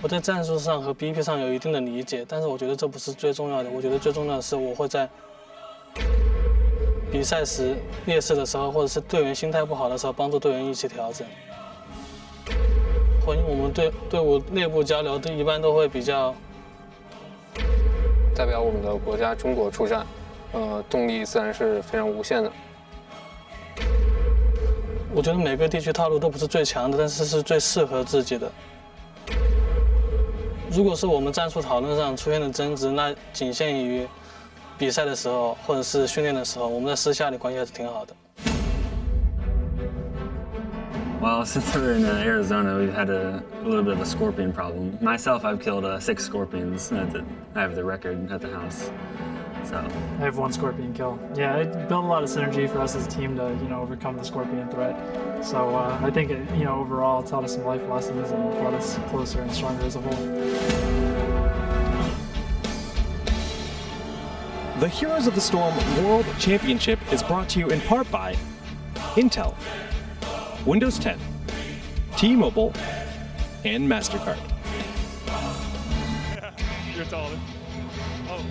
我在战术上和 BP 上有一定的理解，但是我觉得这不是最重要的。我觉得最重要的是我会在比赛时劣势的时候，或者是队员心态不好的时候，帮助队员一起调整。我们队伍内部交流一般都会比较代表我们的国家中国出战，动力自然是非常无限的。我觉得每个地区套路都不是最强的，但是是最适合自己的。如果是我们战术讨论上出现的争执，那仅限于比赛的时候或者是训练的时候，我们在私下里关系还是挺好的。Well, since we're in Arizona, we've had a little bit of a scorpion problem. Myself, I've killed 6 scorpions. I have the record at the house. So I have 1 scorpion kill. Yeah, it built a lot of synergy for us as a team to, overcome the scorpion threat. So I think it, overall taught us some life lessons and brought us closer and stronger as a whole. The Heroes of the Storm World Championship is brought to you in part by Intel, Windows 10, T-Mobile, and MasterCard. You're taller. Oh.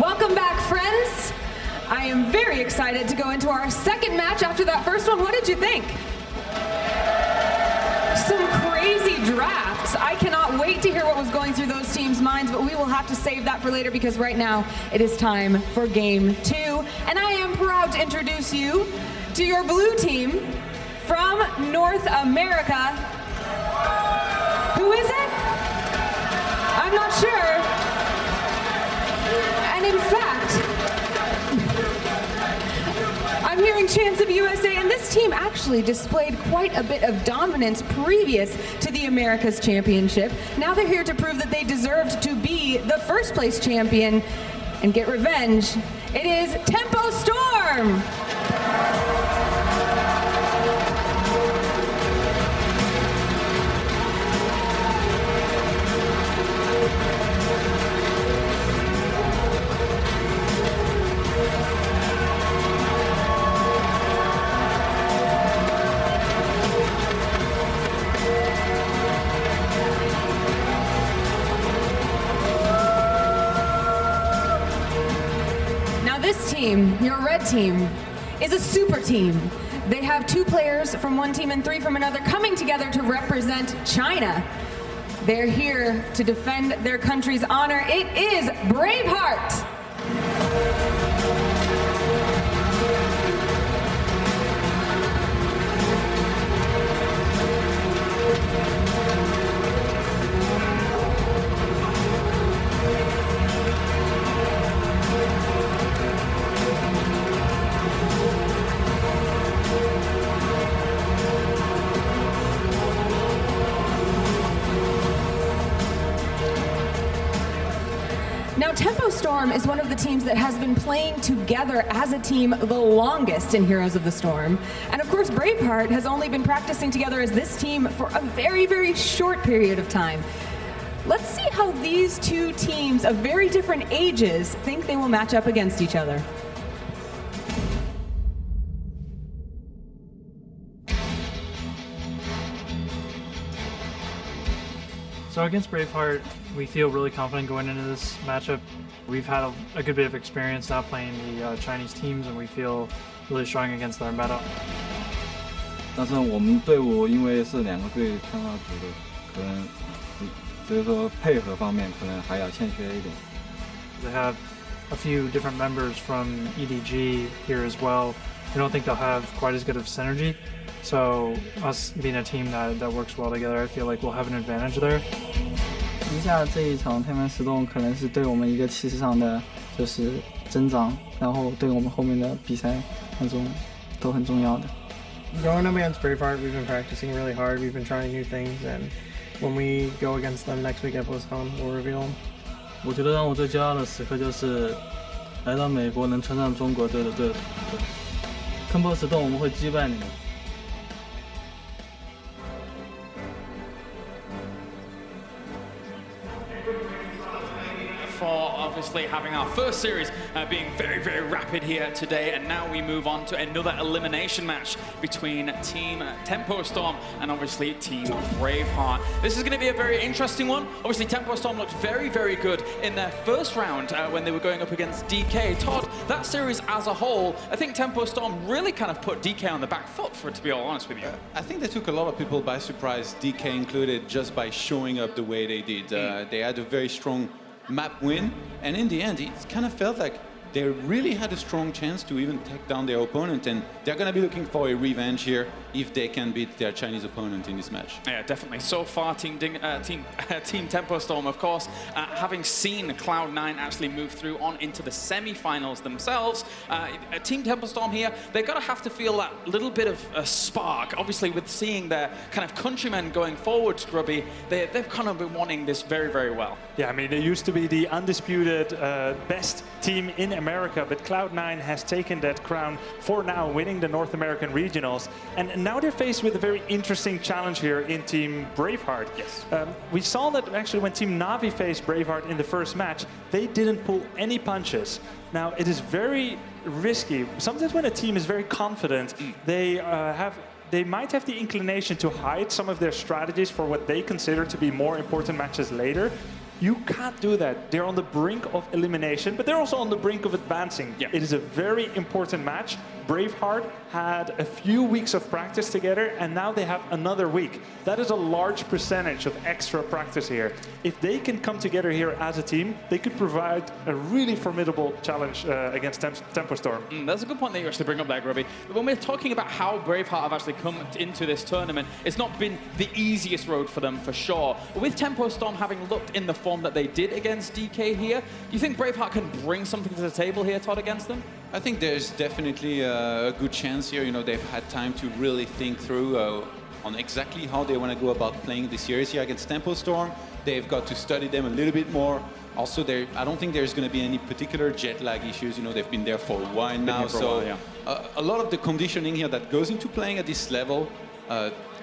Welcome back, friends. I am very excited to go into our second match after that first one. What did you think? Some crazy drafts. I cannot wait to hear what was going through those teams' minds, but we will have to save that for later because right now it is time for game 2. And I am proud to introduce you to your blue team from North America. Who is it? I'm not sure. And in fact, I'm hearing chants of USA, and this team actually displayed quite a bit of dominance previous to the Americas Championship. Now they're here to prove that they deserved to be the first place champion and get revenge. It is Tempo Storm! This team, your red team, is a super team. They have 2 players from one team and 3 from another coming together to represent China. They're here to defend their country's honor. It is Braveheart. Now, Tempo Storm is one of the teams that has been playing together as a team the longest in Heroes of the Storm. And of course, Braveheart has only been practicing together as this team for a very, very short period of time. Let's see how these 2 teams of very different ages think they will match up against each other. So against Braveheart, we feel really confident going into this matchup. We've had a good bit of experience now playing the Chinese teams, and we feel really strong against their meta. 但是我们队伍因为是2个队参加组的，可能只是说配合方面可能还要欠缺一点。They have a few different members from EDG here as well. I don't think they'll have quite as good of synergy, So us being a team that works well together, I feel like we'll have an advantage there. 赢下这一场天门石洞可能是对我们一个气势上的就是增长，然后对我们后面的比赛当中都很重要的。Going up against Braveheart, we've been practicing really hard. We've been trying new things, and when we go against them next week at BlizzCon, we'll reveal them. 我觉得让我最骄傲的时刻就是来到美国能穿上中国队的队服。坑波石洞我们会击败你们。For obviously having our first series being very, very rapid here today, and now we move on to another elimination match between Team Tempo Storm and obviously Team Braveheart. This is going to be a very interesting one. Obviously, Tempo Storm looked very, very good in their first round when they were going up against DK. Todd, that series as a whole, I think Tempo Storm really kind of put DK on the back foot, for it to be all honest with you. I think they took a lot of people by surprise, DK included, just by showing up the way they did. They had a very strong map win, and in the end it kind of felt like they really had a strong chance to even take down their opponent, and they're going to be looking for a revenge here if they can beat their Chinese opponent in this match. Yeah, definitely. So far, Team Tempo Storm, of course, having seen Cloud9 actually move through on into the semi-finals themselves, Team Tempo Storm here, they're going to have to feel that little bit of a spark. Obviously, with seeing their kind of countrymen going forward, Grubby, they've kind of been wanting this very, very well. Yeah, I mean, they used to be the undisputed best team in America, but Cloud9 has taken that crown for now, winning the North American regionals. And now they're faced with a very interesting challenge here in Team Braveheart. Yes. We saw that actually when Team Na'Vi faced Braveheart in the first match, they didn't pull any punches. Now, it is very risky. Sometimes when a team is very confident, they might have the inclination to hide some of their strategies for what they consider to be more important matches later. You can't do that. They're on the brink of elimination, but they're also on the brink of advancing. Yeah. It is a very important match. Braveheart had a few weeks of practice together, and now they have another week. That is a large percentage of extra practice here. If they can come together here as a team, they could provide a really formidable challenge against Tempo Storm. That's a good point that you actually bring up there, Grubby. When we're talking about how Braveheart have actually come into this tournament, it's not been the easiest road for them, for sure. But with Tempo Storm having looked in the form that they did against DK here, do you think Braveheart can bring something to the table here, Todd, against them? I think there's definitely a good chance here. You know, they've had time to really think through on exactly how they want to go about playing the series here against Tempo Storm. They've got to study them a little bit more. Also, I don't think there's going to be any particular jet lag issues. You know, they've been there for a while now. So a lot of the conditioning here that goes into playing at this level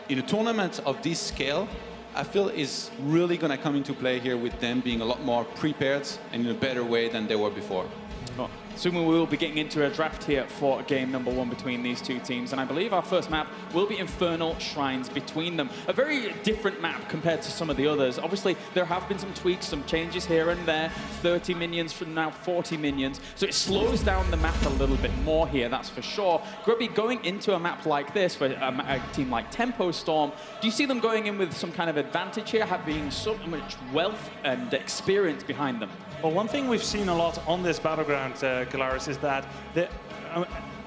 in a tournament of this scale, I feel is really going to come into play here with them being a lot more prepared and in a better way than they were before. Well, soon we will be getting into a draft here for game number 1 between these two teams, and I believe our first map will be Infernal Shrines between them. A very different map compared to some of the others. Obviously, there have been some tweaks, some changes here and there. 30 minions from now 40 minions, so it slows down the map a little bit more here, that's for sure. Grubby, going into a map like this for a team like Tempo Storm, do you see them going in with some kind of advantage here, having so much wealth and experience behind them? Well, one thing we've seen a lot on this battleground, Kalaris, is that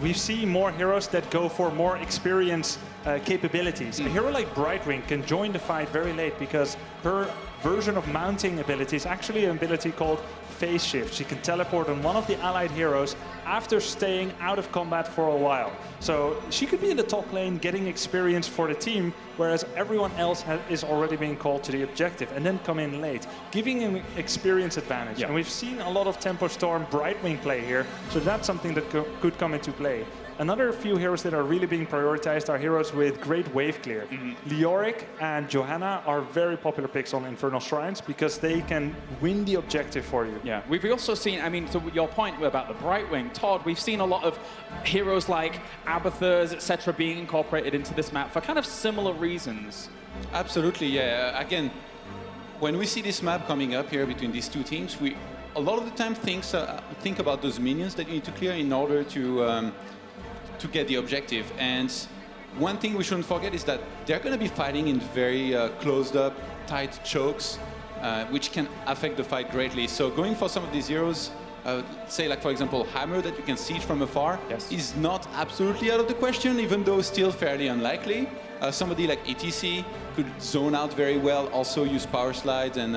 we see more heroes that go for more experience capabilities. A hero like Brightwing can join the fight very late because her version of mounting ability is actually an ability called Phase Shift. She can teleport on one of the allied heroes after staying out of combat for a while. So she could be in the top lane getting experience for the team, whereas everyone else is already being called to the objective and then come in late, giving an experience advantage. And we've seen a lot of Tempo Storm Brightwing play here, so that's something that could come into play. Another few heroes that are really being prioritized are heroes with great wave clear. Leoric and Johanna are very popular picks on Infernal Shrines because they can win the objective for you. Yeah, we've also seen, I mean, to your point about the Brightwing, Todd, we've seen a lot of heroes like Abathurs, etc. being incorporated into this map for kind of similar reasons. Absolutely, yeah. Again, when we see this map coming up here between these two teams, we a lot of the time think about those minions that you need to clear in order to get the objective. And one thing we shouldn't forget is that they're going to be fighting in very closed up, tight chokes, which can affect the fight greatly. So going for some of these heroes say like for example Hammer that you can see from afar, Yes. is not absolutely out of the question, even though still fairly unlikely. Somebody like ETC could zone out very well, also use power slides and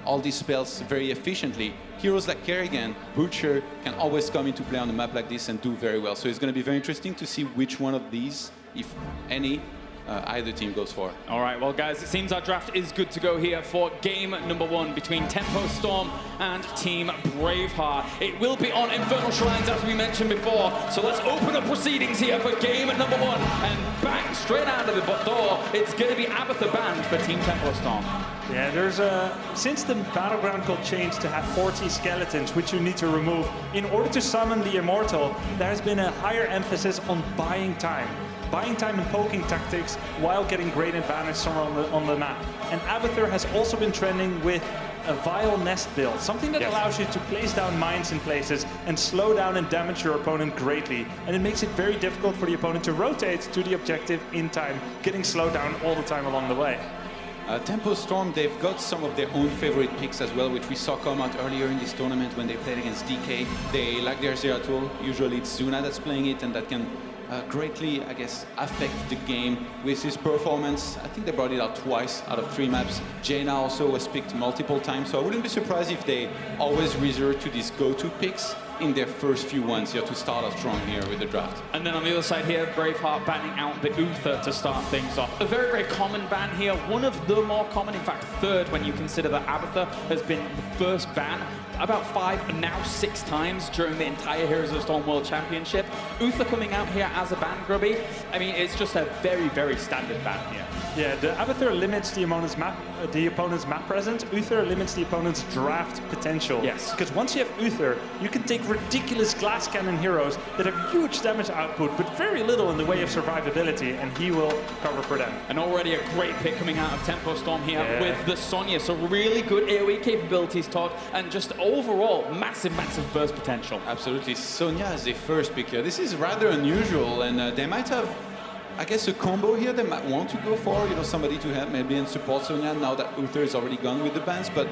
all these spells very efficiently. Heroes like Kerrigan, Butcher can always come into play on a map like this and do very well. So it's going to be very interesting to see which one of these, if any, either team goes for. All right, well, guys, it seems our draft is good to go here for game number 1 between Tempo Storm and Team Braveheart. It will be on Infernal Shrines, as we mentioned before. So let's open up proceedings here for game number 1. And bang, straight out of the door, it's going to be Abathur banned for Team Tempo Storm. Yeah, there's since the battleground got changed to have 40 skeletons, which you need to remove, in order to summon the Immortal, there has been a higher emphasis on buying time. Buying time and poking tactics while getting great advantage somewhere on the map. And Abathur has also been trending with a Vile Nest build, something that allows you to place down mines in places and slow down and damage your opponent greatly. And it makes it very difficult for the opponent to rotate to the objective in time, getting slowed down all the time along the way. Tempo Storm, they've got some of their own favorite picks as well, which we saw come out earlier in this tournament when they played against DK. They like their Zeratul. Usually it's Zuna that's playing it, and that can greatly, I guess, affect the game with his performance. I think they brought it out twice out of 3 maps. Jaina also was picked multiple times, so I wouldn't be surprised if they always resort to these go-to picks in their first few ones here to start off strong here with the draft. And then on the other side here, Braveheart banning out the Uther to start things off. A very, very common ban here. One of the more common, in fact, third when you consider that Abathur has been the first ban about 5 and now 6 times during the entire Heroes of the Storm World Championship. Uther coming out here as a ban, Grubby. I mean, it's just a very, very standard ban here. Yeah, the Abathur limits the opponent's map presence. Uther limits the opponent's draft potential. Yes. Because once you have Uther, you can take ridiculous glass cannon heroes that have huge damage output, but very little in the way of survivability, and he will cover for them. And already a great pick coming out of Tempo Storm here with the Sonya. So really good AoE capabilities, Todd, and just overall massive, massive burst potential. Absolutely. Sonya is the first pick here. This is rather unusual, and they might have, I guess, a combo here they might want to go for, you know, somebody to help maybe and support Sonya now that Uther is already gone with the bans. But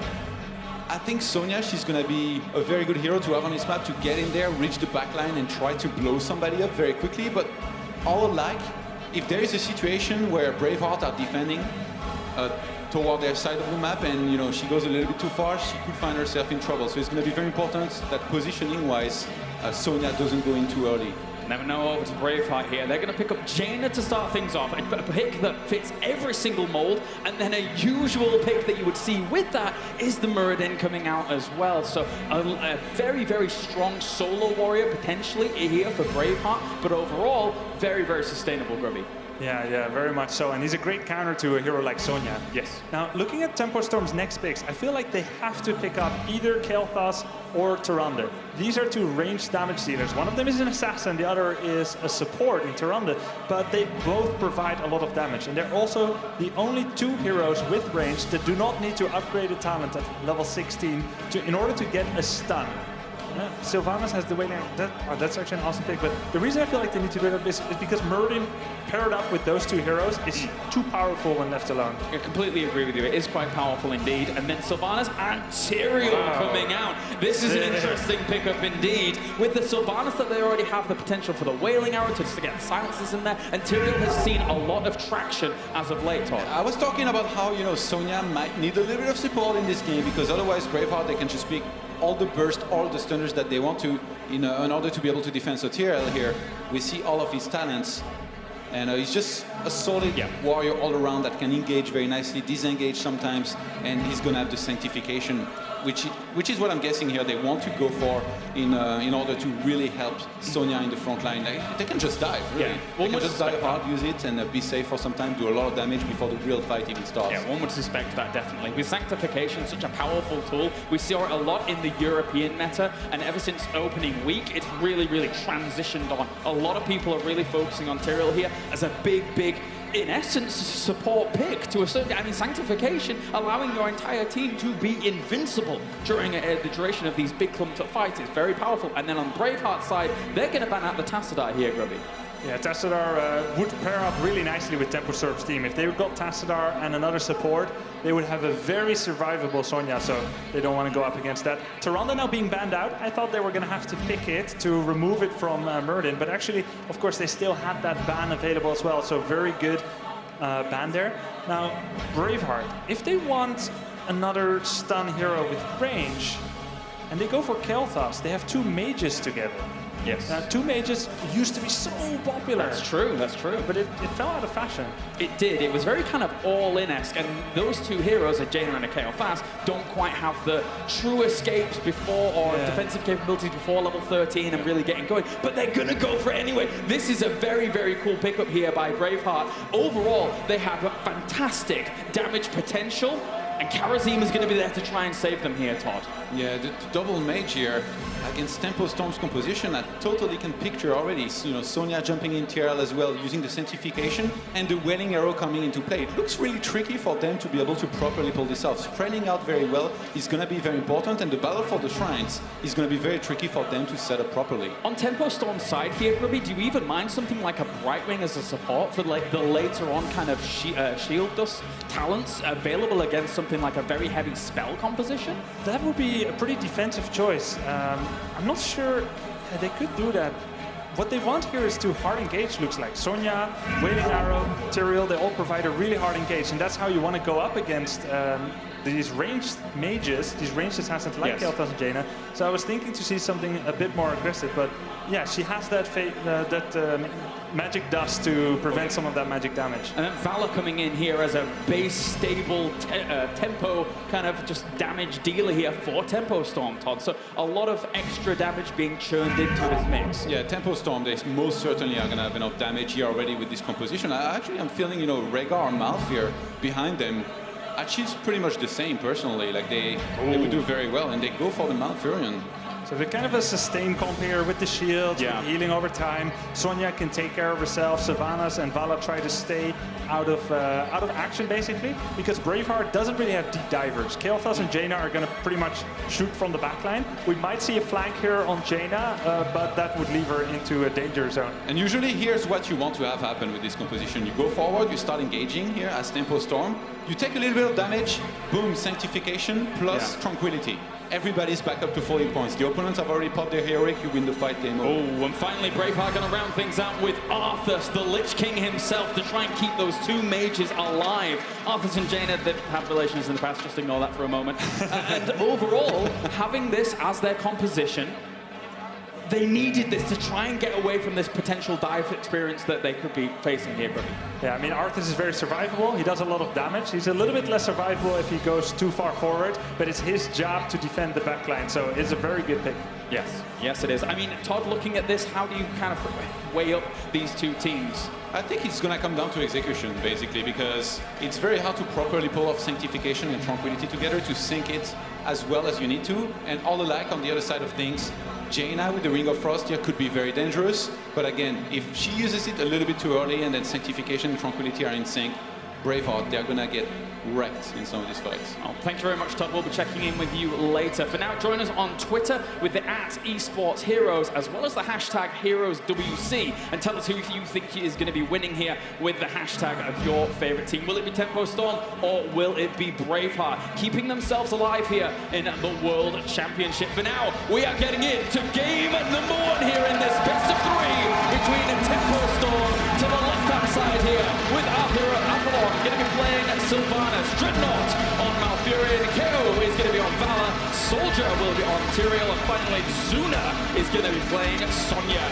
I think Sonya, she's going to be a very good hero to have on this map to get in there, reach the backline and try to blow somebody up very quickly. But all alike, if there is a situation where Braveheart are defending toward their side of the map and, you know, she goes a little bit too far, she could find herself in trouble. So it's going to be very important that positioning-wise, Sonya doesn't go in too early. Never know over to Braveheart here. They're going to pick up Jaina to start things off. A pick that fits every single mold. And then a usual pick that you would see with that is the Muradin coming out as well. So a very, very strong solo warrior potentially here for Braveheart. But overall, very, very sustainable, Grubby. Yeah, very much so. And he's a great counter to a hero like Sonya. Yes. Now, looking at Tempo Storm's next picks, I feel like they have to pick up either Kael'thas or Tyrande. These are 2 ranged damage dealers. One of them is an assassin, the other is a support in Tyrande, but they both provide a lot of damage. And they're also the only 2 heroes with range that do not need to upgrade a talent at level 16 in order to get a stun. Sylvanas has the way that's actually an awesome pick, but the reason I feel like they need to do that is because Muradin paired up with those 2 heroes is too powerful when left alone. I completely agree with you. It is quite powerful indeed. And then Sylvanas and Tyrael coming out. This is an interesting pickup indeed. With the Sylvanas that they already have the potential for the Wailing Arrow to get silences in there, and Tyrael has seen a lot of traction as of late, Todd. I was talking about how, you know, Sonya might need a little bit of support in this game because otherwise Braveheart, they can just pick all the burst, all the stunners that they want to in order to be able to defend. So Tyrael here, we see all of his talents. And he's just a solid warrior all around that can engage very nicely, disengage sometimes, and he's going to have the sanctification, which is what I'm guessing here they want to go for in order to really help Sonya in the front line. They can just dive, really. Yeah. They can just dive hard, use it, and be safe for some time, do a lot of damage before the real fight even starts. Yeah, one would suspect that definitely. With Sanctification, such a powerful tool, we saw it a lot in the European meta, and ever since opening week, it's really, really transitioned on. A lot of people are really focusing on Tyrael here as a big, in essence, support pick to a certain. I mean, Sanctification allowing your entire team to be invincible during the duration of these big clumped up fights is very powerful. And then on Braveheart's side, they're going to ban out the Tassadar here, Grubby. Yeah, Tassadar would pair up really nicely with Tempo Storm's team. If they got Tassadar and another support, they would have a very survivable Sonya, so they don't want to go up against that. Tyrande now being banned out, I thought they were going to have to pick it to remove it from Muradin, but actually, of course, they still had that ban available as well, so very good ban there. Now, Braveheart, if they want another stun hero with range, and they go for Kael'thas, they have 2 mages together. Yes. Now, 2 mages used to be so popular. That's true, that's true. But it fell out of fashion. It did. It was very kind of all-in-esque, and those 2 heroes, a Jaina and a Kael'thas, don't quite have the true escapes before or defensive capabilities before level 13 and really getting going. But they're gonna go for it anyway. This is a very, very cool pickup here by Braveheart. Overall, they have a fantastic damage potential, and Kharazim is going to be there to try and save them here, Todd. Yeah, the double mage here against Tempo Storm's composition, I totally can picture already. You know, Sonya jumping in TRL as well, using the Sanctification, and the Wailing Arrow coming into play. It looks really tricky for them to be able to properly pull this off. Spreading out very well is going to be very important, and the battle for the shrines is going to be very tricky for them to set up properly. On Tempo Storm's side here, Grubby, do you even mind something like a Brightwing as a support for like the later on kind of shield dust talents available against something like a very heavy spell composition? That would be a pretty defensive choice. I'm not sure they could do that. What they want here is to hard engage, looks like. Sonya, Wailing Arrow, Tyrael, they all provide a really hard engage, and that's how you want to go up against these ranged mages, these ranged assassins like Kael'thas and Jaina. So I was thinking to see something a bit more aggressive, but yeah, she has that magic dust to prevent some of that magic damage. And then Vala coming in here as a base stable tempo kind of just damage dealer here for Tempo Storm, Todd. So a lot of extra damage being churned into this mix. Yeah, Tempo Storm, they most certainly are going to have enough damage here already with this composition. I'm feeling, you know, Rehgar and Malfear behind them. Achieves pretty much the same personally. Like they would do very well, and they go for the Malfurion. So they're kind of a sustained comp here with the shield, with healing over time. Sonya can take care of herself. Sylvanas and Vala try to stay out of action basically, because Braveheart doesn't really have deep divers. Kael'thas and Jaina are going to pretty much shoot from the backline. We might see a flank here on Jaina, but that would leave her into a danger zone. And usually here's what you want to have happen with this composition. You go forward, you start engaging here as Tempo Storm. You take a little bit of damage, boom, Sanctification plus Tranquility. Everybody's back up to 40 points. The opponents have already popped their heroic, you win the fight, game over. Oh, and finally Braveheart going to round things out with Arthas, the Lich King himself, to try and keep those 2 mages alive. Arthas and Jaina, they've had relations in the past, just ignore that for a moment. And overall, having this as their composition, they needed this to try and get away from this potential dive experience that they could be facing here, Grubby. Yeah, I mean, Arthas is very survivable. He does a lot of damage. He's a little bit less survivable if he goes too far forward, but it's his job to defend the backline, so it's a very good pick. Yes, yes it is. I mean, Todd, looking at this, how do you kind of weigh up these 2 teams? I think it's going to come down to execution, basically, because it's very hard to properly pull off Sanctification and Tranquility together to sync it as well as you need to. And all alike, on the other side of things, Jaina with the Ring of Frost here could be very dangerous. But again, if she uses it a little bit too early and then Sanctification and Tranquility are in sync, Braveheart, they're going to get wrecked in some of these fights. Oh, thank you very much, Todd. We'll be checking in with you later. For now, join us on Twitter with the @esportsheroes as well as the hashtag HeroesWC, and tell us who you think is going to be winning here with the hashtag of your favorite team. Will it be Tempo Storm or will it be Braveheart? Keeping themselves alive here in the World Championship. For now, we are getting into game number 1 here in this best of 3 between Tempo Storm to the left-hand side here with Arthur Apollon going to be playing Sylvanas, Dreadnought on Malfurion, KO is going to be on Vala, Soldier will be on Tyrael, and finally Zuna is going to be playing Sonya.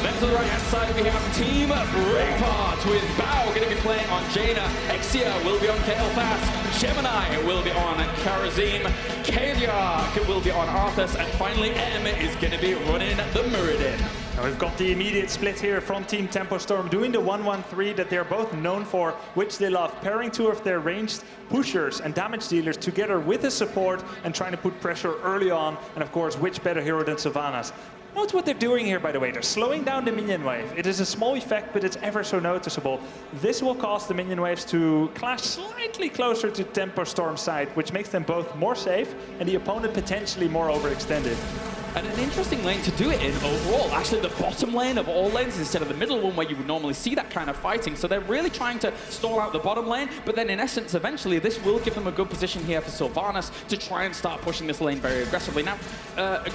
Then to the right-hand side we have Team Braveheart with Bao going to be playing on Jaina, Exia will be on Kael'thas, Gemini will be on Kharazim, Kalia will be on Arthas, and finally M is going to be running the Muradin. Now we've got the immediate split here from Team Tempo Storm, doing the 1-1-3 that they're both known for, which they love, pairing 2 of their ranged pushers and damage dealers together with a support and trying to put pressure early on, and of course, which better hero than Sylvanas? Note what they're doing here, by the way. They're slowing down the minion wave. It is a small effect, but it's ever so noticeable. This will cause the minion waves to clash slightly closer to Tempo Storm's side, which makes them both more safe and the opponent potentially more overextended. And an interesting lane to do it in overall. Actually, the bottom lane of all lanes instead of the middle one where you would normally see that kind of fighting. So they're really trying to stall out the bottom lane, but then in essence, eventually, this will give them a good position here for Sylvanas to try and start pushing this lane very aggressively. Now,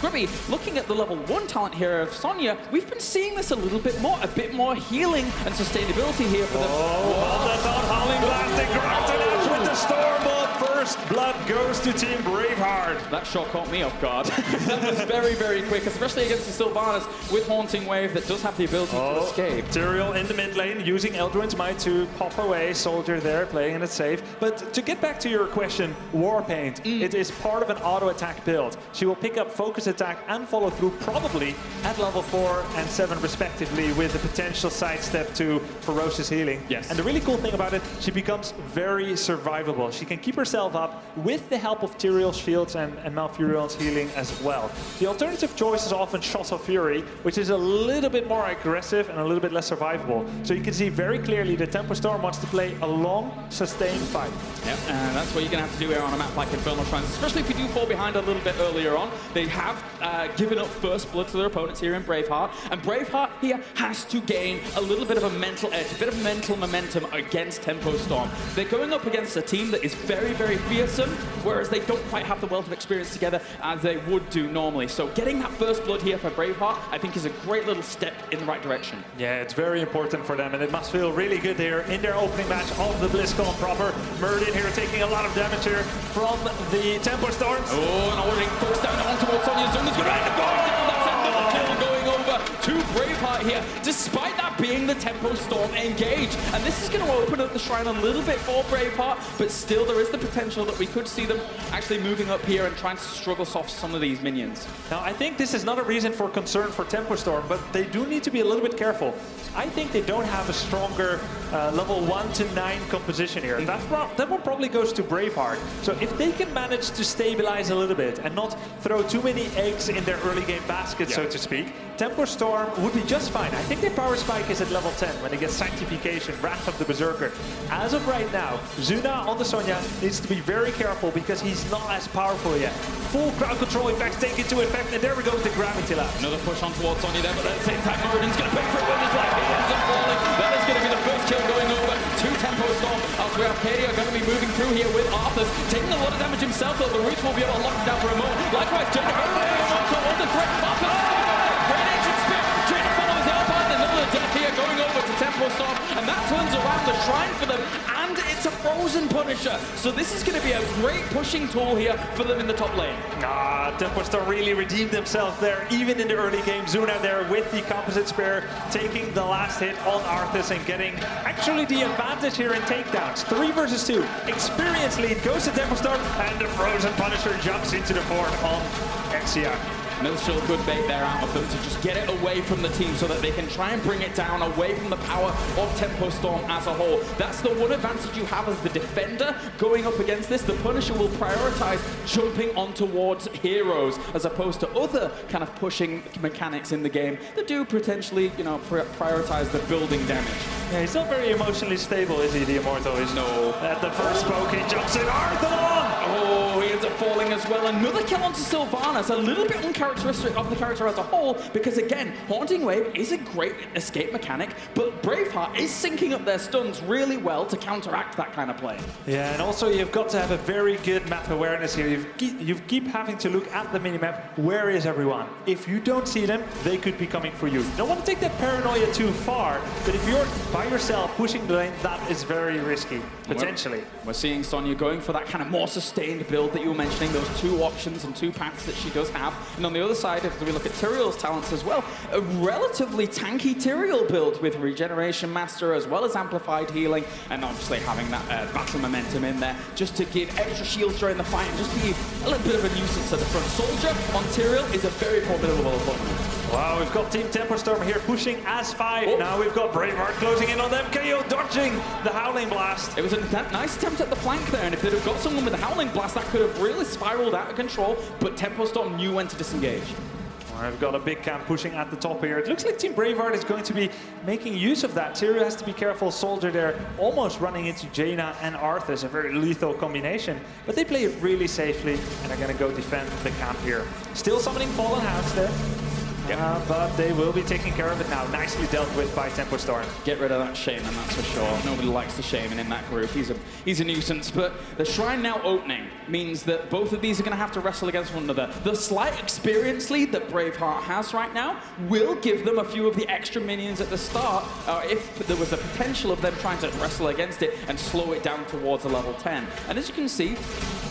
Grubby, looking at the level 1 talent here of Sonya, we've been seeing this a little bit more, a bit more healing and sustainability here for them. That's on Howling Blast and Grafton out with the storm, but first blood goes to Team Braveheart. That shot caught me off guard. That was very, very quick, especially against the Sylvanas with Haunting Wave that does have the ability to escape. Tyrael in the mid lane using Eldrin's Might to pop away. Soldier there playing it safe. But to get back to your question, Warpaint, it is part of an auto attack build. She will pick up focus attack and follow through probably at level 4 and 7 respectively with the potential sidestep to Ferocious Healing. Yes. And the really cool thing about it, she becomes very survivable. She can keep herself up with the help of Tyrael's shields and Malfurion's healing as well. The alternative choice is often Shots of Fury, which is a little bit more aggressive and a little bit less survivable. So you can see very clearly that Tempo Storm wants to play a long, sustained fight. Yep, and that's what you're going to have to do here on a map like Infernal Shrines, especially if you do fall behind a little bit earlier on. They have given up first blood to their opponents here in Braveheart, and Braveheart here has to gain a little bit of a mental edge, a bit of mental momentum against Tempo Storm. They're going up against a team that is very, very fearsome, whereas they don't quite have the wealth of experience together as they would do normally. So getting that first blood here for Braveheart, I think is a great little step in the right direction. Yeah, it's very important for them, and it must feel really good here in their opening match of the BlizzCon proper. Murden here taking a lot of damage here from the Tempo Storms. Oh, and already forced down on towards Sonya. Zuma's going to end up going down. That's another kill going over to Braveheart here, despite that being the Tempo Storm engage. And this is going to open up the shrine a little bit for Braveheart, but still there is the potential that we could see them actually moving up here and trying to struggle soft some of these minions. Now, I think this is not a reason for concern for Tempo Storm, but they do need to be a little bit careful. I think they don't have a stronger level 1 to 9 composition here. That one probably goes to Braveheart. So if they can manage to stabilize a little bit and not throw too many eggs in their early game basket, so to speak, Tempo Storm would be just fine. I think their power spike is at level 10 when they get Sanctification, Wrath of the Berserker. As of right now, Zuna on the Sonya needs to be very careful because he's not as powerful yet. Full crowd control effects take into effect, and there we go with the Gravity Lapse. Another push on towards Sonya there, but at the same time, Murden's going to pay for it with his life. He ends up falling. That is going to be the first kill going over to Tempo Storm. As we have Kadia going to be moving through here with Arthas, taking a lot of damage himself, though the Roots will be able to lock him down for a moment. Likewise, Jaina on the threat. Arthas! Great ancient spear. Jaina follows Alpine. Another death here going over to Tempo Storm, and that turns around the shrine for them, and it's a Frozen Punisher. So this is going to be a great pushing tool here for them in the top lane. Tempo Storm really redeemed themselves there, even in the early game. Zuna there with the Composite Spear, taking the last hit on Arthas and getting actually the advantage here in takedowns. 3 versus 2. Experience lead goes to Tempo Storm, and the Frozen Punisher jumps into the fort on Exia. Another still good bait there out of them to just get it away from the team so that they can try and bring it down away from the power of Tempo Storm as a whole. That's the one advantage you have as the defender going up against this. The Punisher will prioritize jumping on towards heroes as opposed to other kind of pushing mechanics in the game that do potentially, you know, prioritize the building damage. Yeah, he's not very emotionally stable, is he, the Immortal? No. At the first poke, he jumps in Arthas! Oh, he ends up falling as well. Another kill onto Sylvanas, a little bit uncharacteristic of the character as a whole, because again, Haunting Wave is a great escape mechanic, but Braveheart is syncing up their stuns really well to counteract that kind of play. Yeah, and also you've got to have a very good map awareness here. You keep having to look at the minimap. Where is everyone? If you don't see them, they could be coming for you. You don't want to take that paranoia too far, but if you're by yourself pushing the lane, that is very risky, potentially. We're seeing Sonya going for that kind of more sustained build that you were mentioning, those 2 options and 2 paths that she does have. And on the other side, if we look at Tyrael's talents as well, a relatively tanky Tyrael build with Regeneration Master as well as Amplified Healing, and obviously having that battle momentum in there just to give extra shields during the fight and just be a little bit of a nuisance at the front. Soldier on Tyrael is a very formidable opponent. Wow, we've got Team Tempo Storm here pushing as 5. Now we've got Braveheart closing in on them. KO dodging the Howling Blast. It was a nice attempt at the flank there, and if they'd have got someone with the Howling Blast, that could have really spiraled out of control, but Tempo Storm knew when to disengage. I've got a big camp pushing at the top here. It looks like Team Braveheart is going to be making use of that. Tyrael has to be careful. Soldier there almost running into Jaina and Arthas, a very lethal combination. But they play it really safely and are going to go defend the camp here. Still summoning Fallen House there. But they will be taking care of it now. Nicely dealt with by Tempo Storm. Get rid of that Shaman, that's for sure. Nobody likes the Shaman in that group. He's a nuisance. But the Shrine now opening means that both of these are going to have to wrestle against one another. The slight experience lead that Braveheart has right now will give them a few of the extra minions at the start, if there was a potential of them trying to wrestle against it and slow it down towards a level 10. And as you can see,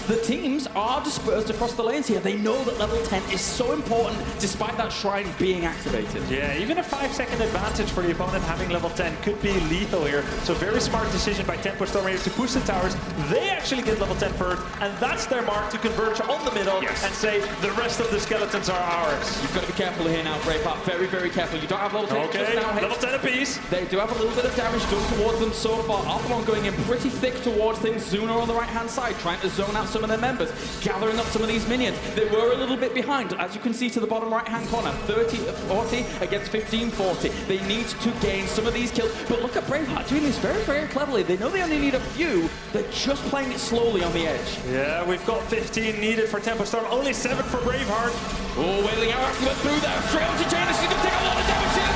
the teams are dispersed across the lanes here. They know that level 10 is so important despite that Shrine being activated. Yeah, even a 5-second advantage for the opponent having level 10 could be lethal here. So very smart decision by Tempo Storm here to push the towers. They actually get level 10 first, and that's their mark to converge on the middle and say the rest of the skeletons are ours. You've got to be careful here now, Braveheart. Very, very careful. You don't have level 10 okay, just now. level 10 apiece. They do have a little bit of damage done towards them so far. Arthalon going in pretty thick towards things. Zuno on the right-hand side, trying to zone out some of their members, gathering up some of these minions. They were a little bit behind, as you can see to the bottom right-hand corner. 30-40 against 15-40. They need to gain some of these kills. But look at Braveheart doing this very, very cleverly. They know they only need a few. They're just playing it slowly on the edge. Yeah, we've got 15 needed for Tempo Storm. Only 7 for Braveheart. Oh, Wailing Arrow went through there. Straight onto Jaina. She's going to take a lot of damage here.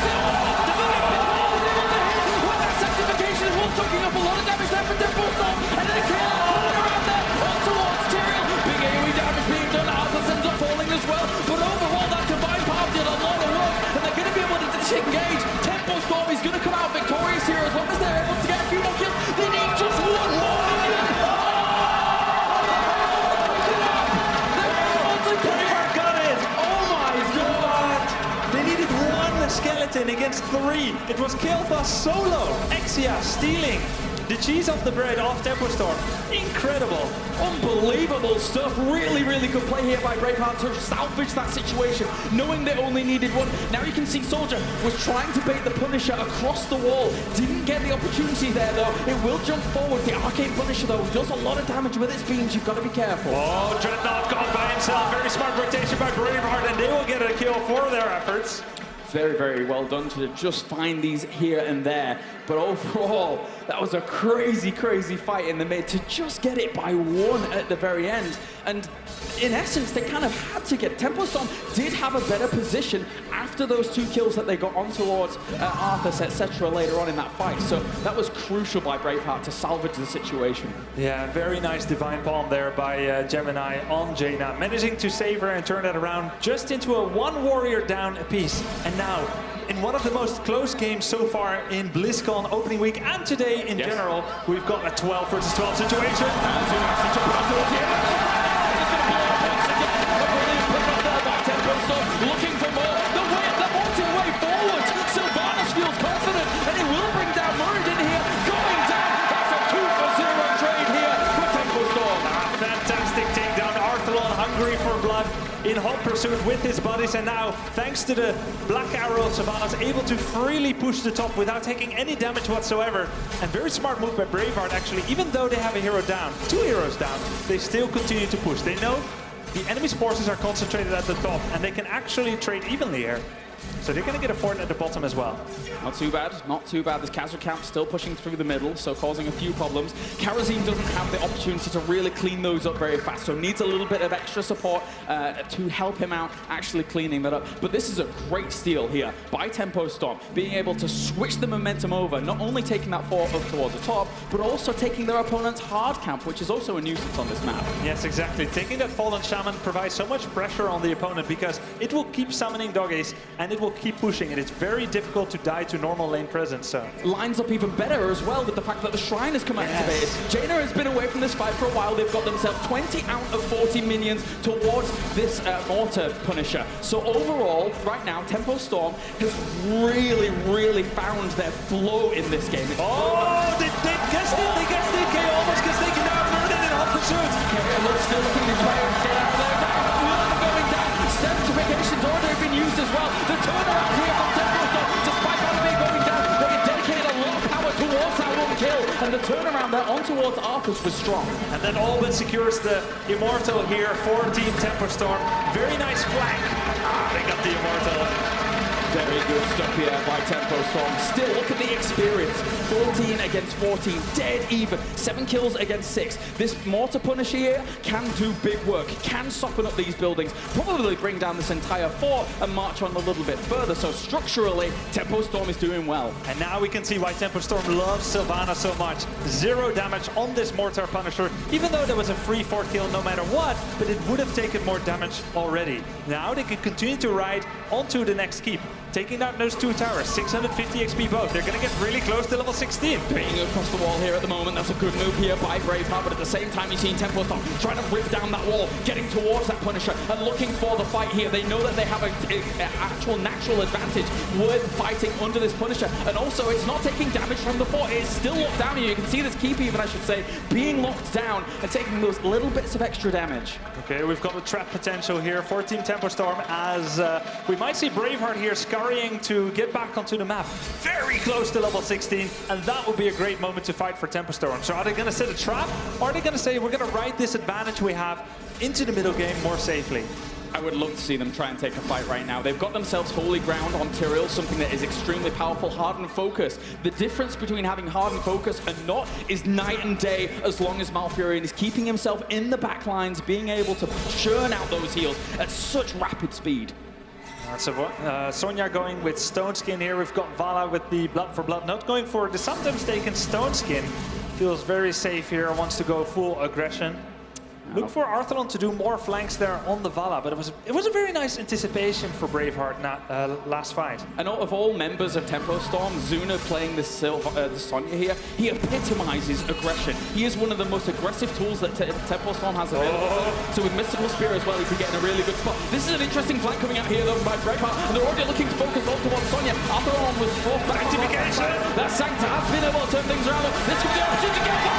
With that sanctification, it was taking up a lot of damage there for Tempo Storm. And then a kill coming around there. On towards Tyrael. Big AoE damage being done. Arthas ends up falling as well. But overall, that combined power did a lot of work. And they're going to be able to disengage. Tempo Storm is going to come out victorious here as long as they're able to get a few more kills. They need just one more. Braveheart got it! Oh my god! They needed 1 skeleton against 3. It was Kael'thas solo. Exia stealing the cheese off the bread off Tempo Storm. Incredible. Unbelievable stuff. Really, really good play here by Braveheart to salvage that situation, knowing they only needed 1. Now you can see Soldier was trying to bait the Punisher across the wall. Didn't get the opportunity there, though. It will jump forward. The Arcane Punisher, though, does a lot of damage with its beams. You've got to be careful. Oh, Dreadnought gone by himself. Very smart rotation by Braveheart, and they will get a kill for their efforts. Very, very well done to just find these here and there. But overall, that was a crazy, crazy fight in the mid to just get it by 1 at the very end. And in essence, they kind of had to get. Tempo Storm did have a better position after those 2 kills that they got on towards Arthas, etc. later on in that fight. So that was crucial by Braveheart to salvage the situation. Yeah, very nice Divine Palm there by Gemini on Jaina, managing to save her and turn that around just into a 1 warrior down apiece. And now, in one of the most close games so far in BlizzCon opening week and today in general, we've got a 12 versus 12 situation. Looking for more. The wanting way forwards. Sylvanas feels confident, and he will bring down Muradin here. Going down. That's a 2-for-0 trade here for Tempo Storm. Fantastic takedown. Arthalon hungry for blood, in hot pursuit with his buddies, and now, thanks to the Black Arrow, Sylvanas able to freely push the top without taking any damage whatsoever. And very smart move by Braveheart, actually. Even though they have a hero down, 2 heroes down, they still continue to push. They know the enemy's forces are concentrated at the top, and they can actually trade evenly here. So they're going to get a fort at the bottom as well. Not too bad, not too bad. This Khazra camp still pushing through the middle, so causing a few problems. Kharazim doesn't have the opportunity to really clean those up very fast, so needs a little bit of extra support to help him out actually cleaning that up. But this is a great steal here by Tempo Storm, being able to switch the momentum over, not only taking that fort up towards the top, but also taking their opponent's hard camp, which is also a nuisance on this map. Yes, exactly. Taking that Fallen Shaman provides so much pressure on the opponent because it will keep summoning doggies and it will keep pushing, and it's very difficult to die to normal lane presence. So lines up even better as well with the fact that the Shrine has come activated. Jaina has been away from this fight for a while. They've got themselves 20 out of 40 minions towards this Mortar Punisher. So overall, right now, Tempo Storm has really, really found their flow in this game. Oh, they guessed it! They guessed it! KO almost gets taken down. Muradin in hot pursuit. KO still looking to try and get out there. Going down. Sanctification's already been used as well. The turnaround here from Tempo Storm, despite Holiday going down, they can dedicate a lot of power towards that 1 kill. And the turnaround there on towards Arcus was strong. And then all but secures the Immortal here for Team Tempo Storm. Very nice flank. They got the Immortal. Very good stuff here by Tempo Storm. Still, look at the experience. 14 against 14, dead even. 7 kills against 6. This Mortar Punisher here can do big work, can soften up these buildings, probably bring down this entire fort and march on a little bit further. So structurally, Tempo Storm is doing well. And now we can see why Tempo Storm loves Sylvana so much. 0 damage on this Mortar Punisher, even though there was a free fort kill no matter what, but it would have taken more damage already. Now they can continue to ride onto the next keep. Taking down those 2 towers, 650 XP both. They're going to get really close to level 16. Being across the wall here at the moment, that's a good move here by Braveheart, but at the same time, you've seen Tempo Storm trying to rip down that wall, getting towards that Punisher and looking for the fight here. They know that they have an actual natural advantage with fighting under this Punisher, and also it's not taking damage from the fort. It's still locked down here. You can see this keep even, I should say, being locked down and taking those little bits of extra damage. Okay, we've got the trap potential here for Team Tempo Storm as we might see Braveheart here scurrying to get back onto the map. Very close to level 16, and that would be a great moment to fight for Tempo Storm. So are they going to set a trap, or are they going to say, we're going to ride this advantage we have into the middle game more safely? I would love to see them try and take a fight right now. They've got themselves holy ground on Tyrael, something that is extremely powerful, hardened focus. The difference between having hardened focus and not is night and day, as long as Malfurion is keeping himself in the back lines, being able to churn out those heals at such rapid speed. Sonya going with Stone Skin here. We've got Vala with the Blood for Blood, not going for the sometimes taken Stone Skin. Feels very safe here, wants to go full aggression. Look for Arthelon to do more flanks there on the Vala, but it was a very nice anticipation for Braveheart last fight. And out of all members of Tempo Storm, Zuna playing the Sonya here, he epitomizes aggression. He is one of the most aggressive tools that Tempo Storm has available. So with Mystical Spear as well, he can get in a really good spot. This is an interesting flank coming out here though by Braveheart, and they're already looking to focus all towards Sonya. Arthelon was forced back. That Sancta has been able to turn things around. This could be the opportunity to get back.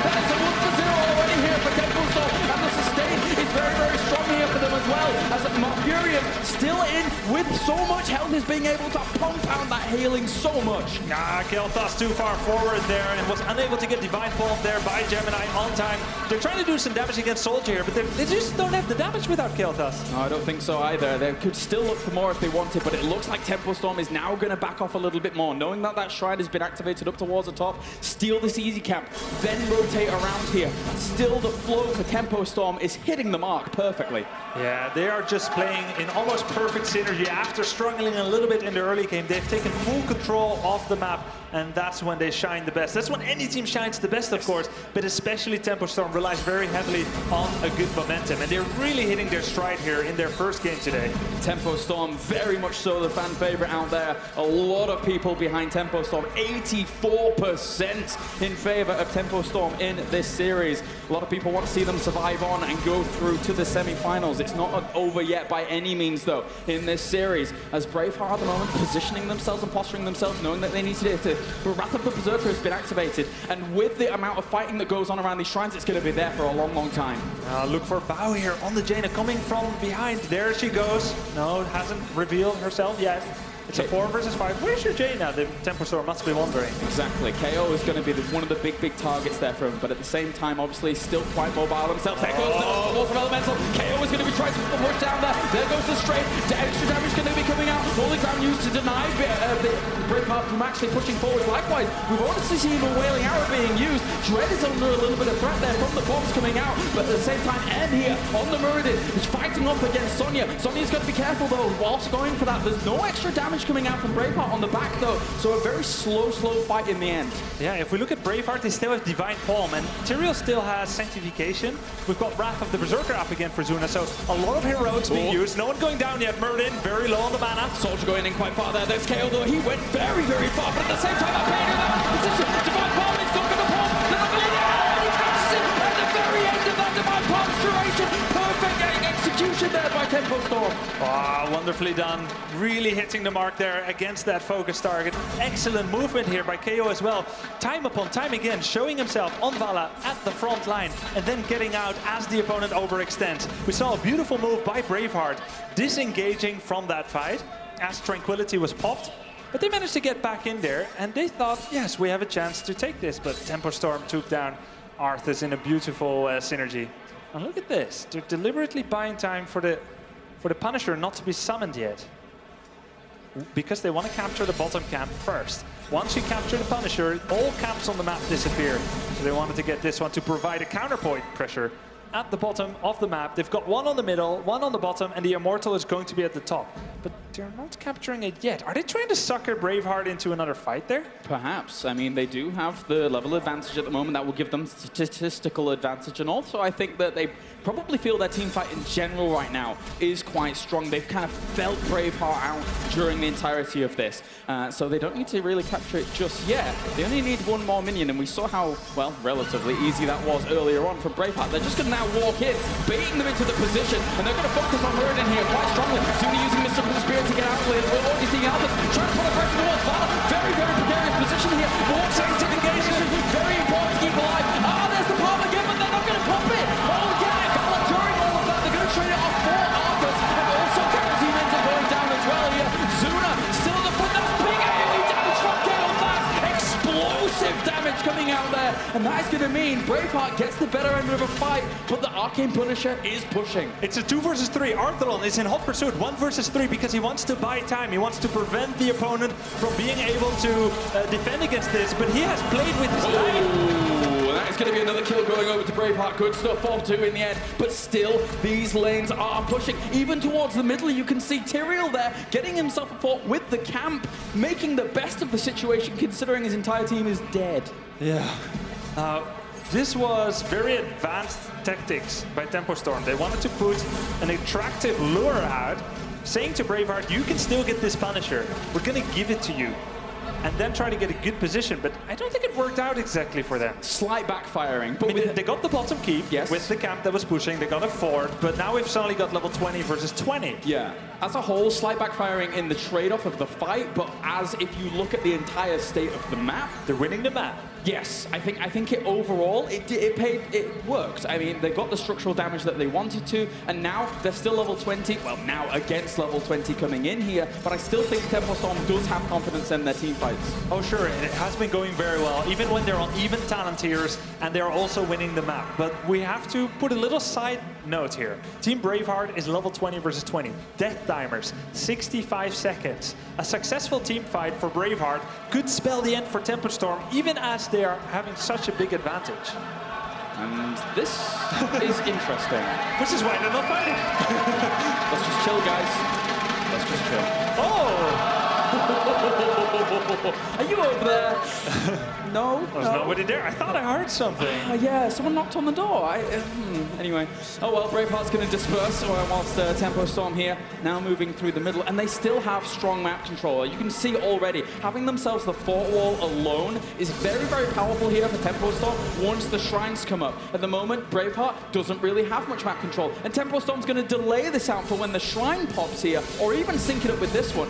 That's a 1-0 already here for Tempo Storm, and the sustain is very, very strong here for them as well, as Malfurion still in with so much health is being able to compound that healing so much. Kael'thas too far forward there and was unable to get Divine Palm there by Gemini on time. They're trying to do some damage against Soldier here, but they just don't have the damage without Kael'thas. No, I don't think so either. They could still look for more if they wanted, but it looks like Tempo Storm is now going to back off a little bit more, knowing that that shrine has been activated up towards the top, steal this easy camp, then rotate around here. Still the flow for Tempo Storm is hitting the mark perfectly. Yeah, they are just playing in almost perfect synergy. After struggling a little bit in the early game, they've taken full control of the map, and that's when they shine the best. That's when any team shines the best, of course, but especially Tempo Storm relies very heavily on a good momentum, and they're really hitting their stride here in their first game today. Tempo Storm, very much so the fan favorite out there. A lot of people behind Tempo Storm, 84% in favor of Tempo Storm in this series. A lot of people want to see them survive on and go through to the semi-finals. It's not over yet by any means, though, in this series, as Braveheart at the moment positioning themselves and posturing themselves, knowing that they need to do it. The Wrath of the Berserker has been activated, and with the amount of fighting that goes on around these shrines, it's going to be there for a long, long time. Look for Bao here on the Jaina, coming from behind. There she goes. No, hasn't revealed herself yet. It's a 4 versus 5. Where's your Jaina? The Tempo Storm must be wondering. Exactly. KO is going to be one of the big targets there for him, but at the same time, obviously, still quite mobile themselves. There goes the Wolf of Elemental. KO is going to be trying to push down there. There goes the Strafe. The extra damage going to be coming out. Holy Ground used to deny Braveheart from actually pushing forward. Likewise, we've already seen a Wailing Arrow being used. Dread is under a little bit of threat there from the bombs coming out, but at the same time, En here on the Muradin is fighting up against Sonya. Sonya's got to be careful, though, whilst going for that. There's no extra damage coming out from Braveheart on the back, though, so a very slow fight in the end. Yeah, if we look at Braveheart, they still have Divine Palm, and Tyrael still has Sanctification. We've got Wrath of the Berserker up again for Zuna, so a lot of heroics being used. No one going down yet. Muradin, very low on the mana. Soldier going in quite far there. There's KO, though. He went very, very far, but at the same time, Divine Palm is not going to palm. They're not going to at the very end of that Divine Palm's duration. Perfect execution there by Tempo Storm. Wow, wonderfully done. Really hitting the mark there against that focus target. Excellent movement here by KO as well. Time upon time again, showing himself on Vala at the front line and then getting out as the opponent overextends. We saw a beautiful move by Braveheart, disengaging from that fight as Tranquility was popped. But they managed to get back in there, and they thought, yes, we have a chance to take this. But Tempo Storm took down Arthas in a beautiful synergy. And look at this. They're deliberately buying time for the Punisher not to be summoned yet, because they want to capture the bottom camp first. Once you capture the Punisher, all camps on the map disappear. So they wanted to get this one to provide a counterpoint pressure at the bottom of the map. They've got one on the middle, one on the bottom, and the Immortal is going to be at the top. But they're not capturing it yet. Are they trying to sucker Braveheart into another fight there? Perhaps. I mean, they do have the level advantage at the moment. That will give them statistical advantage. And also, I think that they probably feel their team fight in general right now is quite strong. They've kind of felt Braveheart out during the entirety of this. So they don't need to really capture it just yet. They only need one more minion, and we saw how, well, relatively easy that was earlier on for Braveheart. They're just going to now walk in, baiting them into the position, and they're going to focus on Muradin here quite strongly. Zuna using Mystical Spear to get out of it. We're already seeing Albert trying to put a pressure towards Vala. Very, very precarious position here. Walks into engagement. Very important to keep alive. Ah, there's the palm again, but they're not going to pop it. Oh, yeah, Vala during all of that, they're going to trade it off for Arthas, and also Kerosene ends up going down as well here. Zuna still in the front. That's big AoE damage from Gale Fast. Explosive damage coming out there, and that is going to mean Braveheart gets the better end of a fight, but the Arcane Punisher is pushing. It's a 2 versus 3. Artheron is in hot pursuit, 1 versus 3, because he wants to buy time. He wants to prevent the opponent from being able to defend against this, but he has played with his life. That is going to be another kill going over to Braveheart. Good stuff, 4-2 in the end, but still, these lanes are pushing. Even towards the middle, you can see Tyrael there, getting himself a fort with the camp, making the best of the situation, considering his entire team is dead. Yeah. This was very advanced tactics by Tempo Storm. They wanted to put an attractive lure out, saying to Braveheart, you can still get this Punisher. We're going to give it to you. And then try to get a good position, but I don't think it worked out exactly for them. Slight backfiring. But I mean, they got the bottom keep with the camp that was pushing, they got a fort, but now we've suddenly got level 20 versus 20. Yeah, as a whole, slight backfiring in the trade-off of the fight, but as if you look at the entire state of the map, they're winning the map. Yes, I think it overall, it worked. I mean, they got the structural damage that they wanted to, and now they're still level 20. Well, now against level 20 coming in here, but I still think Tempo Storm does have confidence in their team fights. Oh, sure, and it has been going very well, even when they're on even talent tiers, and they're also winning the map. But we have to put a little side note here. Team Braveheart is level 20 versus 20. Death timers, 65 seconds. A successful team fight for Braveheart could spell the end for Tempo Storm, even as they are having such a big advantage. And this is interesting. This is why they're not fighting. Let's just chill, guys. Let's just chill. Oh! Are you over there? No? There's nobody there. I thought I heard something. Yeah, someone knocked on the door. Anyway. Oh well, Braveheart's going to disperse whilst Tempo Storm here, now moving through the middle. And they still have strong map control. You can see already, having themselves the fort wall alone is very, very powerful here for Tempo Storm once the shrines come up. At the moment, Braveheart doesn't really have much map control. And Tempo Storm's going to delay this out for when the shrine pops here, or even sync it up with this one.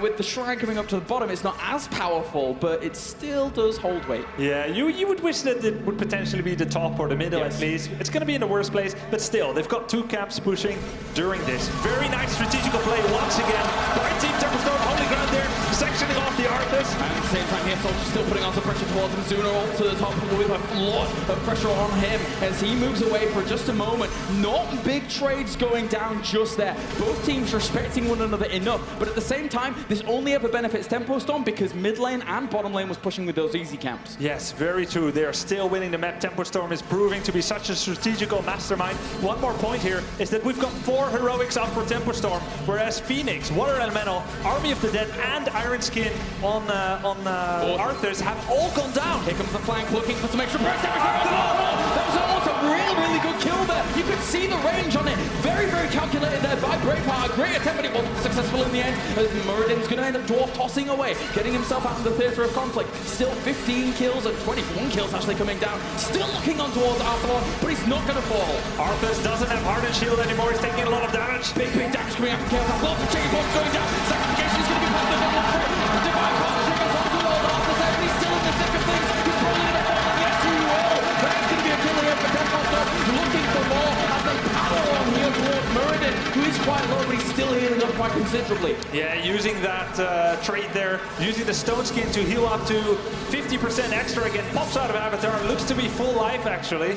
With the shrine coming up to the bottom, it's not as powerful, but it still does hold weight. Yeah, you would wish that it would potentially be the top or the middle at least. It's going to be in the worst place, but still, they've got 2 camps pushing during this. Very nice strategical play once again by Team Tempo Storm, holding ground there, sectioning off the Arthas. And at the same time here, Soldier still putting on some pressure towards him. Zuna all to the top with a lot of pressure on him as he moves away for just a moment. Not big trades going down just there. Both teams respecting one another enough, but at the same time, this only ever benefits Tempo Storm because mid lane and bottom lane was pushing with those easy camps. Yes, very true. They are still winning the map. Tempo Storm is proving to be such a strategical mastermind. One more point here is that we've got 4 heroics up for Tempo Storm, whereas Phoenix, Water Elemental, Army of the Dead, and Iron Skin on Arthas have all gone down. Here comes the flank, looking for some extra press. That was almost a really, really good kill there. You could see the range on it. Very, very calculated there by Braveheart. A great attempt, but it wasn't successful in the end. Muradin's going to end up dwarf tossing away, getting himself out of the theatre of conflict. Still 15 kills and 21 kills actually coming down. Still looking on towards Arthas, but he's not going to fall. Arthas doesn't have Hardened Shield anymore. He's taking a lot of damage. Big damage coming out from Chaos. Lots of chain bombs going down. Sacrification is going to be put on the front. Divine Partnership is on towards Arthas. He's still in the thick of things. He's probably going to fall. Yes, he will. That's going to be a killer here for Tempo Storm. Looking for more as they power on here towards Muradin, who is quite low, but he's still here healing up quite considerably. Yeah, using that trait there, using the Stone Skin to heal up to 50% extra again. Pops out of Avatar, looks to be full life actually.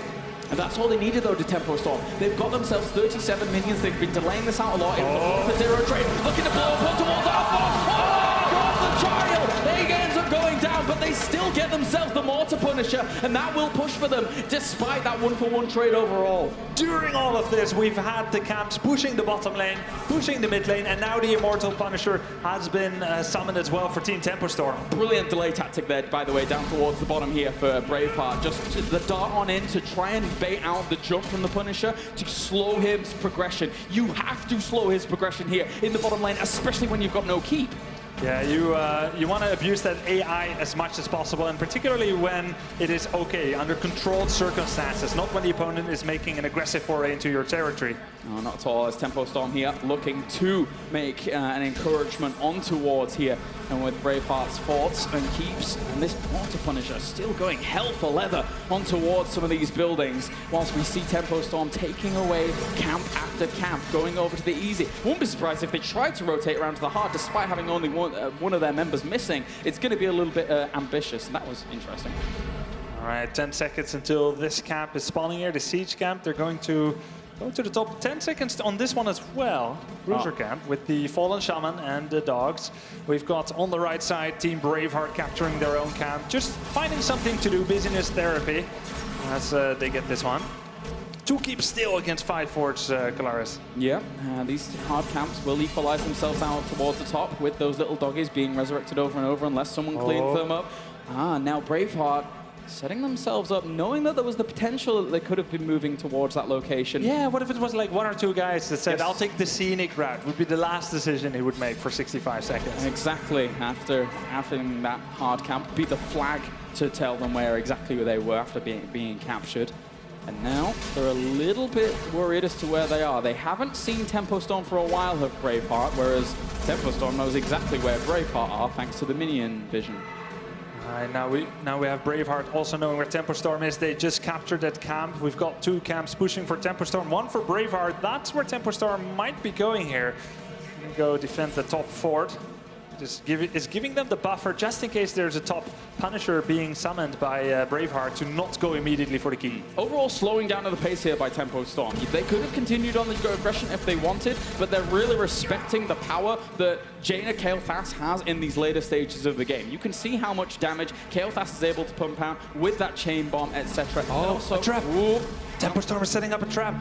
And that's all they needed though to Tempo Storm. They've got themselves 37 minions. They've been delaying this out a lot. In the zero trade, looking to blow up one towards Alpha. Oh, God, the trial! They ends up going down, but they still get themselves the Mortar Punisher, and that will push for them, despite that 1-for-1 trade overall. During all of this, we've had the camps pushing the bottom lane, pushing the mid lane, and now the Immortal Punisher has been summoned as well for Team Tempo Storm. Brilliant delay tactic there, by the way, down towards the bottom here for Braveheart. Just the dart on in to try and bait out the jump from the Punisher to slow his progression. You have to slow his progression here in the bottom lane, especially when you've got no keep. Yeah, you want to abuse that AI as much as possible, and particularly when it is okay, under controlled circumstances, not when the opponent is making an aggressive foray into your territory. No, not at all, as Tempo Storm here looking to make an encouragement on towards here. And with Braveheart's forts and keeps, and this Mortar Punisher still going hell for leather on towards some of these buildings, whilst we see Tempo Storm taking away camp after camp, going over to the easy. Wouldn't be surprised if they tried to rotate around to the hard, despite having only one of their members missing. It's going to be a little bit ambitious, and that was interesting. All right, 10 seconds until this camp is spawning here, the siege camp. They're going to go to the top. 10 seconds on this one as well. Bruiser camp with the Fallen Shaman and the dogs. We've got on the right side Team Braveheart capturing their own camp, just finding something to do, busyness therapy, as they get this one. 2 keeps still against 5 forts, Kalaris. Yeah, these hard camps will equalize themselves out towards the top with those little doggies being resurrected over and over unless someone cleans them up. Now Braveheart setting themselves up, knowing that there was the potential that they could have been moving towards that location. Yeah, what if it was like 1 or 2 guys that said, I'll take the scenic route, would be the last decision he would make for 65 seconds. Exactly, after having that hard camp, be the flag to tell them where exactly they were after being captured. And now they're a little bit worried as to where they are. They haven't seen Tempo Storm for a while of Braveheart, whereas Tempo Storm knows exactly where Braveheart are thanks to the minion vision. Now we have Braveheart also knowing where Tempo Storm is. They just captured that camp. We've got 2 camps pushing for Tempo Storm, 1 for Braveheart. That's where Tempo Storm might be going here. Go defend the top fort. Is giving them the buffer just in case there's a top Punisher being summoned by Braveheart to not go immediately for the key. Overall, slowing down of the pace here by Tempo Storm. They could have continued on the aggression if they wanted, but they're really respecting the power that Jaina Kael'thas has in these later stages of the game. You can see how much damage Kael'thas is able to pump out with that chain bomb, etc. Oh, a trap! Ooh. Tempo Storm is setting up a trap.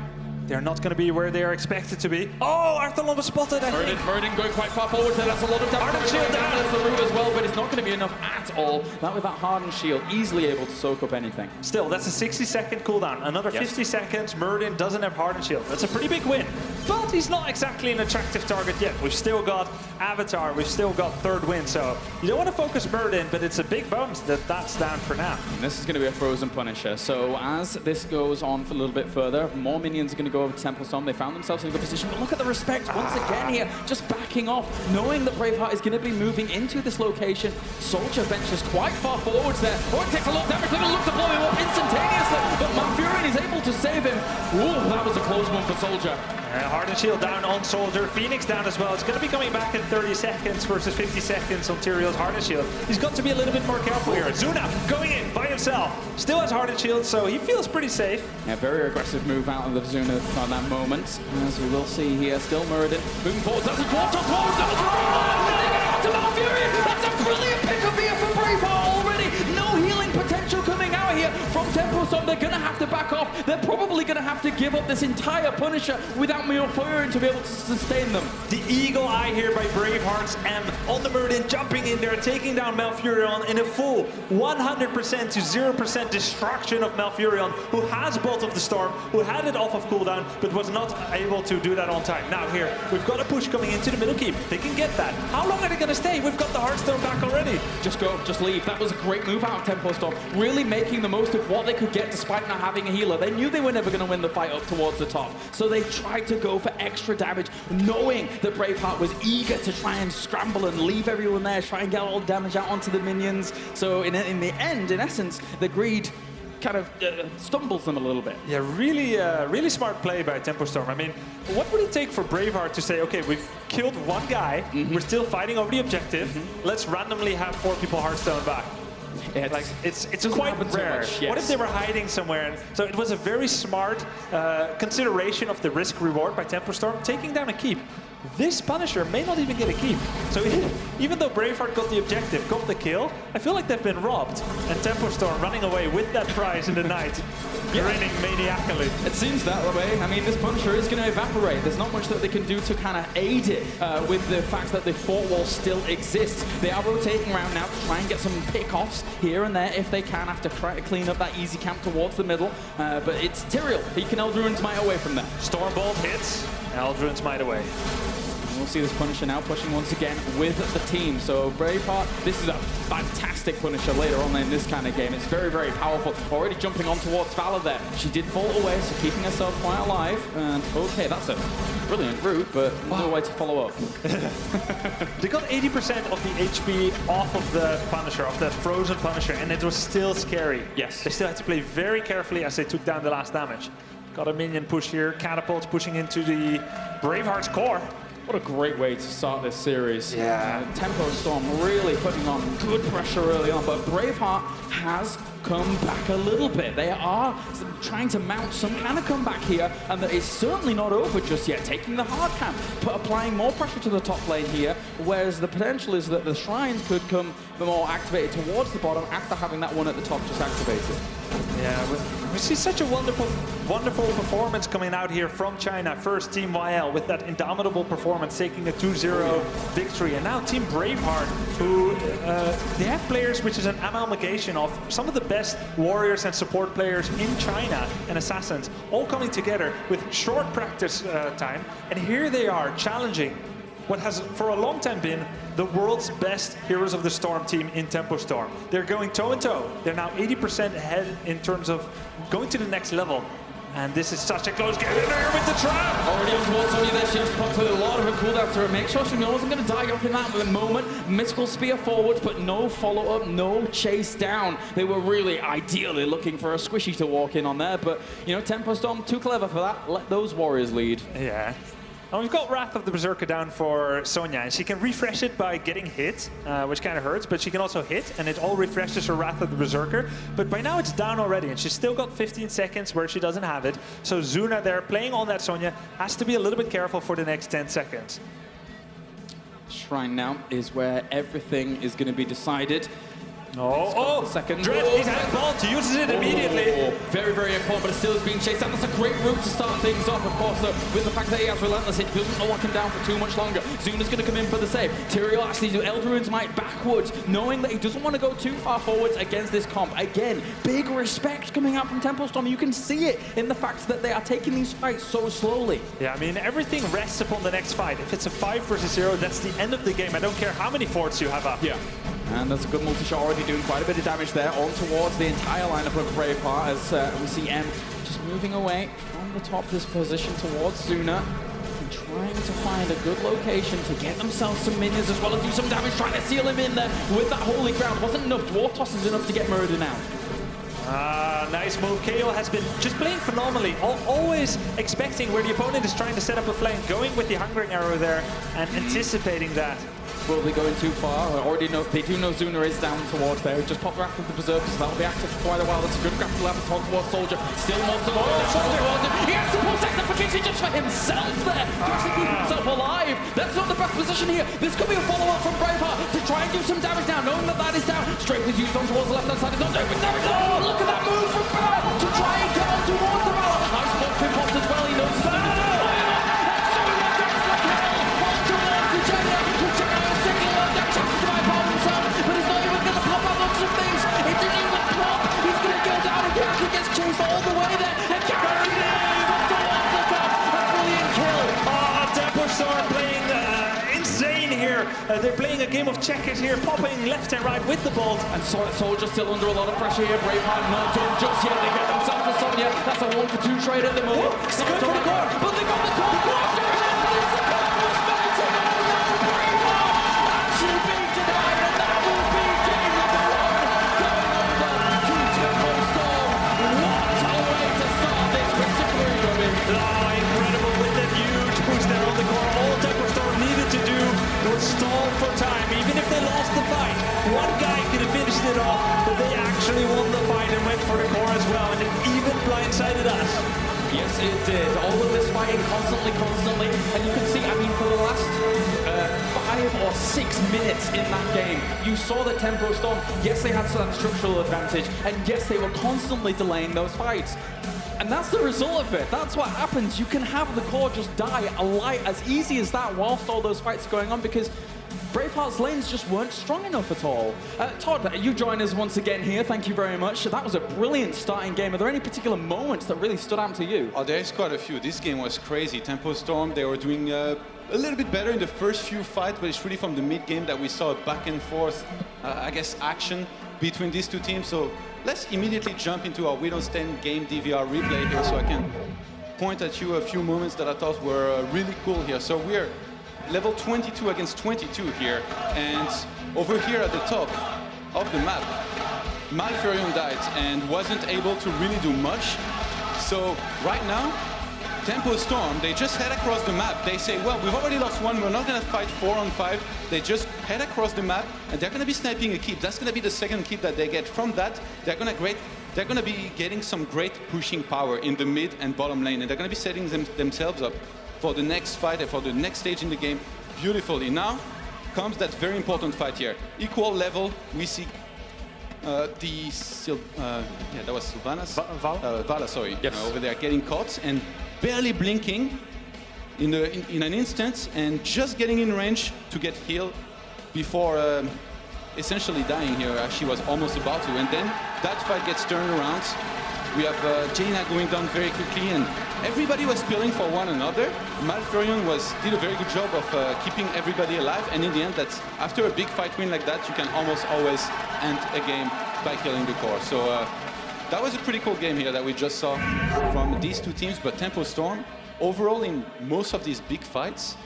They're not going to be where they are expected to be. Oh, Arthalon was spotted, I think. Murden going quite far forward there. That's a lot of damage. Hardened shield down. There's the root as well, but it's not going to be enough at all. Not with that hardened shield, easily able to soak up anything. Still, that's a 60-second cooldown. Another 50 seconds, Murden doesn't have hardened shield. That's a pretty big win. But he's not exactly an attractive target yet. We've still got Avatar, we've still got 3rd win, so you don't want to focus Murden, but it's a big bonus that that's down for now. And this is going to be a Frozen Punisher. So as this goes on for a little bit further, more minions are going to go over to Tempo Storm. They found themselves in a good position, but look at the respect once again here, just backing off, knowing that Braveheart is going to be moving into this location. Soldier ventures quite far forwards there. Oh, it takes a lot of damage. They're going to look to blow him up instantaneously, but Malfurion is able to save him. Ooh, that was a close one for Soldier. Hardened shield down on Soldier, Phoenix down as well. It's going to be coming back in 30 seconds versus 50 seconds on Tyrion's hardened shield. He's got to be a little bit more careful here. Zuna going in by himself. Still has hardened shield, so he feels pretty safe. Yeah, very aggressive move out of the Zuna on that moment. As we will see here, still Muradin moving forward. That's a dwarf to forward. To Malfurion. That's a brilliant pickup here for Braveheart already. No healing potential coming out here from Tempo Storm. They're going to have to back off. They're probably going to have to give up this entire Punisher without Malfurion to be able to sustain them. The eagle eye here by Braveheart's M on the Muradin, jumping in there, taking down Malfurion in a full 100% to 0% destruction of Malfurion, who has Bolt of the Storm, who had it off of cooldown, but was not able to do that on time. Now here, we've got a push coming into the middle keep. They can get that. How long are they going to stay? We've got the Hearthstone back already. Just go, just leave. That was a great move out of Tempo Storm. Really making the most of what they could get despite not having a healer. They knew they were never going to win the fight up towards the top. So they tried to go for extra damage, knowing that Braveheart was eager to try and scramble and leave everyone there, try and get all the damage out onto the minions. So in the end, in essence, the greed kind of stumbles them a little bit. Yeah, really smart play by Tempo Storm. I mean, what would it take for Braveheart to say, okay, we've killed one guy, we're still fighting over the objective, let's randomly have 4 people Hearthstone back? It's quite rare. Much, yes. What if they were hiding somewhere? So it was a very smart consideration of the risk-reward by Tempo Storm, taking down a keep. This Punisher may not even get a keep. So even though Braveheart got the objective, got the kill, I feel like they've been robbed. And Tempo Storm running away with that prize in the night, grinning maniacally. It seems that way. I mean, this Punisher is going to evaporate. There's not much that they can do to kind of aid it with the fact that the fort wall still exists. They are rotating around now to try and get some pick-offs here and there if they can after trying to clean up that easy camp towards the middle. But it's Tyrael. He can Eldruin's Might away from there. Stormbolt hits, Eldruin's Might away. We'll see this Punisher now pushing once again with the team. So Braveheart, this is a fantastic Punisher later on in this kind of game. It's very, very powerful. Already jumping on towards Valor there. She did fall away, so keeping herself quite alive. And okay, that's a brilliant route, but no way to follow up. They got 80% of the HP off of the Punisher, of that frozen Punisher, and it was still scary. Yes. They still had to play very carefully as they took down the last damage. Got a minion push here, catapults pushing into the Braveheart's core. What a great way to start this series. Yeah. Tempo Storm really putting on good pressure early on, but Braveheart has come back a little bit. They are trying to mount some kind of comeback here, and that is certainly not over just yet. Taking the hard camp, but applying more pressure to the top lane here, whereas the potential is that the Shrines could come more activated towards the bottom after having that one at the top just activated. Yeah, we see such a wonderful performance coming out here from China. First Team YL with that indomitable performance, taking a 2-0 victory. And now Team Braveheart, who they have players which is an amalgamation of some of the best warriors and support players in China and assassins, all coming together with short practice time. And here they are challenging what has for a long time been the world's best Heroes of the Storm team in Tempo Storm. They're going toe-in-toe. They're now 80% ahead in terms of going to the next level. And this is such a close game. In there with the trap! Already on towards Sonya there. She just popped with a lot of her cooldown to make sure she wasn't going to die off in that moment. Mystical Spear forwards, but no follow-up, no chase down. They were really ideally looking for a squishy to walk in on there. But, you know, Tempo Storm, too clever for that. Let those warriors lead. Yeah. And we've got Wrath of the Berserker down for Sonya, and she can refresh it by getting hit, which kind of hurts, but she can also hit, and it all refreshes her Wrath of the Berserker. But by now it's down already, and she's still got 15 seconds where she doesn't have it. So Zuna there, playing on that Sonya, has to be a little bit careful for the next 10 seconds. Shrine now is where everything is going to be decided. Second. Dread, he's had ball, she uses it immediately. Very, very important, but it still is being chased down. That's a great route to start things off, of course, though, with the fact that he has Relentless, it doesn't lock him down for too much longer. Zuna's going to come in for the save. Tyrael actually do Eldruin's Might backwards, knowing that he doesn't want to go too far forwards against this comp. Again, big respect coming out from Tempo Storm. You can see it in the fact that they are taking these fights so slowly. Yeah, I mean, everything rests upon the next fight. If it's a 5 versus 0, that's the end of the game. I don't care how many forts you have up. Yeah. And that's a good multi-shot already doing quite a bit of damage there on towards the entire lineup of Braveheart as we see M just moving away from the top of this position towards Zuna and trying to find a good location to get themselves some minions as well as do some damage, trying to seal him in there with that holy ground. Wasn't enough. Dwarf Toss is enough to get Murder now. Nice move. KO has been just playing phenomenally, always expecting where the opponent is trying to set up a flank, going with the Hungering Arrow there and anticipating that. Will they going too far? I already know, they do know Zuna is down towards there. Just pop Wrath of the Berserker, so that'll be active for quite a while. That's a good grapple left towards Soldier. Still more support. He has to pull sacrification just for himself there to actually keep himself alive. That's not the best position here. This could be a follow-up from Braveheart to try and do some damage now, knowing that that is down. Strength is used on towards the left-hand side. It's not doing damage. Oh, look at that move from Valor to try and come on towards the Valor. Nice spot from Pops as well. He knows it's going to do. Chase all the way there, and Garrett is off towards the top. A brilliant kill. Tempo Storm playing insane here. They're playing a game of checkers here, popping left and right with the bolt. And Soldier still under a lot of pressure here. Braveheart not done just yet. They get themselves a Sonya. That's a 1-for-2 trade at the moment. It's good for the core, but they got the core. The core was melting. Oh no, Braveheart actually beat denied, and that will be game number 1. Going over to Tempo Storm. Yes, it did. All of this fighting constantly. And you can see, I mean, for the last 5 or 6 minutes in that game, you saw that Tempo Storm, yes, they had that structural advantage, and yes, they were constantly delaying those fights. And that's the result of it. That's what happens. You can have the core just die as easy as that whilst all those fights are going on, because Braveheart's lanes just weren't strong enough at all. Todd, you join us once again here. Thank you very much. That was a brilliant starting game. Are there any particular moments that really stood out to you? Oh, there's quite a few. This game was crazy. Tempo Storm, they were doing a little bit better in the first few fights, but it's really from the mid-game that we saw a back and forth, I guess, action between these two teams. So let's immediately jump into our Windows 10 game DVR replay here so I can point at you a few moments that I thought were really cool here. So we're level 22 against 22 here, and over here at the top of the map, Malfurion died and wasn't able to really do much. So right now, Tempo Storm, they just head across the map. They say, well, we've already lost one, we're not gonna fight 4 on 5. They just head across the map, and they're gonna be sniping a keep. That's gonna be the second keep that they get. From that, they're gonna be getting some great pushing power in the mid and bottom lane, and they're gonna be setting themselves up for the next fight and for the next stage in the game beautifully. Now comes that very important fight here. Equal level, we see that was Sylvanas? Vala, sorry. Yes. Over there getting caught and barely blinking in an instant and just getting in range to get healed before essentially dying here. She was almost about to, and then that fight gets turned around. We have Jaina going down very quickly, and everybody was spilling for one another. Malfurion did a very good job of keeping everybody alive, and in the end, that's after a big fight win like that, you can almost always end a game by killing the core. So that was a pretty cool game here that we just saw from these two teams. But Tempo Storm, overall in most of these big fights,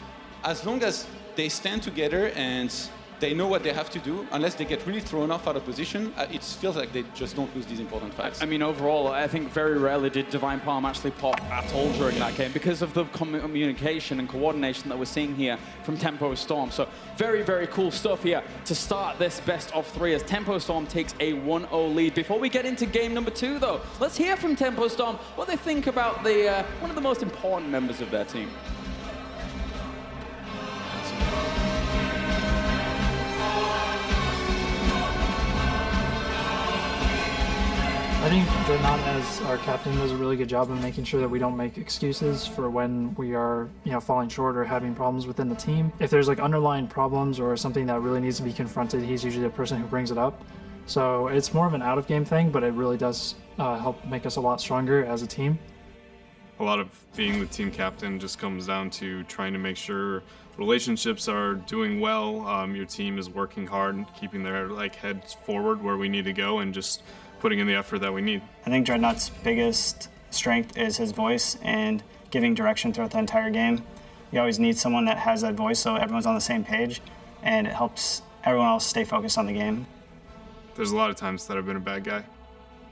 as long as they stand together and they know what they have to do, unless they get really thrown off out of position, it feels like they just don't lose these important fights. I mean, overall, I think very rarely did Divine Palm actually pop at all during that game because of the communication and coordination that we're seeing here from Tempo Storm. So very, very cool stuff here to start this best of 3 as Tempo Storm takes a 1-0 lead. Before we get into game number 2, though, let's hear from Tempo Storm what they think about the one of the most important members of their team. I think Dreadnought, as our captain, does a really good job of making sure that we don't make excuses for when we are, falling short or having problems within the team. If there's like underlying problems or something that really needs to be confronted, he's usually the person who brings it up. So it's more of an out-of-game thing, but it really does help make us a lot stronger as a team. A lot of being the team captain just comes down to trying to make sure relationships are doing well, your team is working hard, keeping their heads forward where we need to go, and just putting in the effort that we need. I think Dreadnought's biggest strength is his voice and giving direction throughout the entire game. You always need someone that has that voice so everyone's on the same page, and it helps everyone else stay focused on the game. There's a lot of times that I've been a bad guy.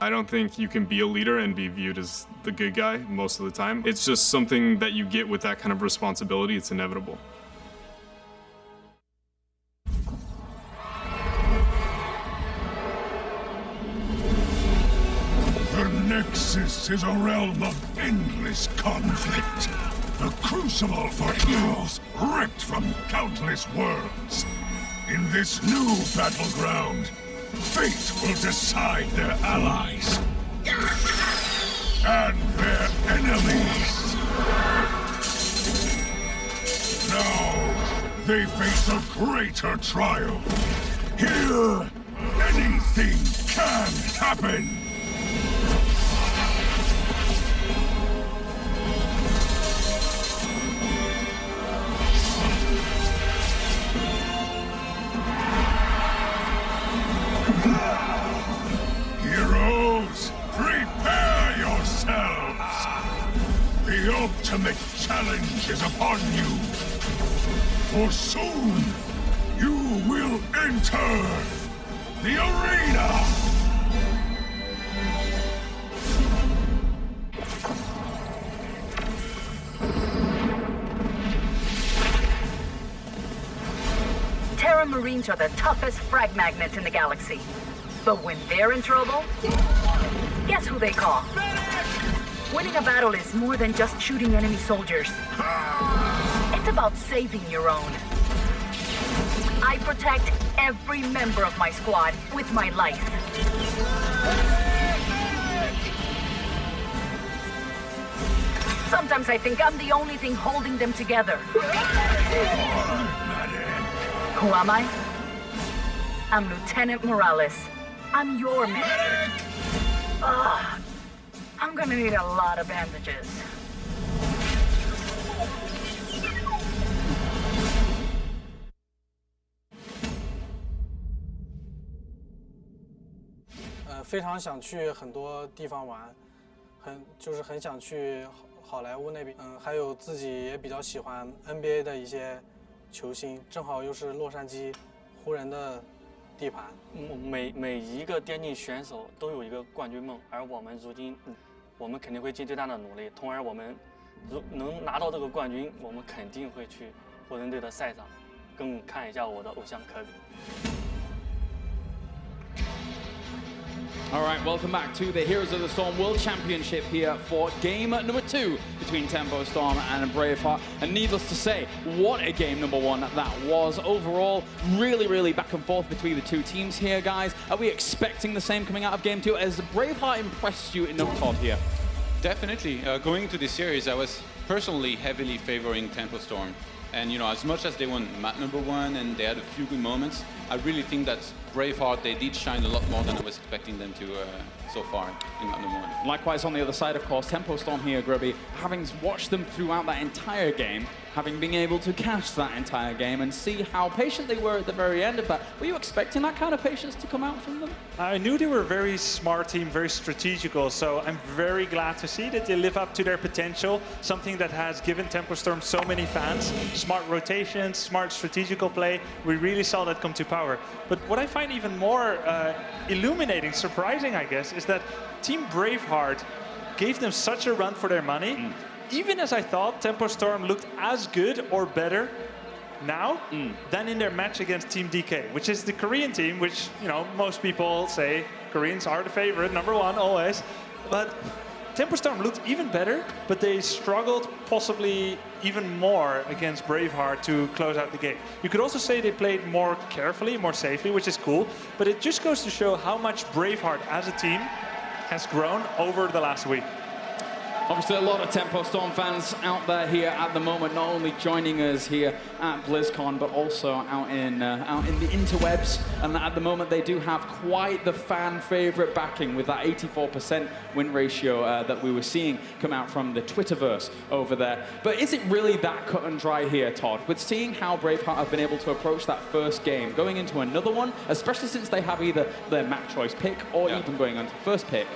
I don't think you can be a leader and be viewed as the good guy most of the time. It's just something that you get with that kind of responsibility. It's inevitable. The Nexus is a realm of endless conflict. A crucible for heroes ripped from countless worlds. In this new battleground, fate will decide their allies and their enemies. Now, they face a greater trial. Here, anything can happen. Heroes, prepare yourselves! The ultimate challenge is upon you. For soon, you will enter the arena! Terra Marines are the toughest frag magnets in the galaxy. But when they're in trouble, guess who they call? Winning a battle is more than just shooting enemy soldiers. It's about saving your own. I protect every member of my squad with my life. Sometimes I think I'm the only thing holding them together. Who am I? I'm Lieutenant Morales. I'm your medic. Ugh. I'm gonna need a lot of bandages. 非常想去很多地方玩，就是很想去好莱坞那边，还有自己也比较喜欢 NBA 的一些球星，正好又是洛杉矶湖人的地盘。每一个电竞选手都有一个冠军梦，而我们如今，我们肯定会尽最大的努力。从而我们如能拿到这个冠军，我们肯定会去湖人队的赛场，更看一下我的偶像科比。 All right, welcome back to the Heroes of the Storm World Championship here for game number 2 between Tempo Storm and Braveheart. And needless to say, what a game number 1 that was. Overall, really back and forth between the two teams here, guys. Are we expecting the same coming out of game 2? Has Braveheart impressed you enough, Todd, here? Definitely. Going into this series, I was personally heavily favoring Tempo Storm. And, you know, as much as they won map number 1 and they had a few good moments, I really think that Braveheart, they did shine a lot more than I was expecting them to so far in map number 1. Likewise, on the other side, of course, Tempo Storm here, Grubby, having watched them throughout that entire game, having been able to catch that entire game and see how patient they were at the very end of that. Were you expecting that kind of patience to come out from them? I knew they were a very smart team, very strategical, so I'm very glad to see that they live up to their potential, something that has given Tempo Storm so many fans. Smart rotations, smart strategical play, we really saw that come to power. But what I find even more illuminating, surprising, I guess, is that Team Braveheart gave them such a run for their money. Even as I thought, Tempo Storm looked as good or better now than in their match against Team DK, which is the Korean team, which, you know, most people say Koreans are the favorite, number 1 always. But Tempo Storm looked even better, but they struggled possibly even more against Braveheart to close out the game. You could also say they played more carefully, more safely, which is cool, but it just goes to show how much Braveheart as a team has grown over the last week. Obviously, a lot of Tempo Storm fans out there here at the moment, not only joining us here at BlizzCon, but also out in the interwebs. And at the moment, they do have quite the fan favorite backing with that 84% win ratio that we were seeing come out from the Twitterverse over there. But is it really that cut and dry here, Todd? With seeing how Braveheart have been able to approach that first game, going into another one, especially since they have either their map choice pick or even going on to first pick.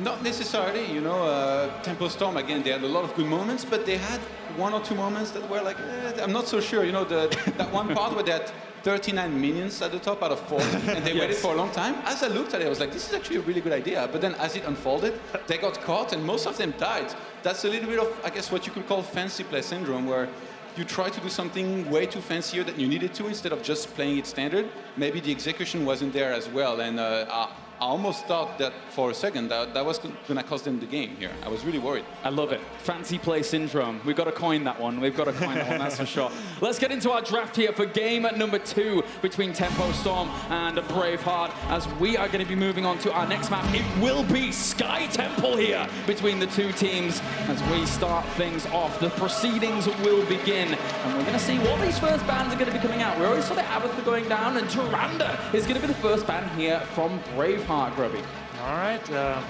Not necessarily, you know, Tempo Storm, again, they had a lot of good moments, but they had 1 or 2 moments that were like, I'm not so sure, you know, that one part where they had 39 minions at the top out of 40, and they waited for a long time. As I looked at it, I was like, this is actually a really good idea. But then as it unfolded, they got caught, and most of them died. That's a little bit of, I guess, what you could call fancy play syndrome, where you try to do something way too fancier than you needed to instead of just playing it standard. Maybe the execution wasn't there as well, and I almost thought that for a second that was going to cost them the game here. I was really worried. I love it. Fancy play syndrome. We've got to coin that one. We've got to coin that one, that's for sure. Let's get into our draft here for game number 2 between Tempo Storm and Braveheart, as we are going to be moving on to our next map. It will be Sky Temple here between the two teams as we start things off. The proceedings will begin, and we're going to see what these first bans are going to be coming out. We already saw the Abathur going down, and Tyrande is going to be the first ban here from Braveheart, Grubby. All right. Yeah,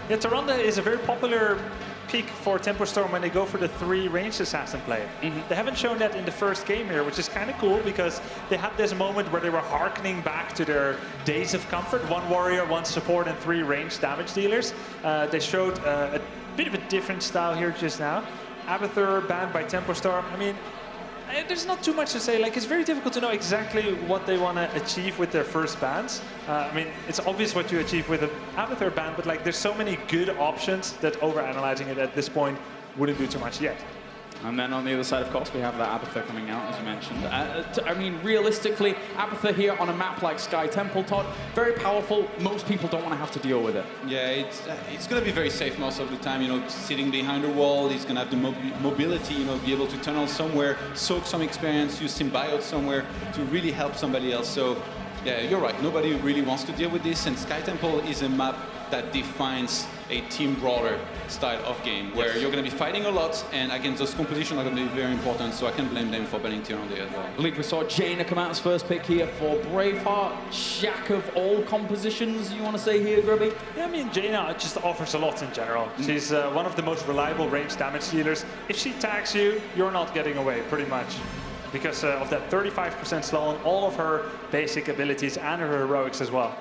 Tyrande is a very popular pick for Tempo Storm when they go for the 3 ranged assassin play. They haven't shown that in the first game here, which is kind of cool because they had this moment where they were harkening back to their days of comfort. 1 warrior, 1 support, and 3 ranged damage dealers. They showed a bit of a different style here just now. Abathur banned by Tempo Storm. I mean, there's not too much to say. Like, it's very difficult to know exactly what they want to achieve with their first bans. I mean, it's obvious what you achieve with an Abathur ban, but like, there's so many good options that overanalyzing it at this point wouldn't do too much yet. And then on the other side, of course, we have that Abathur coming out, as you mentioned. I mean, realistically, Abathur here on a map like Sky Temple, Todd, very powerful. Most people don't want to have to deal with it. Yeah, it's going to be very safe most of the time. You know, sitting behind a wall, he's going to have the mobility. You know, be able to tunnel somewhere, soak some experience, use symbiote somewhere to really help somebody else. So, yeah, you're right. Nobody really wants to deal with this, and Sky Temple is a map that defines a team brawler style of game, where you're going to be fighting a lot, and again, those compositions are going to be very important, so I can blame them for banning Tyrande as well. I believe we saw Jaina come out as first pick here for Braveheart. Jack of all compositions, you want to say here, Grubby? Yeah, I mean, Jaina just offers a lot in general. She's one of the most reliable range damage dealers. If she tags you, you're not getting away, pretty much. Because of that 35% slow on all of her basic abilities and her heroics as well.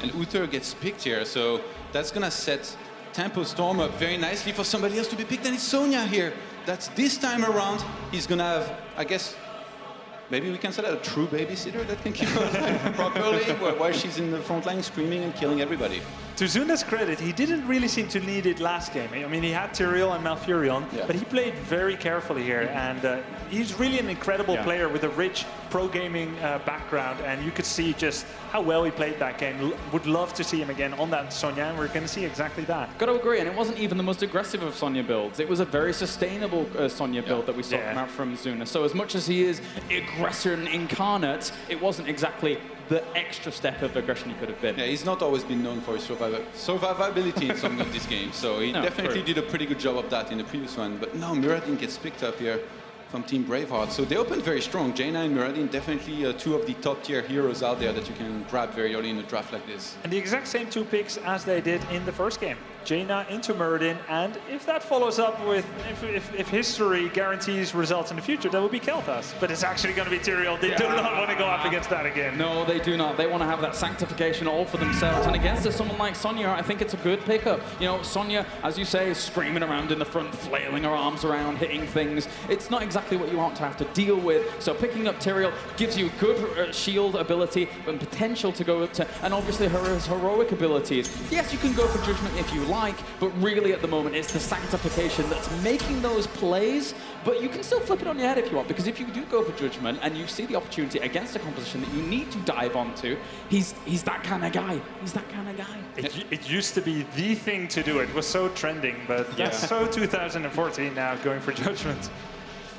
And Uther gets picked here, so that's gonna set Tempo Storm up very nicely for somebody else to be picked, and it's Sonya here. That's this time around, he's gonna have, I guess, maybe we can say that a true babysitter that can keep her alive properly while she's in the front line screaming and killing everybody. To Zuna's credit, he didn't really seem to need it last game. I mean, he had Tyrael and Malfurion, but he played very carefully here, and he's really an incredible player with a rich pro gaming background, and you could see just how well he played that game. Would love to see him again on that Sonya, and we're going to see exactly that. Got to agree, and it wasn't even the most aggressive of Sonya builds. It was a very sustainable Sonya build that we saw come out from Zuna. So as much as he is aggressor and incarnate, it wasn't exactly the extra step of aggression he could have been. Yeah, he's not always been known for his survivability in some of these games, so he definitely did a pretty good job of that in the previous one. But now Muradin gets picked up here from Team Braveheart. So they opened very strong. Jaina and Muradin, definitely two of the top tier heroes out there that you can grab very early in a draft like this. And the exact same two picks as they did in the first game. Jaina into Muradin, and if that follows up with, if history guarantees results in the future, that would be Kael'thas. But it's actually going to be Tyrael. They do not want to go up against that again. No, they do not. They want to have that sanctification all for themselves. And against someone like Sonya, I think it's a good pickup. You know, Sonya, as you say, is screaming around in the front, flailing her arms around, hitting things. It's not exactly what you want to have to deal with. So picking up Tyrael gives you good shield ability and potential to go up to, and obviously her heroic abilities. Yes, you can go for Judgment if you like, but really at the moment it's the sanctification that's making those plays, but you can still flip it on your head if you want, because if you do go for Judgment and you see the opportunity against a composition that you need to dive onto, he's that kind of guy. He's that kind of guy. It used to be the thing to do. It was so trending, but that's so 2014 now, going for Judgment.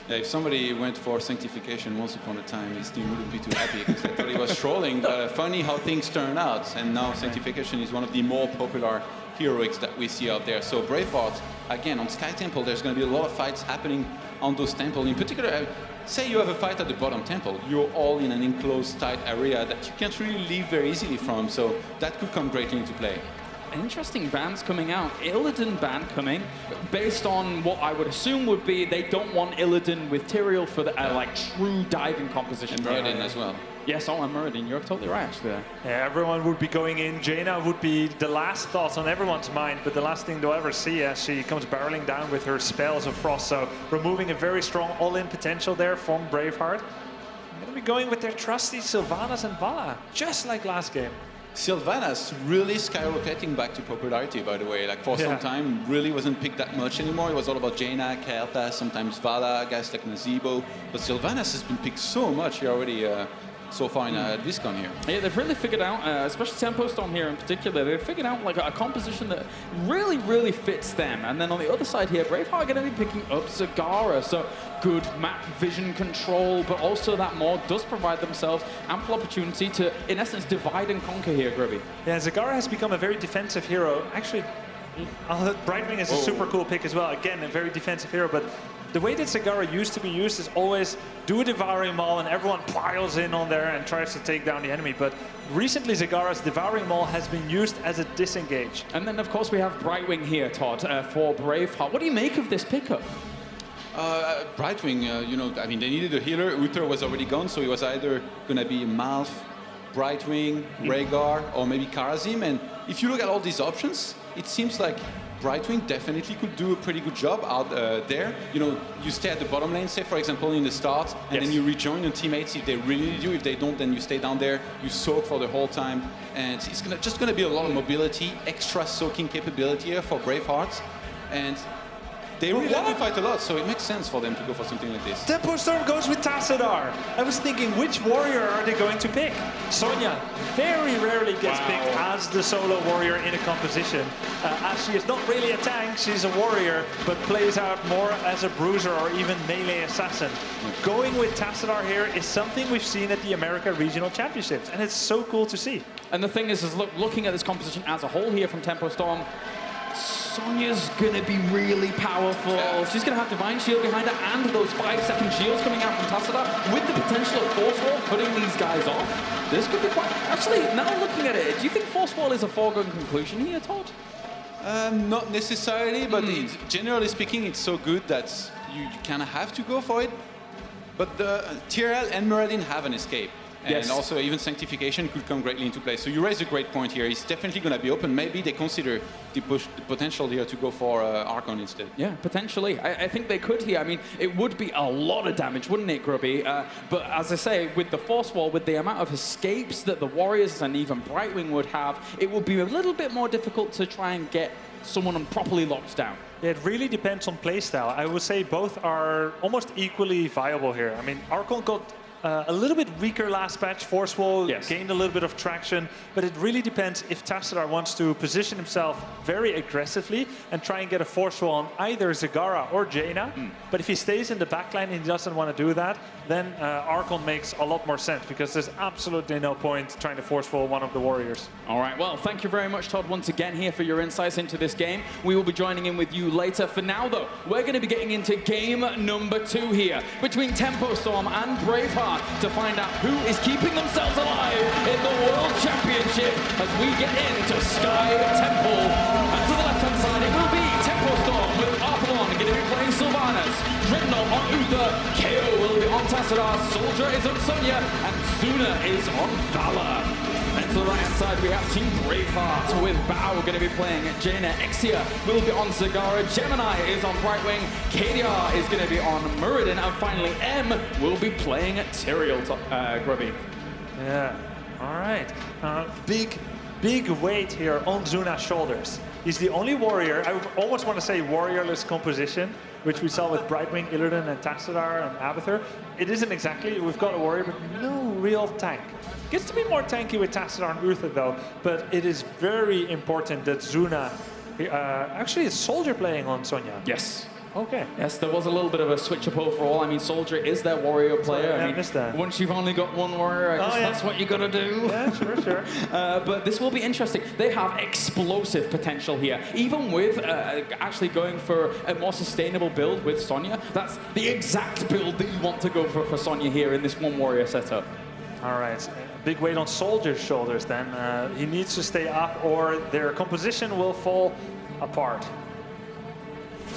Yeah, if somebody went for Sanctification once upon a time, his team wouldn't be too happy because they thought he was trolling. But funny how things turn out, and now Sanctification is one of the more popular heroics that we see out there. So Braveheart, again, on Sky Temple, there's going to be a lot of fights happening on those temples. In particular, say you have a fight at the bottom temple, you're all in an enclosed, tight area that you can't really leave very easily from, so that could come greatly into play. Interesting bans coming out. Illidan ban coming, based on what I would assume would be they don't want Illidan with Tyrael for the like true diving composition. And Muradin as well. Yes, and Muradin. You're totally right, actually. Yeah, everyone would be going in. Jaina would be the last thought on everyone's mind, but the last thing they'll ever see as she comes barreling down with her spells of frost. So removing a very strong all-in potential there from Braveheart. They're going to be going with their trusty Sylvanas and Valla, just like last game. Sylvanas really skyrocketing back to popularity, by the way. Like for some time, really wasn't picked that much anymore. It was all about Jaina, Kael'thas, sometimes Valla, guys like Nazeebo. But Sylvanas has been picked so much here already so far in BlizzCon here. Yeah, they've really figured out, especially Tempo Storm here in particular, they've figured out like a composition that really, really fits them. And then on the other side here, Braveheart are going to be picking up Zagara. So good map vision control, but also that mod does provide themselves ample opportunity to, in essence, divide and conquer here, Grubby. Yeah, Zagara has become a very defensive hero. Actually, Brightwing is a super cool pick as well. Again, a very defensive hero, but the way that Zagara used to be used is always do a Devouring Maul and everyone piles in on there and tries to take down the enemy. But recently Zagara's Devouring Maul has been used as a disengage. And then of course we have Brightwing here, Todd, for Braveheart. What do you make of this pickup? Brightwing, you know, I mean, they needed a healer. Uther was already gone, so it was either going to be Malf, Brightwing, Rhaegar, or maybe Kharazim. And if you look at all these options, it seems like Brightwing definitely could do a pretty good job out there. You know, you stay at the bottom lane, say for example in the start, and then you rejoin your teammates if they really need you. If they don't, then you stay down there, you soak for the whole time. And it's just gonna be a lot of mobility, extra soaking capability here for Braveheart. And They really like to fight a lot, so it makes sense for them to go for something like this. Tempo Storm goes with Tassadar. I was thinking, which warrior are they going to pick? Sonya very rarely gets picked as the solo warrior in a composition, as she is not really a tank, she's a warrior, but plays out more as a bruiser or even melee assassin. Going with Tassadar here is something we've seen at the America Regional Championships, and it's so cool to see. And the thing is looking at this composition as a whole here from Tempo Storm, Sonya's gonna be really powerful. She's gonna have Divine Shield behind her and those 5-second shields coming out from Tassadar with the potential of Force Wall putting these guys off. This could be quite... Actually, now looking at it, do you think Force Wall is a foregone conclusion here, Todd? Not necessarily, but generally speaking, it's so good that you kind of have to go for it. But the TRL and Muradin have an escape. And also even Sanctification could come greatly into play. So you raise a great point here. It's definitely going to be open. Maybe they consider the potential here to go for Archon instead. Yeah, potentially. I think they could here. I mean, it would be a lot of damage, wouldn't it, Grubby? But as I say, with the Force Wall, with the amount of escapes that the Warriors and even Brightwing would have, it would be a little bit more difficult to try and get someone properly locked down. Yeah, it really depends on playstyle. I would say both are almost equally viable here. I mean, Archon got a little bit weaker last patch. Force Wall gained a little bit of traction, but it really depends if Tassadar wants to position himself very aggressively and try and get a Force Wall on either Zagara or Jaina. But if he stays in the backline and he doesn't want to do that, then Archon makes a lot more sense, because there's absolutely no point trying to Force Wall one of the Warriors. All right, well, thank you very much, Todd, once again here for your insights into this game. We will be joining in with you later. For now, though, we're going to be getting into game number 2 here between Tempo Storm and Braveheart to find out who is keeping themselves alive in the World Championship as we get into Sky Temple. And to the left-hand side, it will be Tempo Storm with Arthalon going to be playing Sylvanas, Dreadnought on Uther, KO will be on Tassadar, Soldier is on Sonya, and Zuna is on Valor. And to the right-hand side, we have Team Braveheart with Bao going to be playing Jaina. Exia will be on Zagara. Gemini is on Brightwing. KDR is going to be on Muradin. And finally, M will be playing Tyrael, Grubby. Yeah, all right. Big weight here on Zuna's shoulders. He's the only warrior, I would almost want to say warriorless composition, which we saw with Brightwing, Illidan, and Tassadar, and Abathur. It isn't exactly, we've got a warrior, but no real tank. Gets to be more tanky with Tassadar and Uther, though, but it is very important that Zuna, actually it's Soldier playing on Sonya. Yes. Okay. Yes, there was a little bit of a switch-up overall. I mean, Soldier is their warrior player. Sorry, I missed that. Once you've only got one warrior, I guess that's what you got to do. Yeah, sure. But this will be interesting. They have explosive potential here. Even with actually going for a more sustainable build with Sonya, that's the exact build that you want to go for Sonya here in this one warrior setup. All right. Big weight on Soldier's shoulders then. He needs to stay up or their composition will fall apart.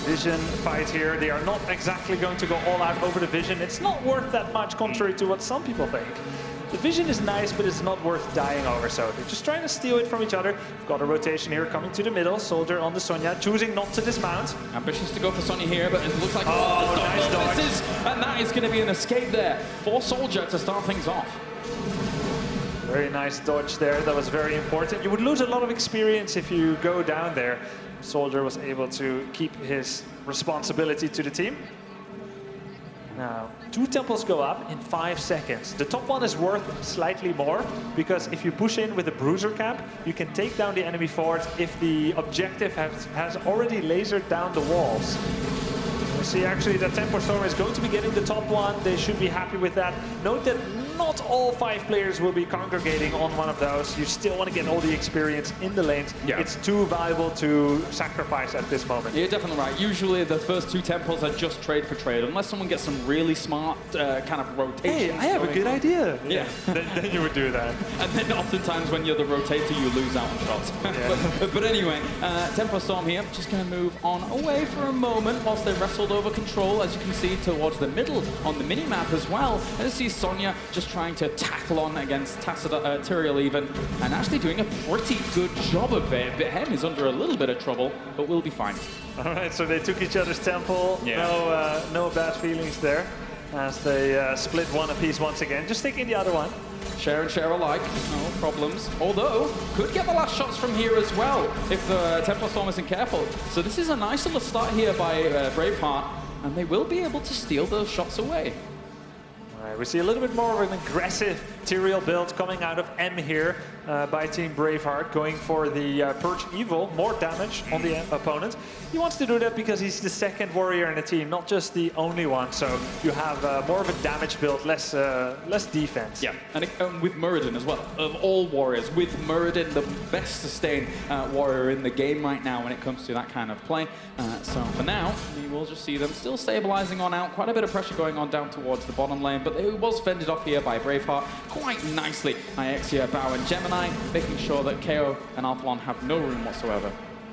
Vision fight here. They are not exactly going to go all out over the Vision. It's not worth that much, contrary to what some people think. The Vision is nice, but it's not worth dying over, so they're just trying to steal it from each other. We've got a rotation here coming to the middle. Soldier on the Sonya, choosing not to dismount. Ambitious to go for Sonya here, but it looks like nice dodge. And that is going to be an escape there for Soldier to start things off. Very nice dodge there. That was very important. You would lose a lot of experience if you go down there. Soldier was able to keep his responsibility to the team. Now, 2 temples go up in 5 seconds. The top one is worth slightly more, because if you push in with a bruiser cap, you can take down the enemy forwards if the objective has already lasered down the walls. We see actually that Tempo Storm is going to be getting the top one. They should be happy with that. Note that not all 5 players will be congregating on one of those. You still want to get all the experience in the lanes. Yeah. It's too valuable to sacrifice at this moment. You're definitely right. Usually the first 2 temples are just trade for trade, unless someone gets some really smart kind of rotation. Hey, I have a good idea. Yeah. then you would do that. And then oftentimes when you're the rotator, you lose out on shots. Yeah. but anyway, Tempo Storm here, just going to move on away for a moment whilst they wrestled over control, as you can see, towards the middle on the mini-map as well. And you see Sonya just trying to tackle on against Tyrael even, and actually doing a pretty good job of it. Behem is under a little bit of trouble, but we'll be fine. All right, so they took each other's temple. Yeah. No bad feelings there. as they split one apiece once again. Just taking the other one. Share and share alike, no problems. Although, could get the last shots from here as well if the Templar Storm isn't careful. So this is a nice little start here by Braveheart, and they will be able to steal those shots away. All right, we see a little bit more of an aggressive Tyrael build coming out of M here by Team Braveheart, going for the Purge Evil, more damage on the opponent. He wants to do that because he's the second warrior in the team, not just the only one. So you have more of a damage build, less defense. Yeah, and with Muradin as well. Of all warriors, with Muradin the best sustained warrior in the game right now when it comes to that kind of play. So for now, we will just see them still stabilizing on out. Quite a bit of pressure going on down towards the bottom lane, but it was fended off here by Braveheart quite nicely. Ixia, Bao, and Gemini, making sure that KO and Alphalon have no room whatsoever.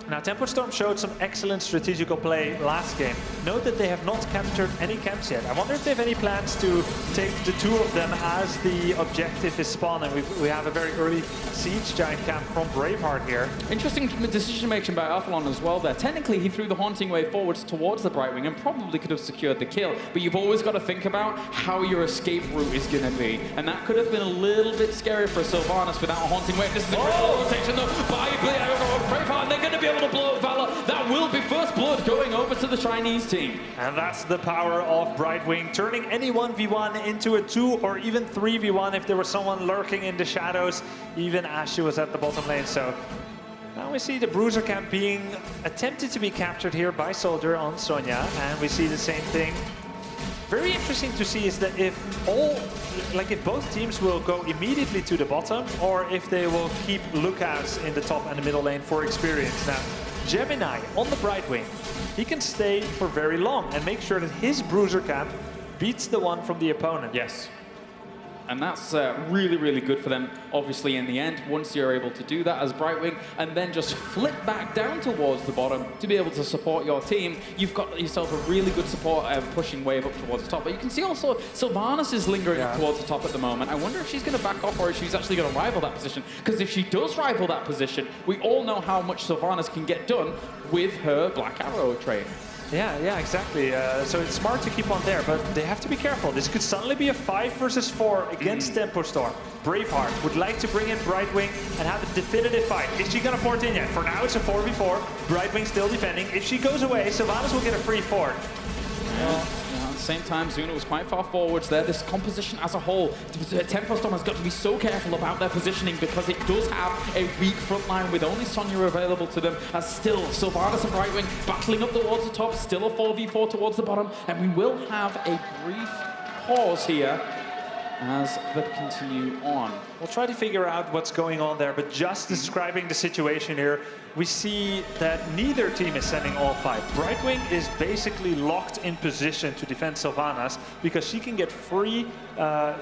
Now, Tempo Storm showed some excellent strategical play last game. Note that they have not captured any camps yet. I wonder if they have any plans to take the two of them as the objective is spawning. We have a very early siege giant camp from Braveheart here. Interesting decision-making by Alphalon as well there. Technically, he threw the Haunting Wave forwards towards the Brightwing and probably could have secured the kill. But you've always got to think about how your escape route is going to be. And that could have been a little bit scary for Sylvanas without a Haunting Wave. This is a critical rotation though by Braveheart, and they're going to be able to blow up Valor. That will be first blood going over to the Chinese team. And that's the power of Brightwing, turning any 1v1 into a 2 or even 3v1 if there was someone lurking in the shadows, even as she was at the bottom lane. So now we see the Bruiser camp being attempted to be captured here by Soldier on Sonya, and we see the same thing. Very interesting to see is that if both teams will go immediately to the bottom, or if they will keep lookouts in the top and the middle lane for experience. Now, Gemini on the Brightwing, he can stay for very long and make sure that his Bruiser camp beats the one from the opponent. Yes. And that's really, really good for them, obviously, in the end, once you're able to do that as Brightwing, and then just flip back down towards the bottom to be able to support your team. You've got yourself a really good support pushing wave up towards the top. But you can see also Sylvanas is lingering up towards the top at the moment. I wonder if she's going to back off or if she's actually going to rival that position. Because if she does rival that position, we all know how much Sylvanas can get done with her Black Arrow trait. Yeah, exactly. So it's smart to keep on there, but they have to be careful. This could suddenly be a 5 versus 4 against Tempo Storm. Braveheart would like to bring in Brightwing and have a definitive fight. Is she going to port in yet? For now, it's a 4v4. Brightwing still defending. If she goes away, Sylvanas will get a free fort. At the same time, Zuna was quite far forwards there. This composition as a whole, Tempo Storm has got to be so careful about their positioning because it does have a weak front line with only Sonya available to them, as still Sylvanas and Brightwing battling up towards the top, still a 4v4 towards the bottom, and we will have a brief pause here as they continue on. We'll try to figure out what's going on there, but just describing the situation here, we see that neither team is sending all 5. Brightwing is basically locked in position to defend Sylvanas because she can get free,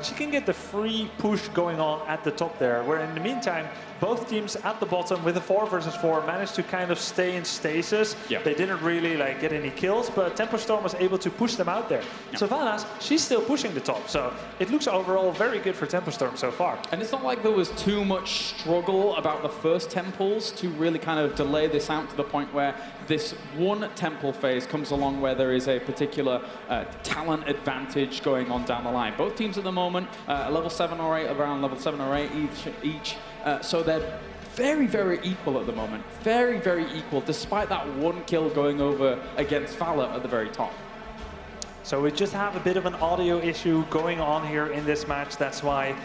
she can get the free push going on at the top there, where in the meantime, both teams at the bottom with a 4 versus 4 managed to kind of stay in stasis. Yeah. They didn't really get any kills, but Tempo Storm was able to push them out there. Yeah. Sylvanas, she's still pushing the top, so it looks overall very good for Tempo Storm so far. And it's not like there was too much struggle about the first temples to really kind of delay this out to the point where this one temple phase comes along where there is a particular talent advantage going on down the line. Both teams at the moment, level 7 or 8, around level 7 or 8 each. So they're very, very equal at the moment. Very, very equal, despite that one kill going over against Valor at the very top. So we just have a bit of an audio issue going on here in this match. That's why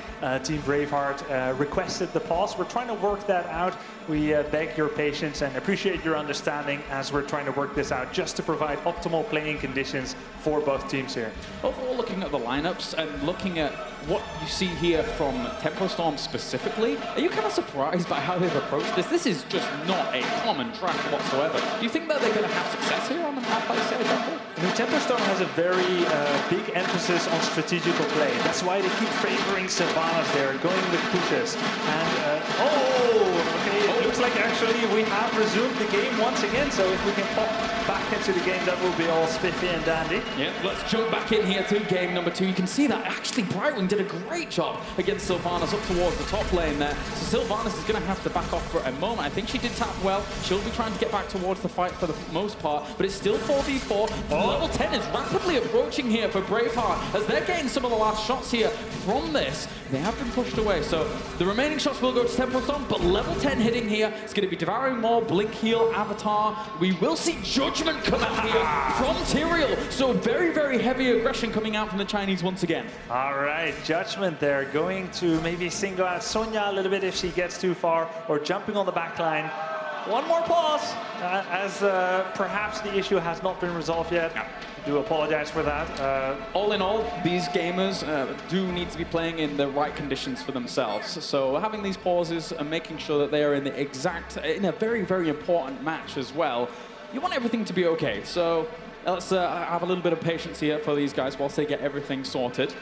Team Braveheart requested the pause. We're trying to work that out. We beg your patience and appreciate your understanding as we're trying to work this out just to provide optimal playing conditions for both teams here. Overall, looking at the lineups and looking at what you see here from Tempo Storm specifically, are you kind of surprised by how they've approached this? This is just not a common draft whatsoever. Do you think that they're going to have success here on the map by Say Tempo? I mean, Tempo Storm has a very big emphasis on strategical play. That's why they keep favoring Sylvanas there, going with pushes. And, okay, it looks like actually we have resumed the game once again. So if we can pop back into the game, that will be all spiffy and dandy. Yeah, let's jump back in here to game number 2. You can see that actually Brightwing did a great job against Sylvanas up towards the top lane there. So Sylvanas is going to have to back off for a moment. I think she did tap well. She'll be trying to get back towards the fight for the most part, but it's still 4v4. Level 10 is rapidly approaching here for Braveheart as they're getting some of the last shots here from this. They have been pushed away, so the remaining shots will go to Tempo Storm, but level 10 hitting here. It's going to be Devouring Maw, Blink Heal, Avatar. We will see Judgment come out here from Tyrael. So very, very heavy aggression coming out from the Chinese once again. All right, Judgment there, going to maybe single out Sonya a little bit if she gets too far, or jumping on the back line. One more pause, as perhaps the issue has not been resolved yet. I do apologize for that. All in all, these gamers do need to be playing in the right conditions for themselves. So having these pauses and making sure that they are in a very, very important match as well, you want everything to be okay. So let's have a little bit of patience here for these guys whilst they get everything sorted.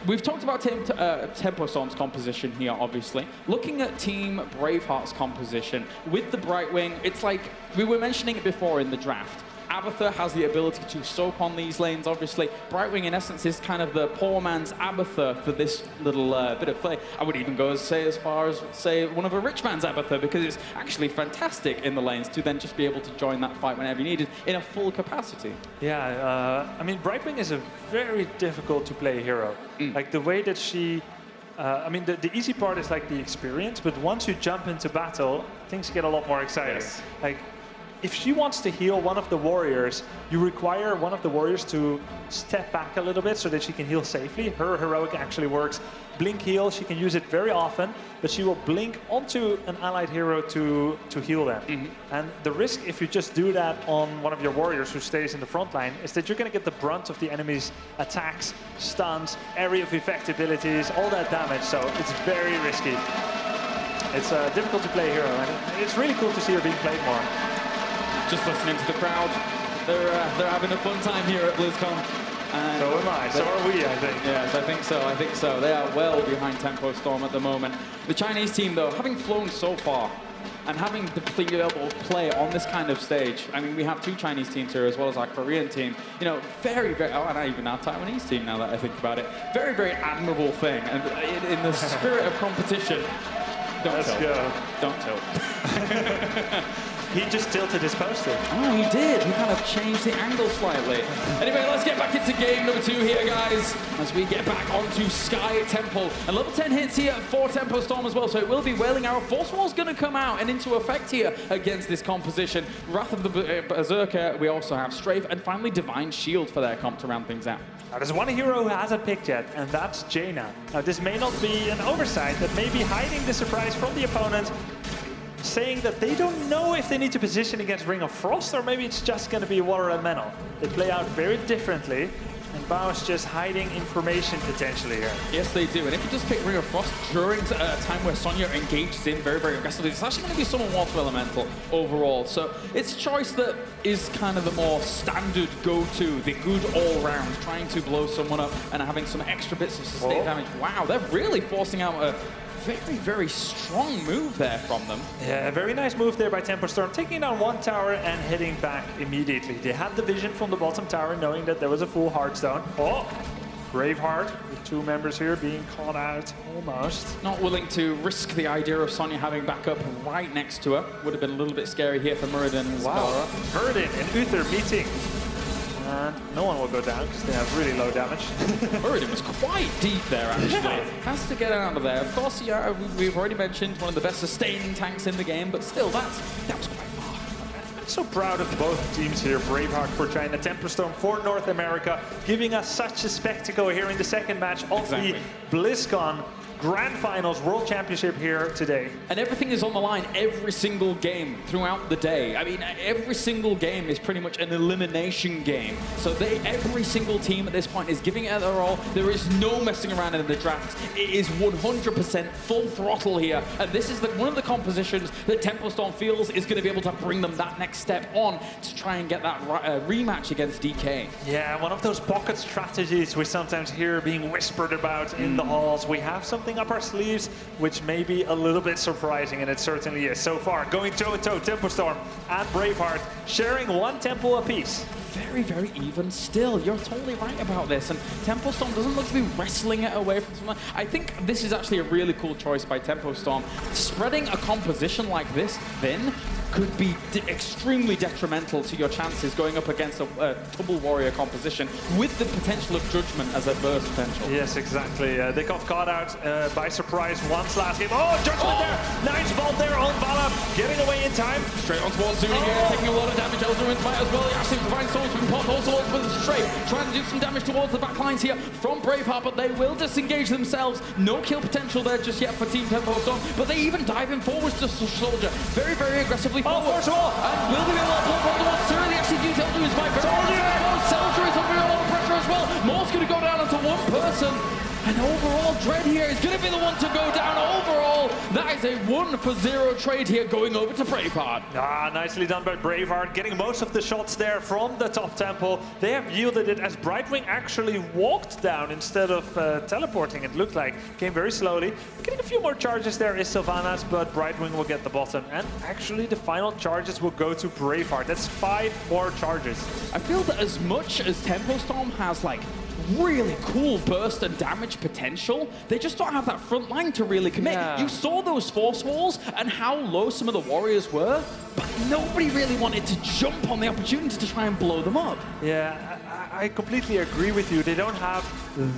We've talked about Tempo Storm's composition here, obviously. Looking at Team Braveheart's composition, with the Brightwing, it's like, we were mentioning it before in the draft. Abathur has the ability to soak on these lanes, obviously. Brightwing, in essence, is kind of the poor man's Abathur for this little bit of play. I would even go as far as, say, one of a rich man's Abathur, because it's actually fantastic in the lanes to then just be able to join that fight whenever you need it in a full capacity. Yeah, I mean, Brightwing is a very difficult to play hero. Like, the way that she... I mean, the easy part is like the experience, but once you jump into battle, things get a lot more exciting. Yes. Like, if she wants to heal one of the warriors, you require one of the warriors to step back a little bit so that she can heal safely. Her heroic actually works. Blink heal, she can use it very often, but she will blink onto an allied hero to heal them. And the risk, if you just do that on one of your warriors who stays in the front line, is that you're going to get the brunt of the enemy's attacks, stuns, area of effect abilities, all that damage, so it's very risky. It's difficult to play hero, and it's really cool to see her being played more. Just listening to the crowd, they're having a fun time here at BlizzCon. And so am I, so are we, I think. Yes, I think so. They are well behind Tempo Storm at the moment. The Chinese team, though, having flown so far and having the play on this kind of stage, I mean, we have 2 Chinese teams here as well as our Korean team. You know, very, very, and even our Taiwanese team now that I think about it. Very, very admirable thing. And in the spirit of competition, Let's go. Don't tilt. He just tilted his poster. Oh, he did. He kind of changed the angle slightly. Anyway, let's get back into game number 2 here, guys, as we get back onto Sky Temple. And level 10 hits here for Tempo Storm as well, so it will be Wailing Arrow. Force Wall's going to come out and into effect here against this composition. Wrath of the Berserker, we also have Strafe, and finally Divine Shield for their comp to round things out. Now, there's one hero who hasn't picked yet, and that's Jaina. Now, this may not be an oversight, that may be hiding the surprise from the opponent, saying that they don't know if they need to position against Ring of Frost, or maybe it's just going to be Water Elemental. They play out very differently, and Bao's just hiding information potentially here. Yes, they do. And if you just pick Ring of Frost during a time where Sonya engages in very, very aggressively, it's actually going to be someone Water Elemental overall. So it's a choice that is kind of the more standard go-to, the good all-round, trying to blow someone up and having some extra bits of sustained damage. Wow, they're really forcing out a very, very strong move there from them. Yeah, a very nice move there by Tempo Storm, taking down one tower and heading back immediately. They had the vision from the bottom tower, knowing that there was a full Hearthstone. Oh, Braveheart with 2 members here being caught out almost. Not willing to risk the idea of Sonya having backup right next to her. Would have been a little bit scary here for Muradin and Skara. Muradin and Uther meeting. And no one will go down because they have really low damage. Muradin was quite deep there, actually. Has to get out of there. Of course, yeah, we've already mentioned one of the best sustaining tanks in the game, but still, that was quite far. I'm so proud of both teams here. Braveheart for China, Tempo Storm for North America, giving us such a spectacle here in the second match of the BlizzCon Grand Finals World Championship here today. And everything is on the line every single game throughout the day. I mean, every single game is pretty much an elimination game. So every single team at this point is giving it their all. There is no messing around in the draft. It is 100% full throttle here. And this is one of the compositions that Tempo Storm feels is going to be able to bring them that next step on to try and get that rematch against DK. Yeah, one of those pocket strategies we sometimes hear being whispered about in the halls. We have some something up our sleeves, which may be a little bit surprising, and it certainly is. So far, going toe-to-toe, Tempo Storm and Braveheart, sharing 1 tempo apiece. Very, very even still. You're totally right about this. And Tempo Storm doesn't look to be wrestling it away from someone. I think this is actually a really cool choice by Tempo Storm. Spreading a composition like this thin could be extremely detrimental to your chances going up against a double warrior composition with the potential of Judgment as a burst potential. Yes, exactly. They got caught out by surprise once last game. Oh, Judgment there! Nice vault there on Vala, getting away in time. Straight on towards Zuni here, taking a lot of damage. Elderwin's might as well. Actually, Divine Soul's been popped also with the straight, trying to do some damage towards the back lines here from Braveheart, but they will disengage themselves. No kill potential there just yet for Team Tempo Storm, but they even dive in forwards to Soldier. Very, very aggressively forward. First of all, and will they be able to block on towards Cyril? They actually do Elderwin's might very well. Soldier is under a lot of pressure as well. Moore's going to go down onto one person. And overall, Dread here is going to be the one to go down overall. That is a 1-for-0 trade here going over to Braveheart. Ah, nicely done by Braveheart, getting most of the shots there from the top temple. They have yielded it as Brightwing actually walked down instead of teleporting, it looked like. Came very slowly. Getting a few more charges there is Sylvanas, but Brightwing will get the bottom. And actually, the final charges will go to Braveheart. That's 5 more charges. I feel that as much as Tempo Storm has, like, really cool burst and damage potential, they just don't have that front line to really commit. Yeah. You saw those force walls and how low some of the warriors were, but nobody really wanted to jump on the opportunity to try and blow them up. Yeah, I completely agree with you. They don't have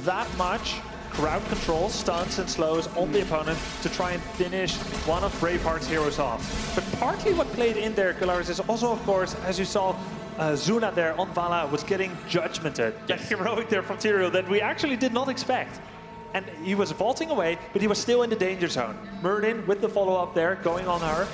that much crowd control, stunts and slows on the opponent to try and finish one of Braveheart's heroes off. But partly what played in there, Kalaris, is also, of course, as you saw, Zuna there on Vala was getting judgmented. That heroic there from Tyrael that we actually did not expect. And he was vaulting away, but he was still in the danger zone. Muradin with the follow-up there, going on her,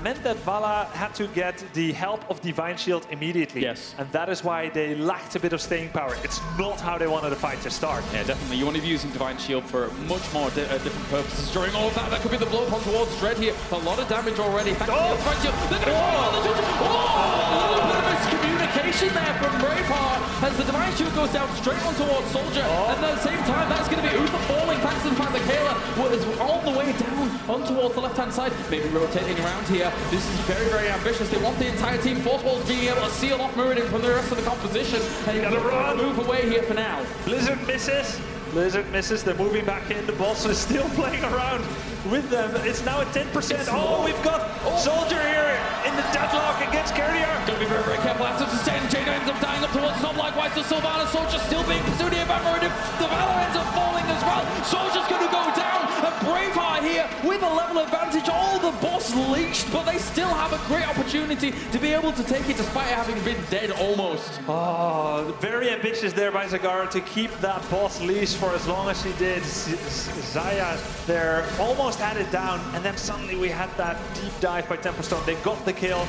meant that Vala had to get the help of Divine Shield immediately. Yes. And that is why they lacked a bit of staying power. It's not how they wanted the fight to start. Yeah, definitely. You want to be using Divine Shield for much more different purposes. During all of that, that could be the blow upon towards Dread here. A lot of damage already. Thanks to the Divine Shield. They're going to a little bit of miscommunication there from Braveheart as the Divine Shield goes down straight on towards Soldier. And at the same time, that's going to be Uther falling thanks to the fact that Kayla was all the way down on towards the left-hand side. Maybe rotating around here. This is very, very ambitious. They want the entire team force walls being able to seal off Muradin from the rest of the composition. And you got to move away here for now. Blizzard misses. Blizzard misses. They're moving back in. The boss is still playing around with them. It's now at 10%. We've got Soldier here in the deadlock against Carrier. Gonna be very, very careful. After sustain, Jaina ends up dying up towards the top. Likewise, the Sylvanas. Soldier still being pursued here by Muradin. The Valor ends up falling as well. Soldier's gonna go down. And Braveheart here with a level advantage. All the boss leashed, but they still have a great opportunity to be able to take it despite having been dead almost. Oh, very ambitious there by Zagara to keep that boss leashed for as long as she did. Zaya there almost had it down, and then suddenly we had that deep dive by Tempo Storm. They got the kill,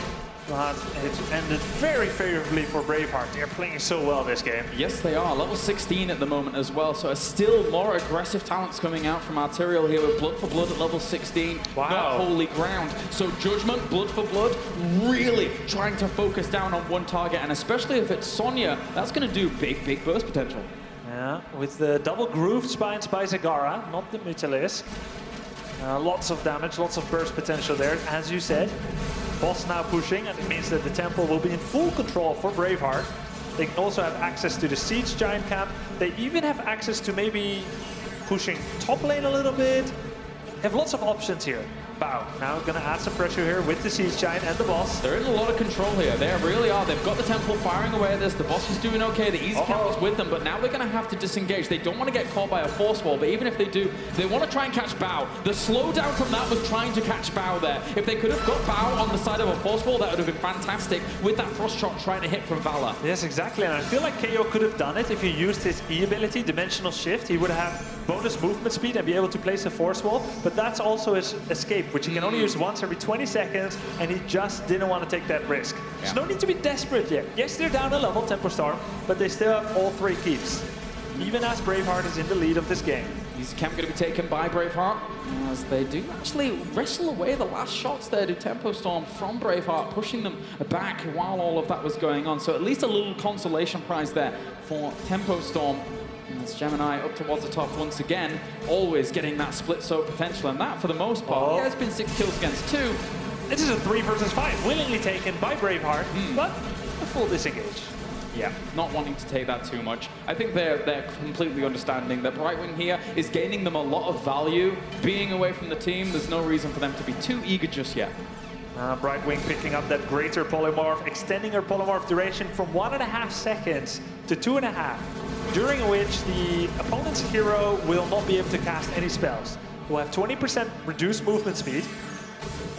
but it ended very favorably for Braveheart. They're playing so well this game. Yes, they are. Level 16 at the moment as well, so still more aggressive talents coming out from Arterial here with Blood for Blood at level 16. Wow. Not holy ground. So Judgment, Blood for Blood, really trying to focus down on one target, and especially if it's Sonya, that's going to do big, big burst potential. Yeah, with the double grooved spines by Zagara, not the Mutalis. Lots of damage, lots of burst potential there, as you said. Boss now pushing, and it means that the temple will be in full control for Braveheart. They can also have access to the Siege Giant camp. They even have access to maybe pushing top lane a little bit. They have lots of options here. Bow now gonna add some pressure here with the Siege Giant and the boss. They're in a lot of control here. They really are. They've got the temple firing away at this. The boss is doing okay. The easy camp is with them, but now they're going to have to disengage. They don't want to get caught by a force wall, but even if they do, they want to try and catch Bao. The slowdown from that was trying to catch Bao there. If they could have got Bao on the side of a force wall, that would have been fantastic with that frost shot trying to hit from Valor. Yes, exactly. And I feel like KO could have done it if he used his E ability, Dimensional Shift. He would have bonus movement speed and be able to place a force wall, but that's also his escape, which he can only use once every 20 seconds, and he just didn't want to take that risk. There's no need to be desperate yet. Yes, they're down a level, Tempo Storm, but they still have all 3 keeps, even as Braveheart is in the lead of this game. Is camp going to be taken by Braveheart? As they do actually wrestle away the last shots there to Tempo Storm from Braveheart, pushing them back while all of that was going on. So at least a little consolation prize there for Tempo Storm. As Gemini up towards the top once again, always getting that split soak potential, and that for the most part, Oh. yeah, it's been 6 kills against 2. This is a 3 versus 5, willingly taken by Braveheart, but a full disengage. Yeah, not wanting to take that too much. I think they're completely understanding that Brightwing here is gaining them a lot of value. Being away from the team, there's no reason for them to be too eager just yet. Brightwing picking up that greater polymorph, extending her polymorph duration from 1.5 seconds to 2.5, during which the opponent's hero will not be able to cast any spells. Will have 20% reduced movement speed.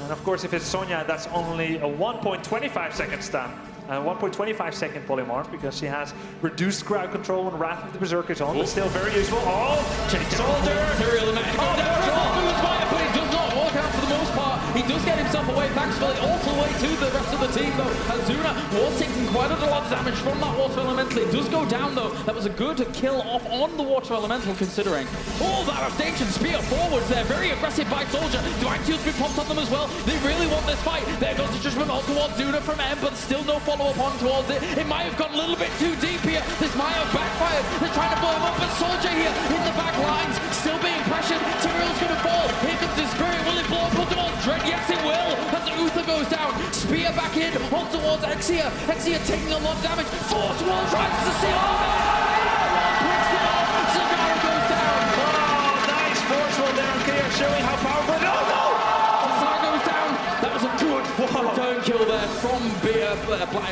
And of course, if it's Sonya, that's only a 1.25 second stun. 1.25 second polymorph, because she has reduced crowd control when Wrath of the Berserkers on, but still very useful. Oh, Soldier! But he does not walk out for the most part. He does get himself away, thankfully, all the way to the rest of the team, though. Azuna was taking quite a lot of damage from that Water Elemental. It does go down, though. That was a good kill off on the Water Elemental, considering. All that rotation spear forwards there. Very aggressive by Soldier. Divine Shield's been popped on them as well. They really want this fight. There goes the judgment on towards Zuna from M, but still no follow-up on towards it. It might have gone a little bit too deep here. This might have backfired. They're trying to blow him up, but Soldier here in the back lines, still being pressured. Tyrael's going to fall. Here comes his Spirit. Will it blow up on towards Dread? Yes, it will. As Uther goes down. Spear back in on towards Exia. Exia taking a lot of damage. Force Wall tries to seal. Picks it up. Zagara goes down. Oh, nice force wall there on Kia, showing how powerful. No, no! Zagara goes down. That was a good return kill there from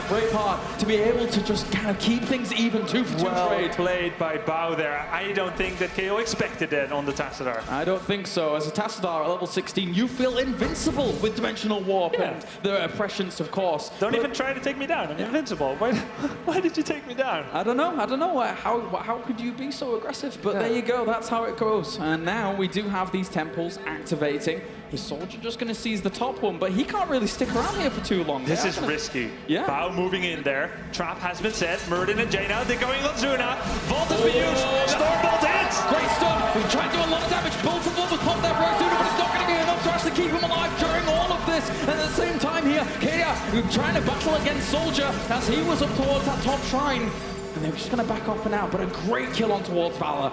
Braveheart to be able to just kind of keep things even 2-for-2 Well trade. played by Bao there. I don't think that KO expected that on the Tassadar. I don't think so. As a Tassadar at level 16, you feel invincible with Dimensional Warp and the prescience, of course. Don't even try to take me down. I'm invincible. Why did you take me down? I don't know. How could you be so aggressive? But there you go. That's how it goes. And now we do have these temples activating. The Soldier just going to seize the top one, but he can't really stick around here for too long. This is risky. Yeah. Bao moving in there. Trap has been set. Murden and Jaina, they're going on Zuna. Vault has been used. Stormbolt hits. Great stuff. We've tried to do a lot of damage. Both of them have popped there for Zuna, but it's not going to be enough to actually keep him alive during all of this. And at the same time here, Kea trying to battle against Soldier as he was up towards that top shrine. And they're just going to back off for now, but a great kill on towards Valor.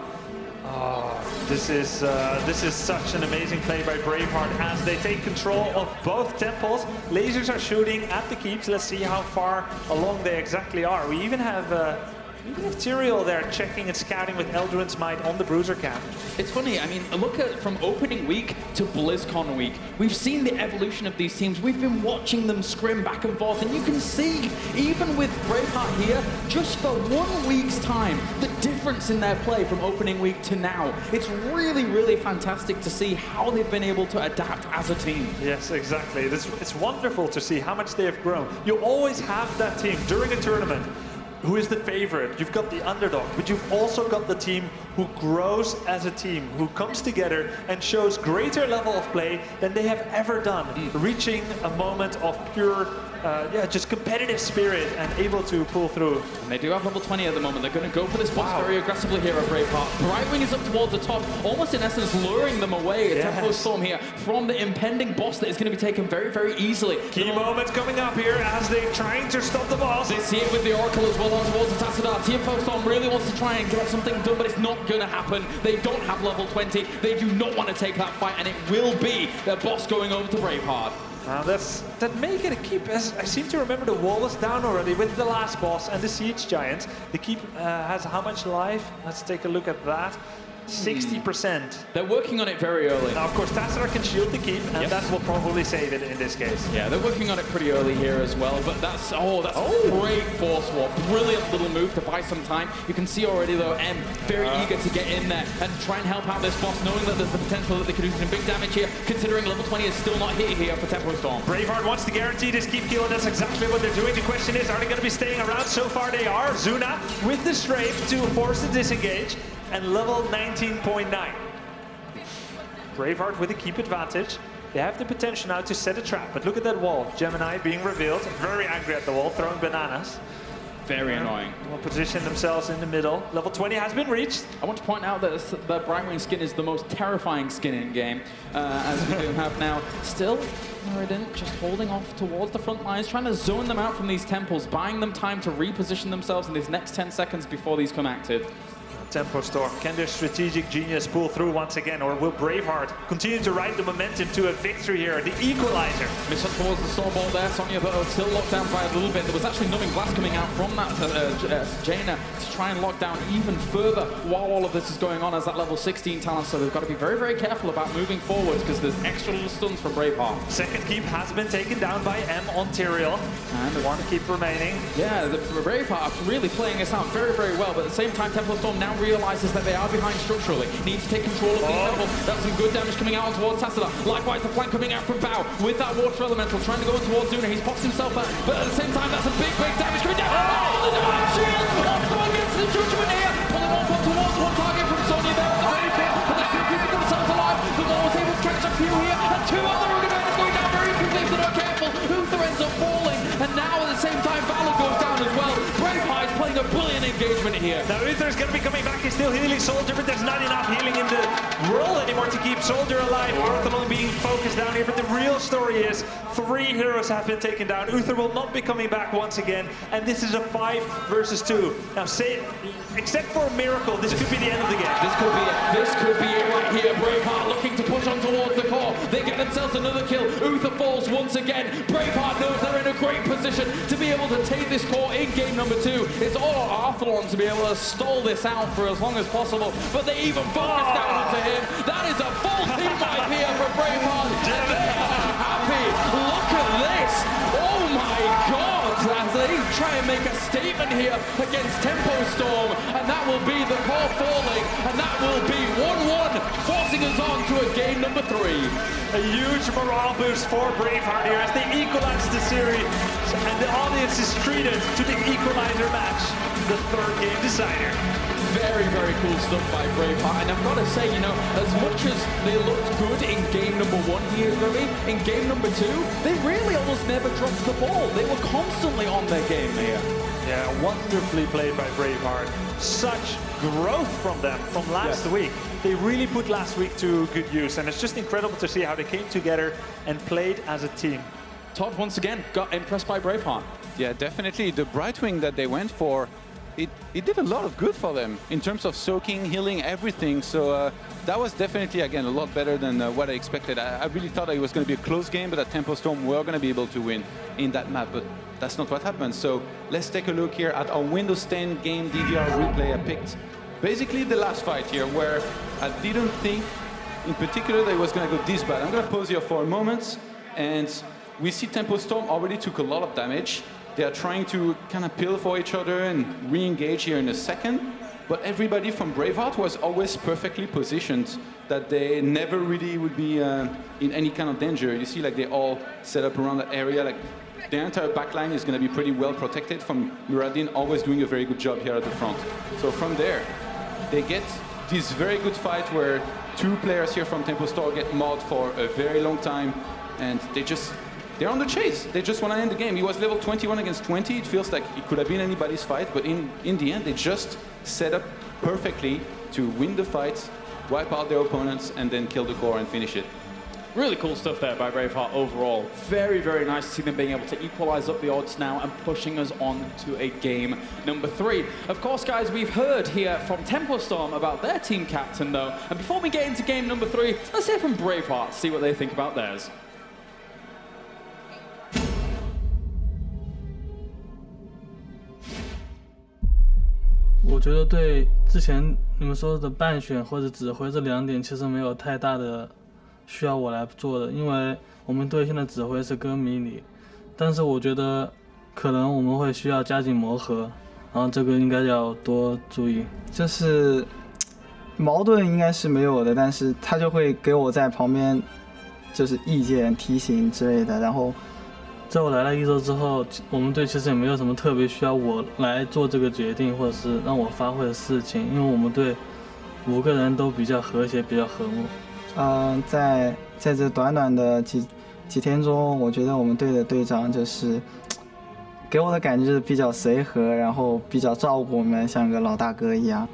Oh, this is such an amazing play by Braveheart as they take control of both temples. Lasers are shooting at the keeps. Let's see how far along they exactly are. We even have Tyrael there checking and scouting with Elduin's Might on the Bruiser camp. It's funny, I mean, look at from opening week to BlizzCon week. We've seen the evolution of these teams. We've been watching them scrim back and forth, and you can see, even with Braveheart here, just for 1 week's time, the difference in their play from opening week to now. It's really, really fantastic to see how they've been able to adapt as a team. Yes, exactly. It's wonderful to see how much they have grown. You always have that team during a tournament who is the favorite. You've got the underdog, but you've also got the team who grows as a team, who comes together and shows greater level of play than they have ever done, reaching a moment of pure, just competitive spirit and able to pull through. And they do have level 20 at the moment. They're going to go for this boss very aggressively here at Braveheart. Brightwing is up towards the top, almost in essence luring them away. A Tempo Storm here from the impending boss that is going to be taken very, very easily. Key moments coming up here as they're trying to stop the boss. They see it with the Oracle as well on towards the Tassadar. Tempo Storm really wants to try and get something done, but it's not going to happen. They don't have level 20. They do not want to take that fight, and it will be their boss going over to Braveheart. Now that may get a keep, as I seem to remember the wall was down already with the last boss and the Siege Giant. The keep has how much life? Let's take a look at that. 60%. They're working on it very early. Now, of course, Tassadar can shield the keep, and that will probably save it in this case. Yeah, they're working on it pretty early here as well, but that's a great force warp. Brilliant little move to buy some time. You can see already, though, M very eager to get in there and try and help out this boss, knowing that there's the potential that they could do some big damage here, considering level 20 is still not hit here for Tempo Storm. Braveheart wants to guarantee this keep kill, and that's exactly what they're doing. The question is, are they going to be staying around? So far, they are. Zuna with the strafe to force the disengage. And level 19.9. Braveheart with a keep advantage. They have the potential now to set a trap, but look at that wall. Gemini being revealed, very angry at the wall, throwing bananas. Very annoying. Will position themselves in the middle. Level 20 has been reached. I want to point out that the Brightwing skin is the most terrifying skin in game, as we do have now. Still, Murden just holding off towards the front lines, trying to zone them out from these temples, buying them time to reposition themselves in these next 10 seconds before these come active. Tempo Storm. Can their strategic genius pull through once again, or will Braveheart continue to ride the momentum to a victory here? The equalizer. Miss up towards the snowball there, Sonya, but still locked down by a little bit. There was actually numbing blast coming out from that Jaina to try and lock down even further while all of this is going on as that level 16 talent. So they've got to be very, very careful about moving forwards because there's extra little stuns from Braveheart. Second keep has been taken down by M on Tyrael. And one keep remaining. Yeah, the Braveheart are really playing this out very, very well, but at the same time, Tempo Storm now realizes that they are behind structurally. Need to take control of these levels. That's some good damage coming out towards Tassadar. Likewise, the flank coming out from Bao with that water elemental, trying to go towards Zuna. He's boxed himself out, but at the same time, that's a big, big damage coming down. Oh, the divine shield! Also against the judgment here. Pulling off towards one target from Sonya there at the very pit, but they're still keeping themselves alive. The ball was able to catch a few here, and two other Rudimenters going down very quickly if they're not careful. Uther ends up falling, and now at the same time, Valor goes down as well. Braveheart is playing a brilliant engagement here. Now Uther's going to be coming back. He's still healing Soldier, but there's not enough healing in the world anymore to keep Soldier alive. Arthelon being focused down here, but the real story is 3 heroes have been taken down. Uther will not be coming back once again, and this is a 5 versus 2. Now, except for a miracle, this could be the end of the game. This could be it. This could be it right here. Braveheart looking to push on towards the core. They get themselves another kill. Uther falls once again. Braveheart knows they're in a great position to be able to take this core in game number 2. It's all on Arthelon to be able to stall this out for as long as possible, but they even focus down onto him. That is a full team wipe here for Braveheart. They are happy. Look at this. Oh my God. As they try and make a statement here against Tempo Storm, and that will be the core falling, and that will be 1-1, forcing us on to a game number 3. A huge morale boost for Braveheart here as they equalize the series, and the audience is treated to the equalizer match, the 3rd game decider. Very, very cool stuff by Braveheart, and I've got to say, you know, as much as they looked good in game number 1 here, Remy, in game number 2, they really almost never dropped the ball. They were constantly on their game here. Yeah, wonderfully played by Braveheart. Such growth from them from last week. They really put last week to good use, and it's just incredible to see how they came together and played as a team. Todd, once again, got impressed by Braveheart. Yeah, definitely. The Brightwing that they went for, it did a lot of good for them in terms of soaking, healing, everything. So that was definitely, again, a lot better than what I expected. I really thought it was going to be a close game, but that Tempo Storm were going to be able to win in that map. But that's not what happened. So let's take a look here at our Windows 10 game DVR replay. I picked basically the last fight here, where I didn't think in particular that it was going to go this bad. I'm going to pause here for a moment, and we see Tempo Storm already took a lot of damage. They are trying to kind of peel for each other and re-engage here in a second. But everybody from Braveheart was always perfectly positioned, that they never really would be in any kind of danger. You see, like, they all set up around that area. Like, the entire backline is going to be pretty well protected from Muradin, always doing a very good job here at the front. So from there, they get this very good fight where 2 players here from Tempo Storm get mauled for a very long time, and they're on the chase. They just want to end the game. He was level 21 against 20. It feels like it could have been anybody's fight, but in the end, they just set up perfectly to win the fight, wipe out their opponents, and then kill the core and finish it. Really cool stuff there by Braveheart overall. Very, very nice to see them being able to equalize up the odds now and pushing us on to a game number 3. Of course, guys, we've heard here from Tempo Storm about their team captain, though. And before we get into game number 3, let's hear from Braveheart, see what they think about theirs.我觉得对之前你们说的半选或者指挥这2点其实没有太大的需要我来做的，因为我们队现在指挥是跟迷你，但是我觉得可能我们会需要加紧磨合，然后这个应该要多注意。就是矛盾应该是没有的，但是他就会给我在旁边就是意见提醒之类的，然后在我来了1周之后，我们队其实也没有什么特别需要我来做这个决定或者是让我发挥的事情，因为我们队5个人都比较和谐，比较和睦。在这短短的几天中，我觉得我们队的队长就是给我的感觉就是比较随和，然后比较照顾我们，像个老大哥一样。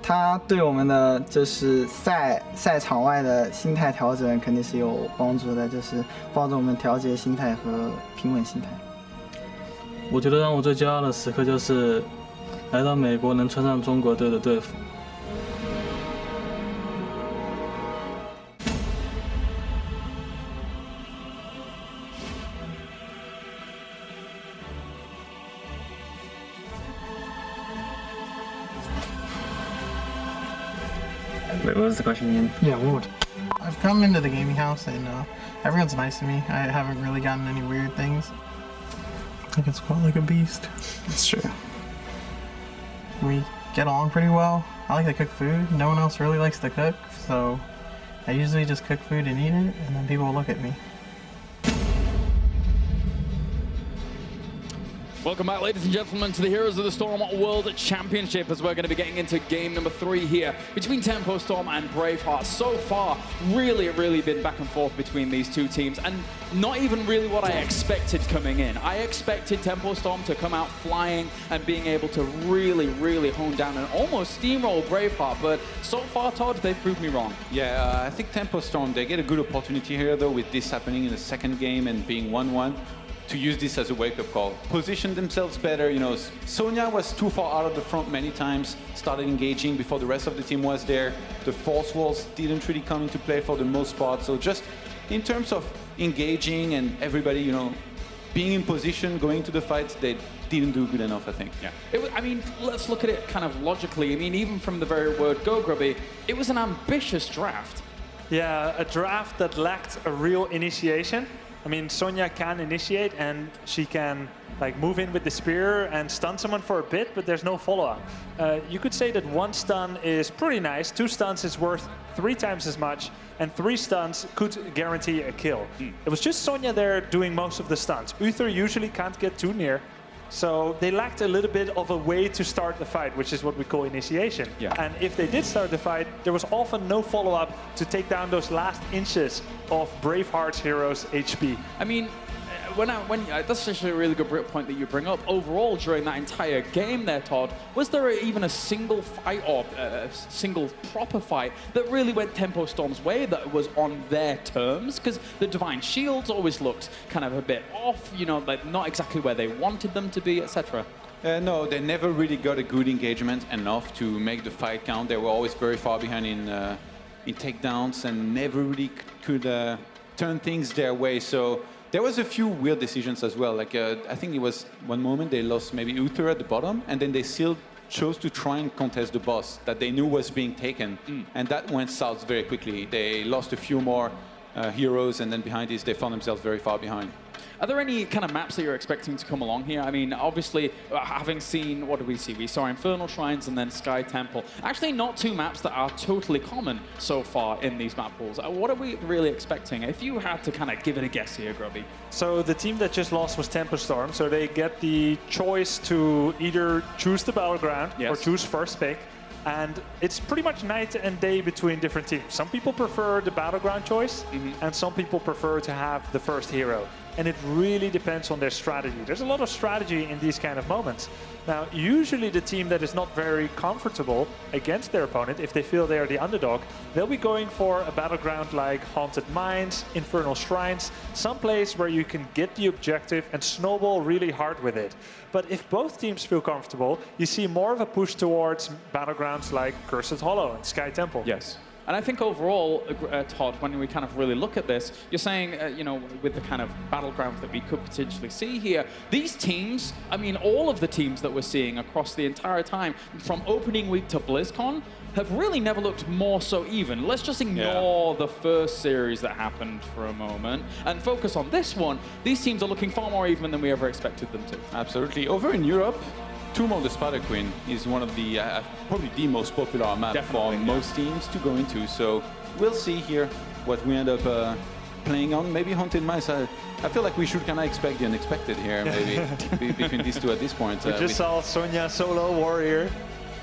他对我们的就是赛场外的心态调整肯定是有帮助的，就是帮助我们调节心态和平稳心态。我觉得让我最骄傲的时刻就是来到美国能穿上中国队的队服。Wait, what was the question again? Yeah, one more time. I've come into the gaming house and everyone's nice to me. I haven't really gotten any weird things. I can squat like a beast. That's true. We get along pretty well. I like to cook food. No one else really likes to cook, so I usually just cook food and eat it, and then people will look at me. Welcome back, ladies and gentlemen, to the Heroes of the Storm World Championship, as we're going to be getting into game number 3 here between Tempo Storm and Braveheart. So far, really been back and forth between these two teams, and not even really what I expected coming in. I expected Tempo Storm to come out flying and being able to really hone down and almost steamroll Braveheart, but so far, Todd, they've proved me wrong. Yeah, I think Tempo Storm, they get a good opportunity here, though, with this happening in the second game and being 1-1. To use this as a wake-up call. Position themselves better, you know, Sonya was too far out of the front many times, started engaging before the rest of the team was there. The force walls didn't really come into play for the most part, so just in terms of engaging and everybody, you know, being in position, going to the fights, they didn't do good enough, I think. Yeah. I mean, let's look at it kind of logically. I mean, even from the very word go, Grubby, it was an ambitious draft. Yeah, a draft that lacked a real initiation. I mean, Sonya can initiate and she can like move in with the spear and stun someone for a bit, but there's no follow-up. You could say that 1 stun is pretty nice, 2 stuns is worth 3 times as much, and 3 stuns could guarantee a kill. It was just Sonya there doing most of the stuns. Uther usually can't get too near, so they lacked a little bit of a way to start the fight, which is what we call initiation. Yeah. And if they did start the fight, there was often no follow-up to take down those last inches of Braveheart's heroes' HP. I mean, that's actually a really good point that you bring up. Overall, during that entire game there, Todd, was there even a single fight or a single proper fight that really went Tempo Storm's way, that was on their terms? Because the Divine Shields always looked kind of a bit off, you know, like not exactly where they wanted them to be, etc. No, they never really got a good engagement enough to make the fight count. They were always very far behind in takedowns and never really could turn things their way. So there was a few weird decisions as well. Like I think it was one moment they lost maybe Uther at the bottom, and then they still chose to try and contest the boss that they knew was being taken, and that went south very quickly. They lost a few more heroes, and then behind this they found themselves very far behind. Are there any kind of maps that you're expecting to come along here? I mean, obviously, having seen, what did we see? We saw Infernal Shrines and then Sky Temple. Actually, not 2 maps that are totally common so far in these map pools. What are we really expecting? If you had to kind of give it a guess here, Grubby. So the team that just lost was Tempo Storm, so they get the choice to either choose the battleground or choose first pick. And it's pretty much night and day between different teams. Some people prefer the battleground choice, and some people prefer to have the first hero. And it really depends on their strategy. There's a lot of strategy in these kind of moments. Now, usually the team that is not very comfortable against their opponent, if they feel they are the underdog, they'll be going for a battleground like Haunted Mines, Infernal Shrines, some place where you can get the objective and snowball really hard with it. But if both teams feel comfortable, you see more of a push towards battlegrounds like Cursed Hollow and Sky Temple. Yes. And I think overall, Todd, when we kind of really look at this, you're saying, you know, with the kind of battlegrounds that we could potentially see here, these teams, I mean, all of the teams that we're seeing across the entire time, from opening week to BlizzCon, have really never looked more so even. Let's just ignore the first series that happened for a moment and focus on this one. These teams are looking far more even than we ever expected them to. Absolutely. Over in Europe, Tomb of the Spider Queen is one of the, probably the most popular map for most teams to go into. So we'll see here what we end up playing on. Maybe Haunted Mines. I feel like we should kind of expect the unexpected here, maybe, between these two at this point. We just saw Sonya solo warrior.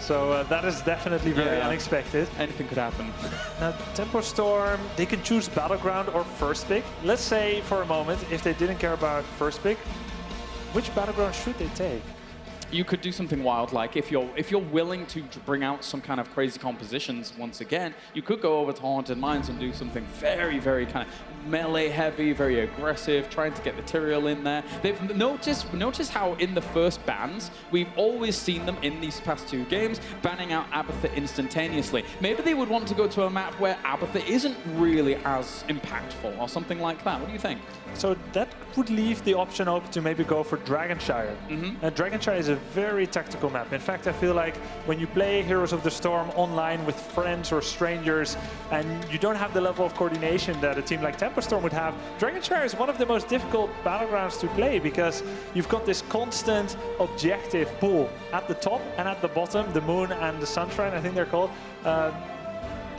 So that is definitely very unexpected. Anything could happen. Now, Tempo Storm, they can choose Battleground or First Pick. Let's say for a moment, if they didn't care about First Pick, which Battleground should they take? You could do something wild, like if you're willing to bring out some kind of crazy compositions once again, you could go over to Haunted Mines and do something very, very kind of melee heavy, very aggressive, trying to get the Tyrael in there. They've notice how in the first bans, we've always seen them in these past 2 games, banning out Abathur instantaneously. Maybe they would want to go to a map where Abathur isn't really as impactful or something like that. What do you think? So that would leave the option open to maybe go for Dragonshire. Dragonshire is a a very tactical map. In fact, I feel like when you play Heroes of the Storm online with friends or strangers, and you don't have the level of coordination that a team like Tempo Storm would have, Dragonshire is one of the most difficult battlegrounds to play because you've got this constant objective pool at the top and at the bottom, the Moon and the Sunshine, I think they're called.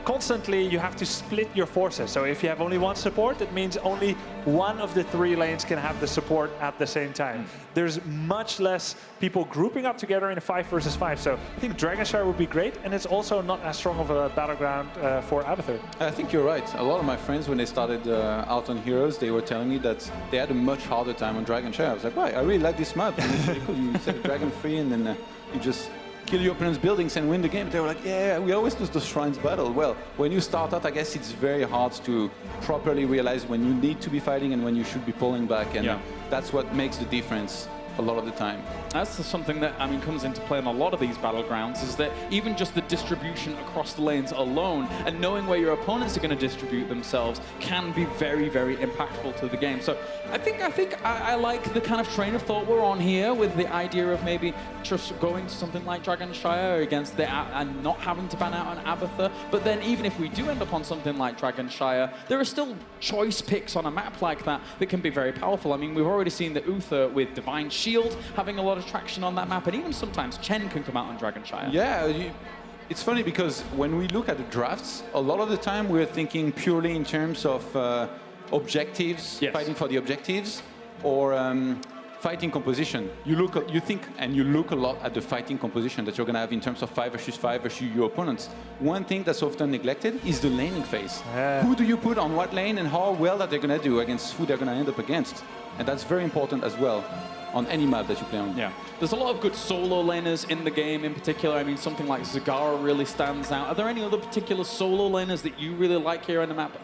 Constantly you have to split your forces. So if you have only one support, it means only one of the 3 lanes can have the support at the same time. There's much less people grouping up together in a 5 versus 5. So I think Dragonshire would be great, and it's also not as strong of a battleground for Abathur. I think you're right. A lot of my friends, when they started out on Heroes, they were telling me that they had a much harder time on Dragonshire. I was like, why? I really like this map. And it's really cool. You set a dragon free, and then you just kill your opponent's buildings and win the game. They were like, yeah, we always lose the Shrines battle. Well, when you start out, I guess it's very hard to properly realize when you need to be fighting and when you should be pulling back, and that's what makes the difference a lot of the time. That's something that, I mean, comes into play in a lot of these battlegrounds, is that even just the distribution across the lanes alone and knowing where your opponents are going to distribute themselves can be very, very impactful to the game. So I think I like the kind of train of thought we're on here with the idea of maybe just going to something like Dragonshire against the and not having to ban out an Abathur. But then even if we do end up on something like Dragonshire, there are still choice picks on a map like that that can be very powerful. I mean, we've already seen the Uther with Divine Shield having a lot of traction on that map, and even sometimes Chen can come out on Dragonshire. Yeah, it's funny because when we look at the drafts, a lot of the time we're thinking purely in terms of objectives, fighting for the objectives, or fighting composition. You think and you look a lot at the fighting composition that you're going to have in terms of 5 versus 5 versus your opponents. One thing that's often neglected is the laning phase. Who do you put on what lane and how well are they going to do against who they're going to end up against? And that's very important as well on any map that you play on. Yeah. There's a lot of good solo laners in the game in particular. I mean, something like Zagara really stands out. Are there any other particular solo laners that you really like here on the map,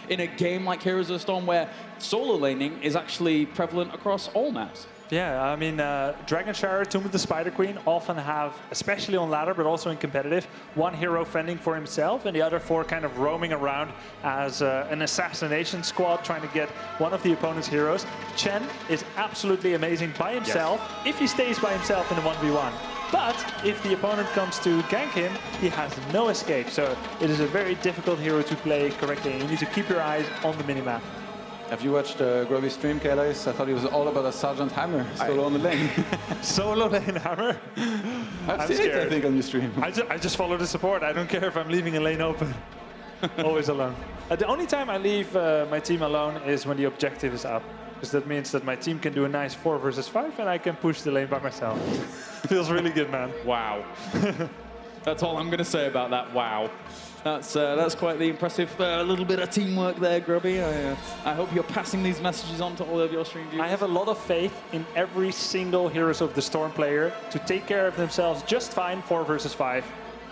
in a game like Heroes of the Storm, where solo laning is actually prevalent across all maps? Yeah, I mean, Dragonshire, Tomb of the Spider Queen often have, especially on ladder, but also in competitive, one hero fending for himself and the other 4 kind of roaming around as an assassination squad trying to get one of the opponent's heroes. Chen is absolutely amazing by himself if he stays by himself in a 1v1. But if the opponent comes to gank him, he has no escape. So it is a very difficult hero to play correctly, and you need to keep your eyes on the minimap. Have you watched Grovy's stream, Kailas? I thought it was all about a Sergeant Hammer solo on the lane. Solo lane Hammer? I've seen it, I think, on your stream. I just follow the support. I don't care if I'm leaving a lane open. Always alone. The only time I leave my team alone is when the objective is up. Because that means that my team can do a nice 4 versus 5 and I can push the lane by myself. Feels really good, man. Wow. That's all I'm going to say about that. Wow. That's quite the impressive little bit of teamwork there, Grubby. I hope you're passing these messages on to all of your stream viewers. I have a lot of faith in every single Heroes of the Storm player to take care of themselves just fine 4 versus 5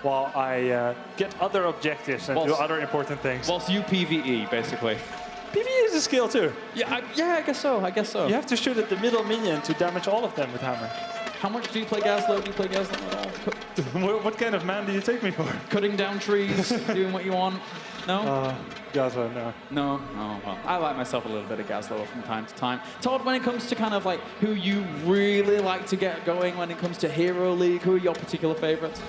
while I get other objectives and do other important things. Whilst you PvE, basically. PvE is a skill too. Yeah, I guess so. I guess so. You have to shoot at the middle minion to damage all of them with Hammer. How much do you play Gazlowe? Do you play Gazlowe at all? What kind of man do you take me for? Cutting down trees, doing what you want? No? Gazlowe, no. No? Oh, well, I like myself a little bit of Gazlowe from time to time. Todd, when it comes to kind of like who you really like to get going when it comes to Hero League, who are your particular favorites?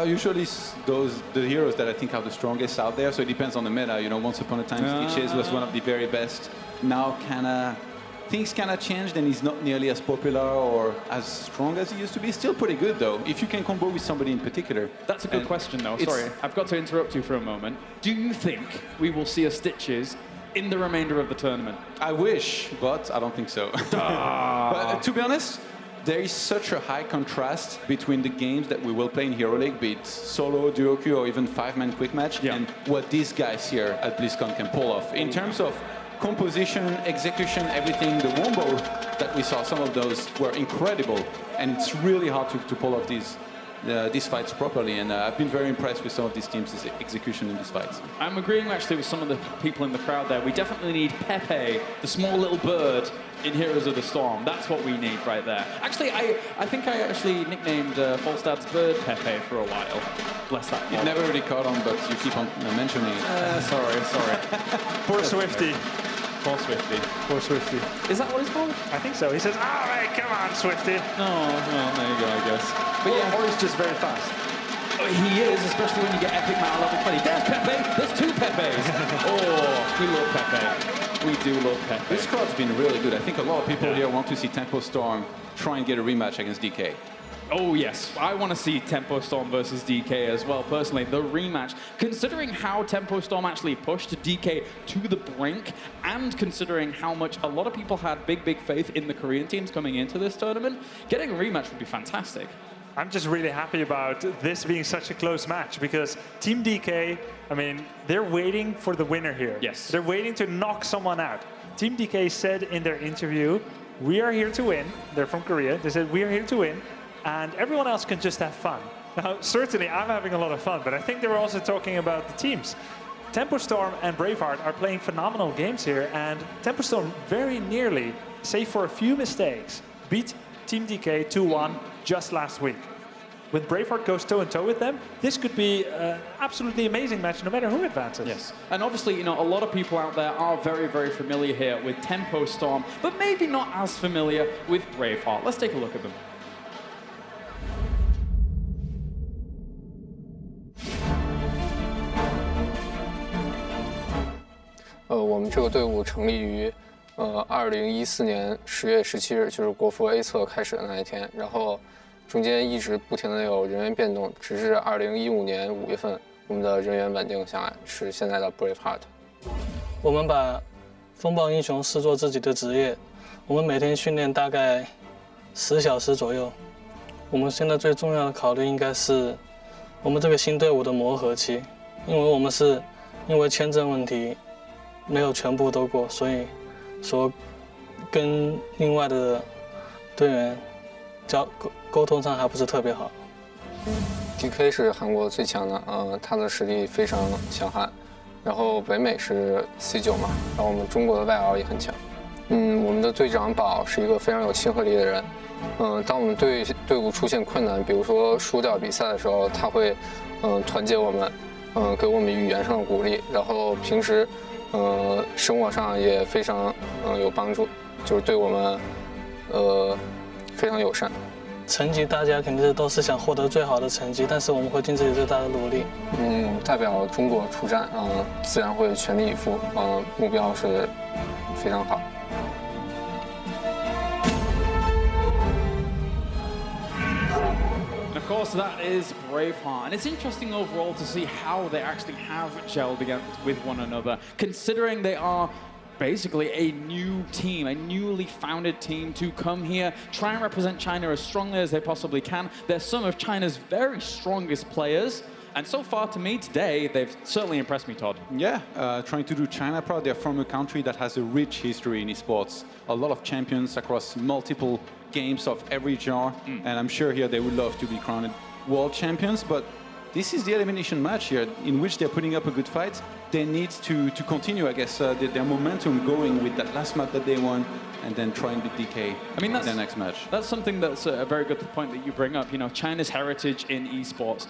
Usually the heroes that I think are the strongest out there, so it depends on the meta. You know, once upon a time, Stitches was one of the very best. Now things kind of changed and he's not nearly as popular or as strong as he used to be. Still pretty good though, if you can combo with somebody in particular. That's a good question though, sorry. I've got to interrupt you for a moment. Do you think we will see a Stitches in the remainder of the tournament? I wish, but I don't think so. But to be honest, there is such a high contrast between the games that we will play in Hero League, be it solo, duo queue, or even 5-man quick match, and what these guys here at BlizzCon can pull off. In terms of composition, execution, everything, the wombo that we saw, some of those were incredible, and it's really hard to pull off these fights properly, and I've been very impressed with some of these teams' execution in these fights. I'm agreeing actually with some of the people in the crowd there. We definitely need Pepe, the small little bird, in Heroes of the Storm. That's what we need right there. Actually, I think I actually nicknamed Falstad's bird Pepe for a while. Bless that. It never really caught on, but you keep on mentioning it. Sorry. Poor Swifty. Poor Swifty. Poor Swifty. Is that what it's called? I think so. He says, "All right, come on, Swifty." No, well, there you go, I guess. But yeah, or he's just very fast. Oh, he is, especially when you get Epic Man at level 20. There's Pepe. There's 2 Pepes. Oh, we love Pepe. We do love Pepe. This squad's been really good. I think a lot of people here want to see Tempo Storm try and get a rematch against DK. Oh yes, I want to see Tempo Storm versus DK as well, personally. The rematch, considering how Tempo Storm actually pushed DK to the brink, and considering how much a lot of people had big faith in the Korean teams coming into this tournament, getting a rematch would be fantastic. I'm just really happy about this being such a close match because Team DK, I mean, they're waiting for the winner here. Yes. They're waiting to knock someone out. Team DK said in their interview, "We are here to win." They're from Korea. They said, "We are here to win, and everyone else can just have fun." Now, certainly I'm having a lot of fun, but I think they were also talking about the teams. Tempo Storm and Braveheart are playing phenomenal games here, and Tempo Storm very nearly, save for a few mistakes, beat Team DK 2-1 just last week. When Braveheart goes toe-and-toe with them, this could be an absolutely amazing match no matter who advances. Yes, and obviously, you know, a lot of people out there are very familiar here with Tempo Storm, but maybe not as familiar with Braveheart. Let's take a look at them. 我们这个队伍成立于2014年10月17日，就是国服 A 测开始的那一天，然后中间一直不停的有人员变动，直至2015年5月份，我们的人员稳定下来，是现在的 Braveheart。我们把风暴英雄视作自己的职业，我们每天训练大概10小时左右。我们现在最重要的考虑应该是我们这个新队伍的磨合期，因为我们是因为签证问题没有全部都过，所以说跟另外的队员沟通上还不是特别好。DK 是韩国最强的，他的实力非常强悍。然后北美是 C9 嘛，然后我们中国的 YL 也很强。我们的队长宝是一个非常有亲和力的人。当我们队伍出现困难，比如说输掉比赛的时候，他会团结我们，给我们语言上的鼓励，然后平时生活上也非常有帮助，就是对我们非常友善。成绩大家肯定都是想获得最好的成绩，但是我们会尽自己最大的努力。代表中国出战，自然会全力以赴，目标是非常好。Of course, that is Braveheart. And it's interesting overall to see how they actually have gelled with one another, considering they are basically a new team, a newly founded team to come here, try and represent China as strongly as they possibly can. They're some of China's very strongest players. And so far, to me today, they've certainly impressed me, Todd. Yeah, trying to do China proud. They're from a country that has a rich history in esports. A lot of champions across multiple games of every genre. And I'm sure here they would love to be crowned world champions. But this is the elimination match here in which they're putting up a good fight. They need to continue, I guess, their momentum going with that last map that they won, and then try and beat DK in their next match. That's something that's a very good point that you bring up. You know, China's heritage in esports.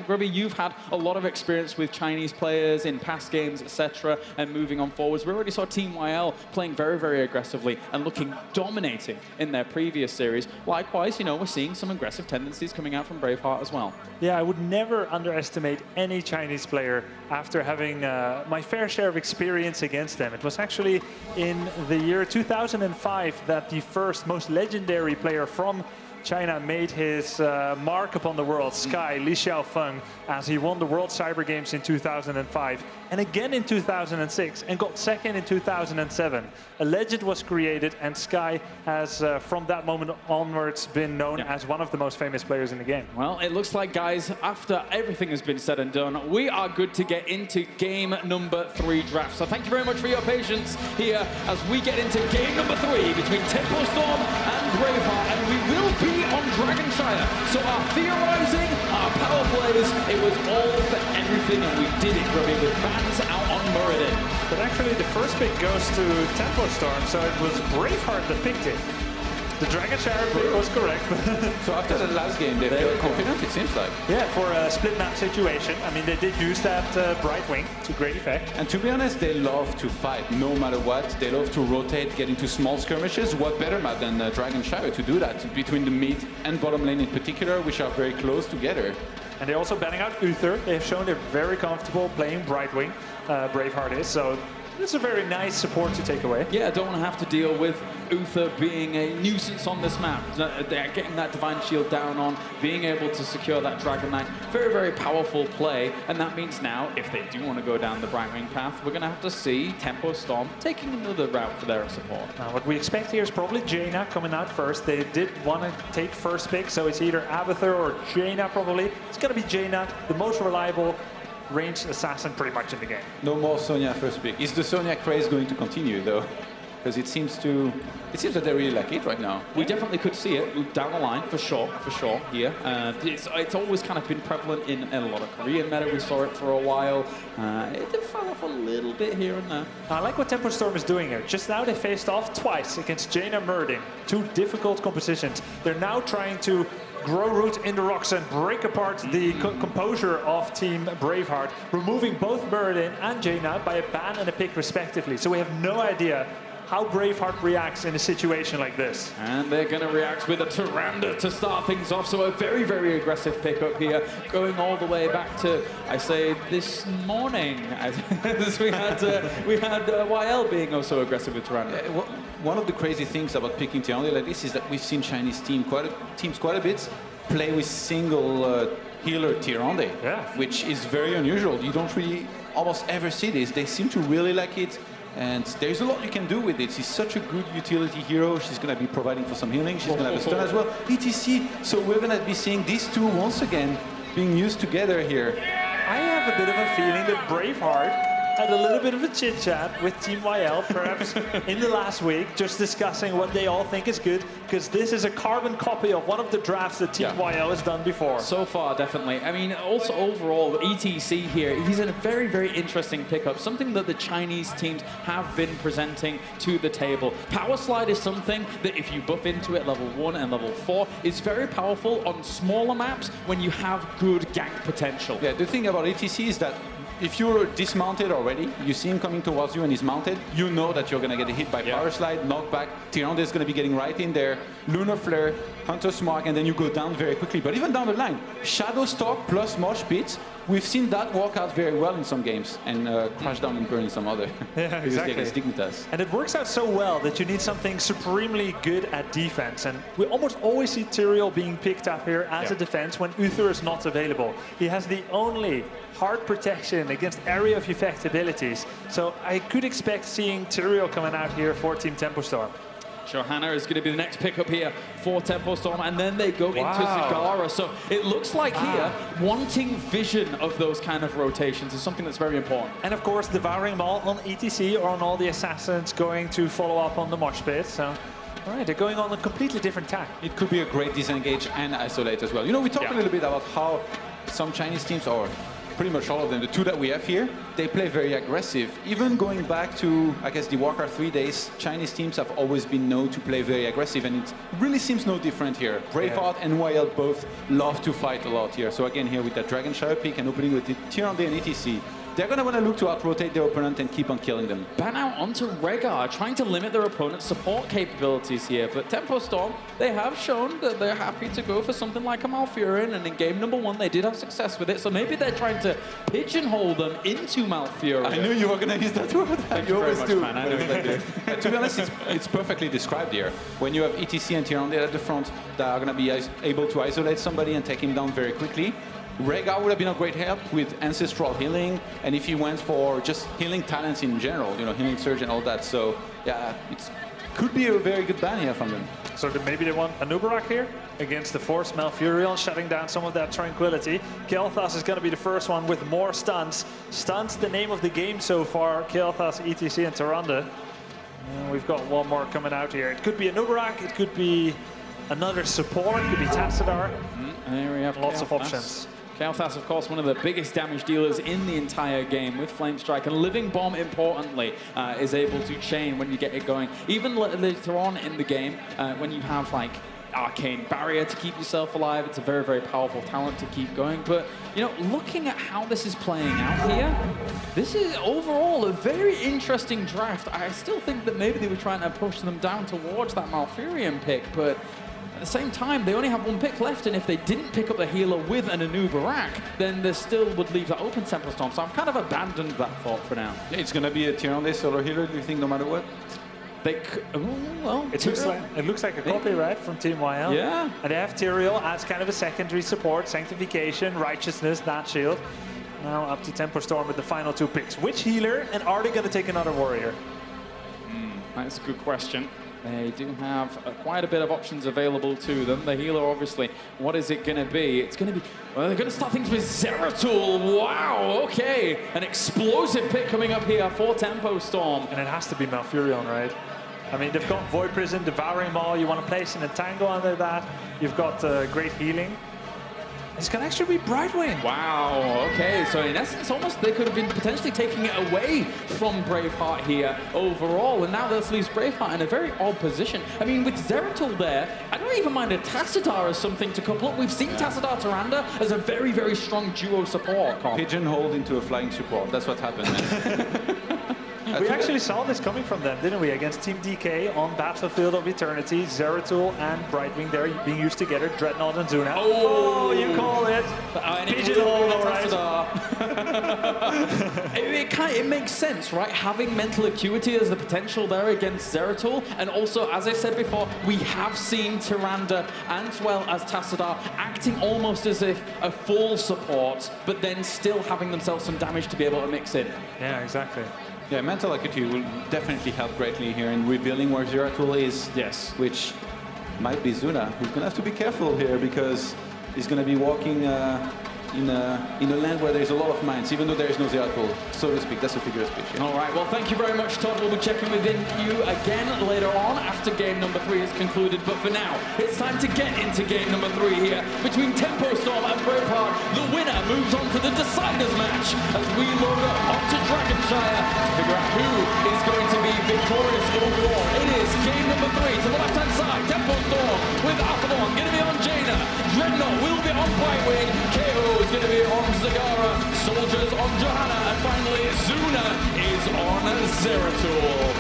Grubby, you've had a lot of experience with Chinese players in past games, etc., and moving on forwards. We already saw Team YL playing very aggressively and looking dominating in their previous series. Likewise, you know, we're seeing some aggressive tendencies coming out from Braveheart as well. Yeah, I would never underestimate any Chinese player after having my fair share of experience against them. It was actually in the year 2005 that the first most legendary player from China made his mark upon the world, Sky, Li Xiaofeng, as he won the World Cyber Games in 2005 and again in 2006 and got second in 2007. A legend was created, and Sky has from that moment onwards been known as one of the most famous players in the game. Well, it looks like, guys, after everything has been said and done, we are good to get into game number 3 draft. So thank you very much for your patience here as we get into game number 3 between Tempo Storm and Braveheart, and we will be on Dragonshire. So our theorizing, our power plays, it was all for everything, and we did it, Grubby, with bans out on Muradin. But actually the first pick goes to Tempo Storm, so it was Braveheart that picked it. The Dragon Shower pick was correct. So after the last game, they feel confident, it seems like. Yeah, for a split map situation. I mean, they did use that Brightwing to great effect. And to be honest, they love to fight no matter what. They love to rotate, get into small skirmishes. What better map than Dragon Shower to do that between the mid and bottom lane in particular, which are very close together. And they're also banning out Uther. They've shown they're very comfortable playing Brightwing. Braveheart is, so it's a very nice support to take away. Yeah, don't want to have to deal with Uther being a nuisance on this map. They're getting that Divine Shield down on, being able to secure that Dragon Knight. Very, very powerful play. And that means now, if they do want to go down the Brightwing path, we're going to have to see Tempo Storm taking another route for their support. Now, what we expect here is probably Jaina coming out first. They did want to take first pick, so it's either Abathur or Jaina probably. It's going to be Jaina, the most reliable ranged assassin pretty much in the game. No more Sonya first pick. Is the Sonya craze going to continue though? Because it seems that they really like it right now. We definitely could see it down the line for sure here. It's always kind of been prevalent in a lot of Korean meta. We saw it for a while. It did fall off a little bit here and there. I like what Tempo Storm is doing here. Just now they faced off twice against Jaina Merdin. Two difficult compositions. They're now trying to grow root in the rocks and break apart the composure of Team Braveheart, removing both Merdin and Jaina by a ban and a pick respectively. So we have no idea how Braveheart reacts in a situation like this. And they're going to react with a Tyrande to start things off. So a very, very aggressive pickup here, going all the way back to, I say, this morning. we had YL being also aggressive with Tyrande. One of the crazy things about picking Tyrande like this is that we've seen Chinese teams quite a bit play with single healer Tyrande, which is very unusual. You don't really almost ever see this. They seem to really like it. And there's a lot you can do with it. She's such a good utility hero. She's going to be providing for some healing. She's going to have a stun as well. ETC. So we're going to be seeing these two once again being used together here. I have a bit of a feeling that Braveheart had a little bit of a chit-chat with Team YL, perhaps in the last week, just discussing what they all think is good, because this is a carbon copy of one of the drafts that Team YL has done before. So far, definitely. I mean, also overall, ETC here, he's in a very, very interesting pickup, something that the Chinese teams have been presenting to the table. Power Slide is something that if you buff into it, level 1 and level 4, is very powerful on smaller maps when you have good gank potential. Yeah, the thing about ETC is that if you're dismounted already, you see him coming towards you and he's mounted, you know that you're going to get hit by Power Slide, knockback. Tyrande is going to be getting right in there. Lunar Flare, Hunter's Mark, and then you go down very quickly. But even down the line, Shadow Stalk plus Mosh Pit, we've seen that work out very well in some games and crash down and burn in some other. Yeah, exactly. Dignitas. And it works out so well that you need something supremely good at defense. And we almost always see Tyrael being picked up here as a defense when Uther is not available. He has the only hard protection against area of effect abilities. So I could expect seeing Tyrael coming out here for Team Tempo Storm. Johanna is going to be the next pickup here for Tempo Storm, and then they go into Zagara. So it looks like here, wanting vision of those kind of rotations is something that's very important. And of course, devouring Maul on ETC or on all the assassins going to follow up on the Mosh Pit. So, all right, they're going on a completely different tack. It could be a great disengage and isolate as well. You know, we talked a little bit about how some Chinese teams, or pretty much all of them, the two that we have here, they play very aggressive. Even going back to, I guess, the Warcraft 3 days, Chinese teams have always been known to play very aggressive, and it really seems no different here. Braveheart and YL both love to fight a lot here. So again, here with that Dragon Shower pick and opening with the Tyrande and ETC, they're going to want to look to out-rotate their opponent and keep on killing them. Ban out onto Rehgar, trying to limit their opponent's support capabilities here. But Tempo Storm, they have shown that they're happy to go for something like a Malfurion, and in game number 1, they did have success with it. So maybe they're trying to pigeonhole them into Malfurion. I knew you were going to use that word. Thank you very much, man. I know you do. To be honest, it's perfectly described here. When you have ETC and Tyrande at the front that are going to be able to isolate somebody and take him down very quickly, Rehgar would have been a great help with ancestral healing, and if he went for just healing talents in general, you know, healing surge and all that. So yeah, it could be a very good ban here from them. So maybe they want a Nubarak here against the Force Malfurion, shutting down some of that tranquility. Kael'thas is going to be the first one with more stuns. Stuns the name of the game so far. Kael'thas, ETC, and Tyrande. We've got one more coming out here. It could be a Nubarak, it could be another support, it could be Tassadar. There we have lots of options. Kael'thas, of course, one of the biggest damage dealers in the entire game with Flame Strike, and Living Bomb, importantly, is able to chain when you get it going. Even later on in the game, when you have like Arcane Barrier to keep yourself alive, it's a very, very powerful talent to keep going. But, you know, looking at how this is playing out here, this is overall a very interesting draft. I still think that maybe they were trying to push them down towards that Malfurion pick, but at the same time, they only have one pick left, and if they didn't pick up the healer with an Anu Barak, then they still would leave that open Tempo Storm. So I've kind of abandoned that thought for now. Yeah, it's going to be a Tyrande solo healer, do you think, no matter what? They well, it looks like a copy, right, from Team YL. Yeah. And they have Tyrael as kind of a secondary support, Sanctification, Righteousness, that shield. Now up to Tempo Storm with the final 2 picks. Which healer, and are they going to take another warrior? That's a good question. They do have quite a bit of options available to them. The healer, obviously, what is it going to be? It's going to be, well, they're going to start things with Zeratul. Wow, okay. An explosive pick coming up here for Tempo Storm. And it has to be Malfurion, right? I mean, they've got Void Prison, Devouring Maw. You want to place an Entangle under that. You've got great healing. This can actually be Brightwing. Wow, okay, so in essence, almost they could have been potentially taking it away from Braveheart here overall, and now this leaves Braveheart in a very odd position. I mean, with Zeratul there, I don't even mind a Tassadar as something to couple up. We've seen Tassadar Tyrande as a very, very strong duo support. Pigeonholed into a flying support, that's what happened, man. We actually saw this coming from them, didn't we? Against Team DK on Battlefield of Eternity, Zeratul and Brightwing there being used together, Dreadnought and Zuna. Oh, you call it. Pigeonhole, all right. It makes sense, right? Having Mental Acuity as the potential there against Zeratul, and also, as I said before, we have seen Tyrande as well as Tassadar acting almost as if a full support, but then still having themselves some damage to be able to mix in. Yeah, exactly. Yeah, Mental Acuity will definitely help greatly here in revealing where Zeratul is. Yes. Which might be Zuna, who's going to have to be careful here because he's going to be walking in a land where there's a lot of mines, even though there is no Zeratul, so to speak. That's a figure of speech. Yeah. All right, well, thank you very much, Todd. We'll be checking within you again later on after game number 3 is concluded. But for now, it's time to get into game number 3 here between Tempo Storm and Braveheart. The winner moves on to the Deciders match as we load up to Dragonshire to figure out who is going to be victorious overall. It is game number 3 to the left-hand side. Tempo Storm with Apollon going to be on Jaina. Dreadnought will be on Brightwing. KO is going to be on Zagara. Soldiers on Johanna. And finally, Zuna is on Zeratul.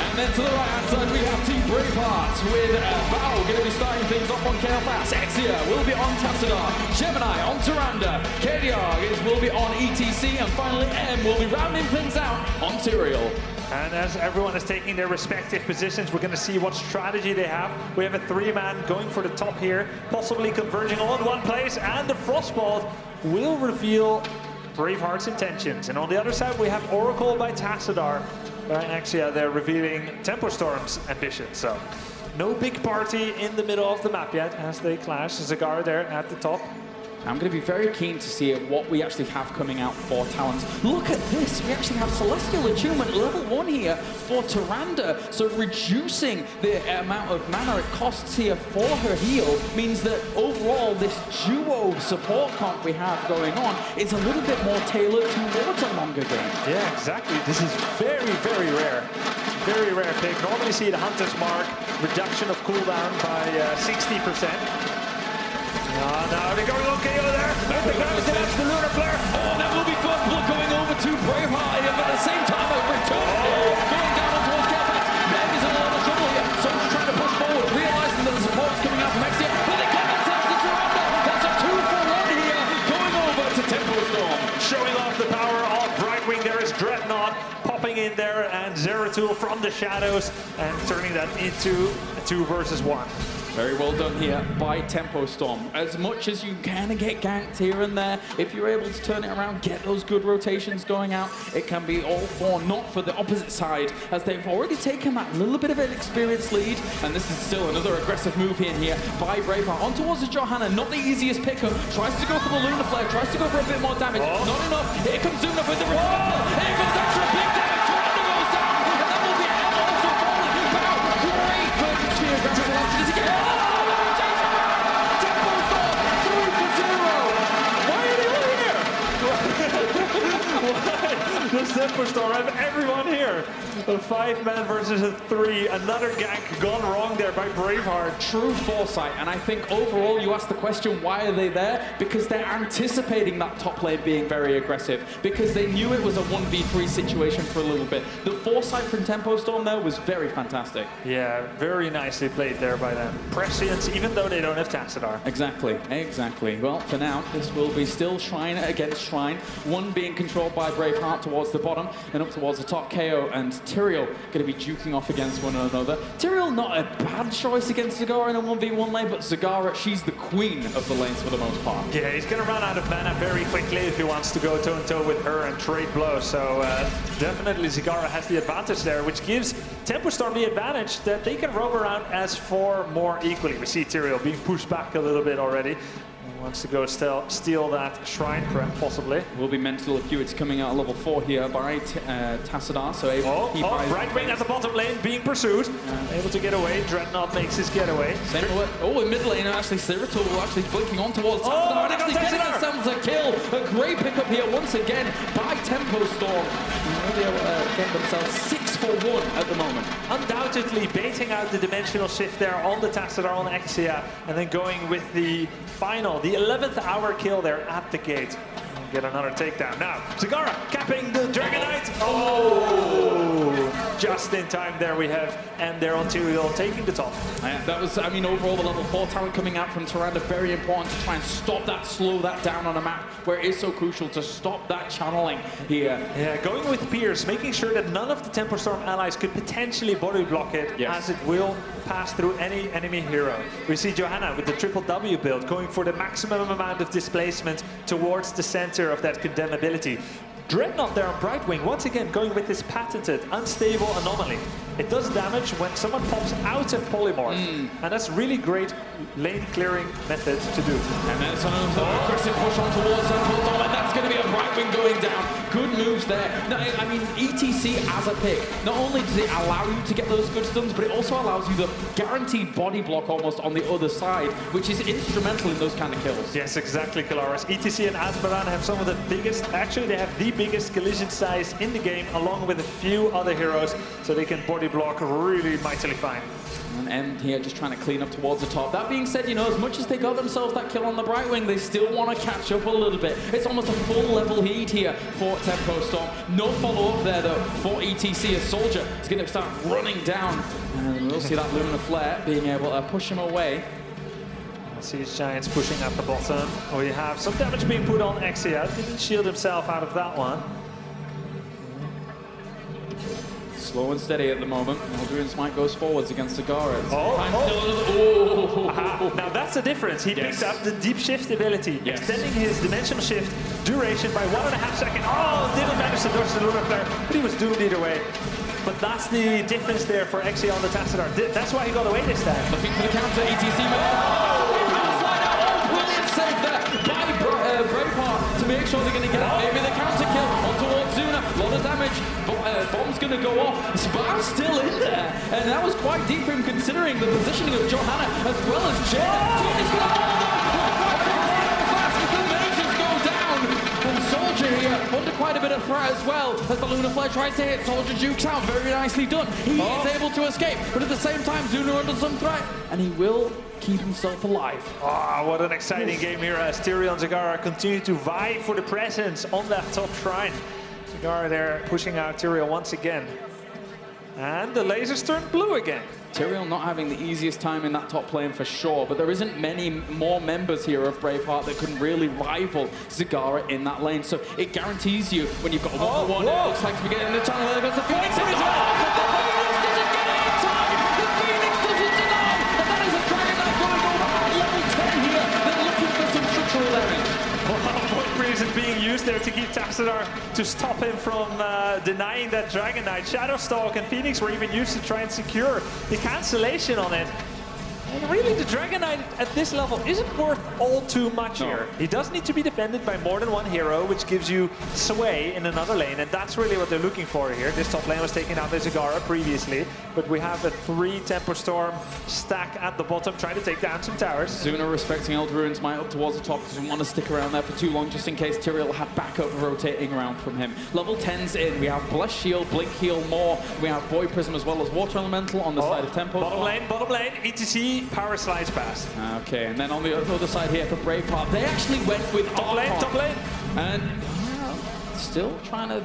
And then to the right-hand side, we have Team Braveheart with Val going to be starting things off on Kael'thas. Exia will be on Tassadar. Gemini on Tyrande. Kadiar will be on ETC. And finally, M will be rounding things out on Tyrael. And as everyone is taking their respective positions, we're going to see what strategy they have. We have a 3-man going for the top here, possibly converging all in one place, and the Frostbolt will reveal Braveheart's intentions. And on the other side, we have Oracle by Tassadar. By Exia, they're revealing Tempo Storm's ambitions. So no big party in the middle of the map yet as they clash. Zagar there at the top. I'm going to be very keen to see what we actually have coming out for talents. Look at this. We actually have Celestial Attunement level 1 here for Tyrande. So reducing the amount of mana it costs here for her heal means that overall this duo support comp we have going on is a little bit more tailored towards a longer game. Yeah, exactly. This is very, very rare. Very rare pick. Normally see the Hunter's Mark, reduction of cooldown by 60%. Now they're going on KO there. With the Gravity Lance, the Lunar Flare. Oh, that will be first blood going over to Braveheart, but at the same time, a return going down towards Kael'thas. Meg is in a lot of trouble here. Someone's trying to push forward, realizing that the support is coming out from Exia, but they get themselves to Tyrande. That's a 2-for-1 here, going over to Tempo Storm. Showing off the power of Brightwing. There is Dreadnought popping in there, and Zeratul from the shadows, and turning that into a 2 versus 1. Very well done here by Tempo Storm. As much as you kind of get ganked here and there, if you're able to turn it around, get those good rotations going out, it can be all for naught for the opposite side, as they've already taken that little bit of an experience lead, and this is still another aggressive move in here by Braveheart. On towards the Johanna, not the easiest pickup, tries to go for the Lunar Flare, tries to go for a bit more damage, not enough. Here comes Zuna with the response. Here comes extra big damage, Tyrande goes down, and that will be M also falling. Wow, great focus here, Gravity Lance again. Does Tempo Storm have everyone here? A 5-man versus a 3. Another gank gone wrong there by Braveheart. True foresight, and I think overall you ask the question, why are they there? Because they're anticipating that top lane being very aggressive, because they knew it was a 1v3 situation for a little bit. The foresight from Tempo Storm there was very fantastic. Yeah, very nicely played there by them. Prescience, even though they don't have Tassadar. Exactly, exactly. Well, for now, this will be still Shrine against Shrine. One being controlled by Braveheart towards the bottom, and up towards the top, KO and Tyrael going to be duking off against one another. Tyrael not a bad choice against Zagara in a 1v1 lane, but Zagara, she's the queen of the lanes for the most part. Yeah, he's going to run out of mana very quickly if he wants to go toe-to-toe with her and trade blows. So definitely Zagara has the advantage there, which gives Tempo Storm the advantage that they can roam around as 4 more equally. We see Tyrael being pushed back a little bit already. He wants to go steal that Shrine prep, possibly. Will be mental if it's coming out level 4 here by Tassadar, so able to keep eyes. Brightwing at the bottom lane being pursued. Able to get away. Dreadnought makes his getaway. In mid lane, actually, Cyril actually blinking on towards Tassadar and actually getting themselves a kill. A great pickup here once again by Tempo Storm. They get themselves 6 for 1 at the moment. Undoubtedly baiting out the dimensional shift there on the Tassadar on Exia, and then going with the final, the 11th hour kill there at the gate. Get another takedown. Now, Zagara capping the Dragon Knight. Oh! Just in time there we have Ender on Tyrael taking the top. That was, I mean, overall the level 4 talent coming out from Tyrande, very important to try and stop that, slow that down on a map where it is so crucial to stop that channeling here. Yeah, going with Pierce, making sure that none of the Tempo Storm allies could potentially body block it, as it will pass through any enemy hero. We see Johanna with the triple W build going for the maximum amount of displacement towards the center of that condemnability. Dreadnought there on Brightwing, once again going with this patented unstable anomaly. It does damage when someone pops out of polymorph, and that's really great lane clearing method to do. And then it's an aggressive push on towards Tempo, and that's going to be a Brightwing going down. Good moves there. No, I mean, ETC as a pick, not only does it allow you to get those good stuns, but it also allows you the guaranteed body block almost on the other side, which is instrumental in those kind of kills. Yes, exactly, Kalaris. ETC and Azmoran have some of the biggest, actually they have the biggest collision size in the game, along with a few other heroes, so they can body block really mightily fine. And End here just trying to clean up towards the top. That being said, you know, as much as they got themselves that kill on the Brightwing, they still want to catch up a little bit. It's almost a full level lead here for Tempo Storm. No follow-up there, though, for ETC. A Soldier is going to start running down. And we'll see that Lunar Flare being able to push him away. Siege Giants pushing at the bottom. We have some damage being put on Exia. Didn't shield himself out of that one. Slow and steady at the moment. Aldrin's might goes forwards against Zagara. Now that's the difference. He picked up the deep shift ability, extending his dimensional shift duration by 1.5 seconds. Oh, didn't manage to dodge the Lunar Flare, but he was doomed either way. But that's the difference there for Exia on the Tassadar. That's why he got away this time. Looking for the counter, ETC. Brilliant save there by Braveheart to make sure they're going to get it. Maybe the counter kill on towards Zuna. A lot of damage. Bomb's going to go off. Spar's still in there. And that was quite deep for him considering the positioning of Johanna as well as Jada. And Soldier here under quite a bit of threat as well as the Lunar Flare tries to hit. Soldier jukes out. Very nicely done. He is able to escape, but at the same time, Zuna under some threat, and he will keep himself alive. Ah, what an exciting game here as Tyrael and Zagara continue to vie for the presence on that top shrine. Zagara there pushing out Tyrael once again. And the lasers turn blue again. Tyrael not having the easiest time in that top lane for sure, but there isn't many more members here of Braveheart that can really rival Zagara in that lane. So it guarantees you when you've got a 1-for-1, it looks like to be getting the channel. There goes the Phoenix. The Phoenix doesn't get it in time. The Phoenix doesn't deny. And that is a Dragon Knight going over at level 10 here. They're looking for some structural damage. Void Breeze is being used there to keep Tassadar to stop him from denying that Dragon Knight. Shadowstalk and Phoenix were even used to try and secure the cancellation on it. And really, the Dragon Knight at this level isn't worth all too much here. He does need to be defended by more than one hero, which gives you sway in another lane, and that's really what they're looking for here. This top lane was taking out by Zagara previously, but we have a 3 Tempo Storm stack at the bottom, trying to take down some towers. Zuna respecting Eldrarune's might up towards the top, doesn't want to stick around there for too long, just in case Tyrael had backup rotating around from him. Level 10's in, we have Bless Shield, Blink Heal more, we have Void Prism as well as Water Elemental on the side of Tempo. Bottom lane, ETC, power slides past. Okay, and then on the other side here for Braveheart, they actually went with top lane. And still trying to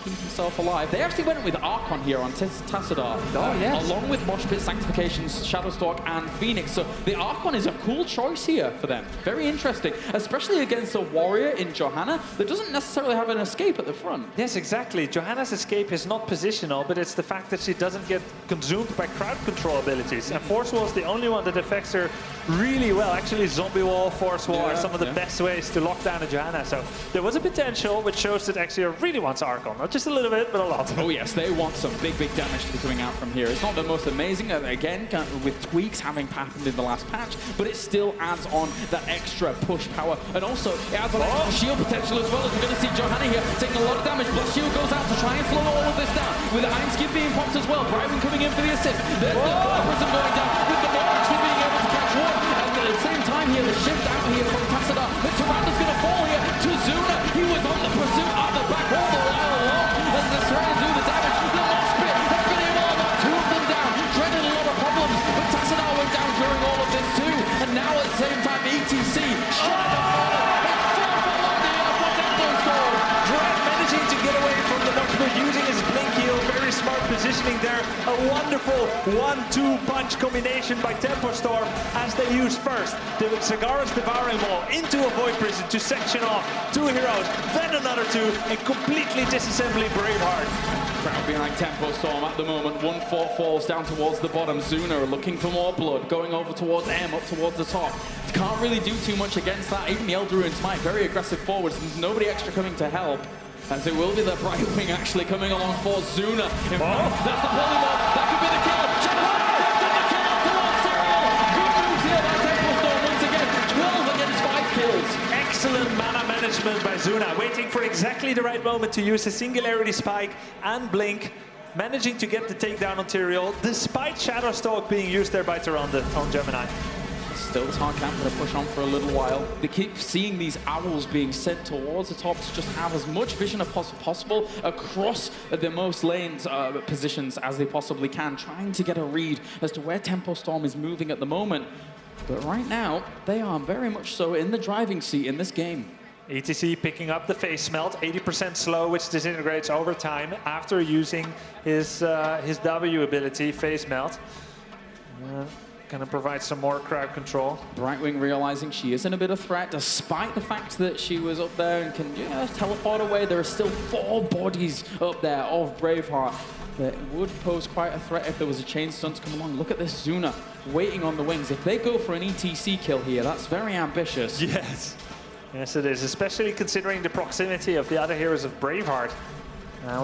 keep himself alive. They actually went with Archon here on Tassadar. Along with Moshpit, Sanctifications, Shadowstalk, and Phoenix. So the Archon is a cool choice here for them. Very interesting, especially against a warrior in Johanna that doesn't necessarily have an escape at the front. Yes, exactly. Johanna's escape is not positional, but it's the fact that she doesn't get consumed by crowd control abilities. And Force Wall is the only one that affects her really well. Actually, Zombie Wall, Force Wall are some of the best ways to lock down a Johanna. So there was a potential, which shows that Exia really wants Archon. Not just a little bit, but a lot. Oh yes, they want some big damage to be coming out from here. It's not the most amazing, again, with tweaks having happened in the last patch, but it still adds on that extra push power. And also, it adds on extra shield potential as well, as we're going to see Johanna here taking a lot of damage. Blast Shield goes out to try and slow all of this down, with the Iron Skin being popped as well. Brybin coming in for the assist. There's the Prism going down, with the Moore actually being able to catch one. And at the same time here, the shift out here from Tassadar. The Tyranda's going to fall here to Zuna. He was on the pursuit at the back all the while along. As they're trying to do the damage, the Moshpit has been able to knock 2 of them down. Dreaded a lot of problems, but Tassadar went down during all of this too. And now at the same time, ETC shot at the fall. It's 4 for London for Tempo Storm. Dread managing to get away from the Moshpit using his Blink Heal. Very smart positioning there. A wonderful 1-2 punch combination by Tempo Storm as they use first the Zagara's Devouring Maw into a Void Prison to section off 2 heroes, then another 2, and completely disassembling Braveheart. Crowd behind Tempo Storm at the moment. 1-4 falls down towards the bottom. Zuna looking for more blood, going over towards M, up towards the top. Can't really do too much against that. Even the Eldrarune Smite, very aggressive forwards. There's nobody extra coming to help. As it will be the Brightwing actually coming along for Zuna. In fact, that's the Polymorph. That could be the kill. Check it out. The kill towards Tyrael. Good moves here by Tempo Storm once again. 12 against 5 kills. Excellent mana management by Zuna, waiting for exactly the right moment to use a Singularity Spike and Blink, managing to get the takedown on Tyrael, despite Shadowstalk being used there by Tyrande on Gemini. Still, Tarkam going to push on for a little while. They keep seeing these owls being sent towards the top to just have as much vision as possible across the most lanes positions as they possibly can, trying to get a read as to where Tempo Storm is moving at the moment. But right now, they are very much so in the driving seat in this game. ETC picking up the Face Melt, 80% slow, which disintegrates over time after using his W ability, Face Melt. Gonna provide some more crowd control. Brightwing realizing she isn't a bit of threat, despite the fact that she was up there and can teleport away. There are still 4 bodies up there of Braveheart that would pose quite a threat if there was a chain stun to come along. Look at this Zuna waiting on the wings. If they go for an ETC kill here, that's very ambitious. Yes. Yes, it is, especially considering the proximity of the other heroes of Braveheart.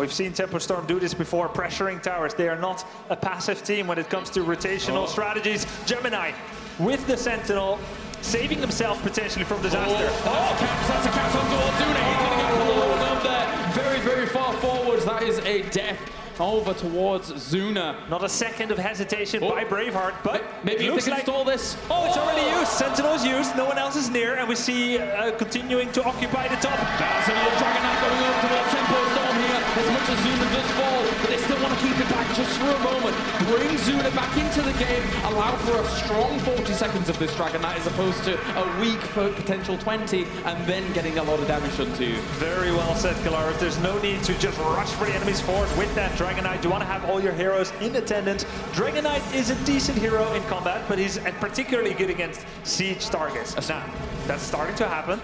We've seen Tempo Storm do this before, pressuring towers. They are not a passive team when it comes to rotational strategies. Gemini with the Sentinel, saving himself potentially from disaster. That's a catch on towards Zuna. He's going to get pulled up there. Very, very far forwards. That is a death over towards Zuna. Not a second of hesitation by Braveheart, but maybe it if looks they can like stall this. Oh, it's already used. Sentinel's used. No one else is near, and we see continuing to occupy the top. That's another Dragon Knight going over towards Tempo Storm here. As much as Zuna does fall, but they still want to keep it back just for a moment. Bring Zuna back into the game. Allow for a strong 40 seconds of this Dragon Knight as opposed to a weak potential 20, and then getting a lot of damage onto you. Very well said, Kalaris. There's no need to just rush for the enemy's forward with that Dragon Knight. You want to have all your heroes in attendance. Dragon Knight is a decent hero in combat, but he's particularly good against siege targets. Now, that's starting to happen.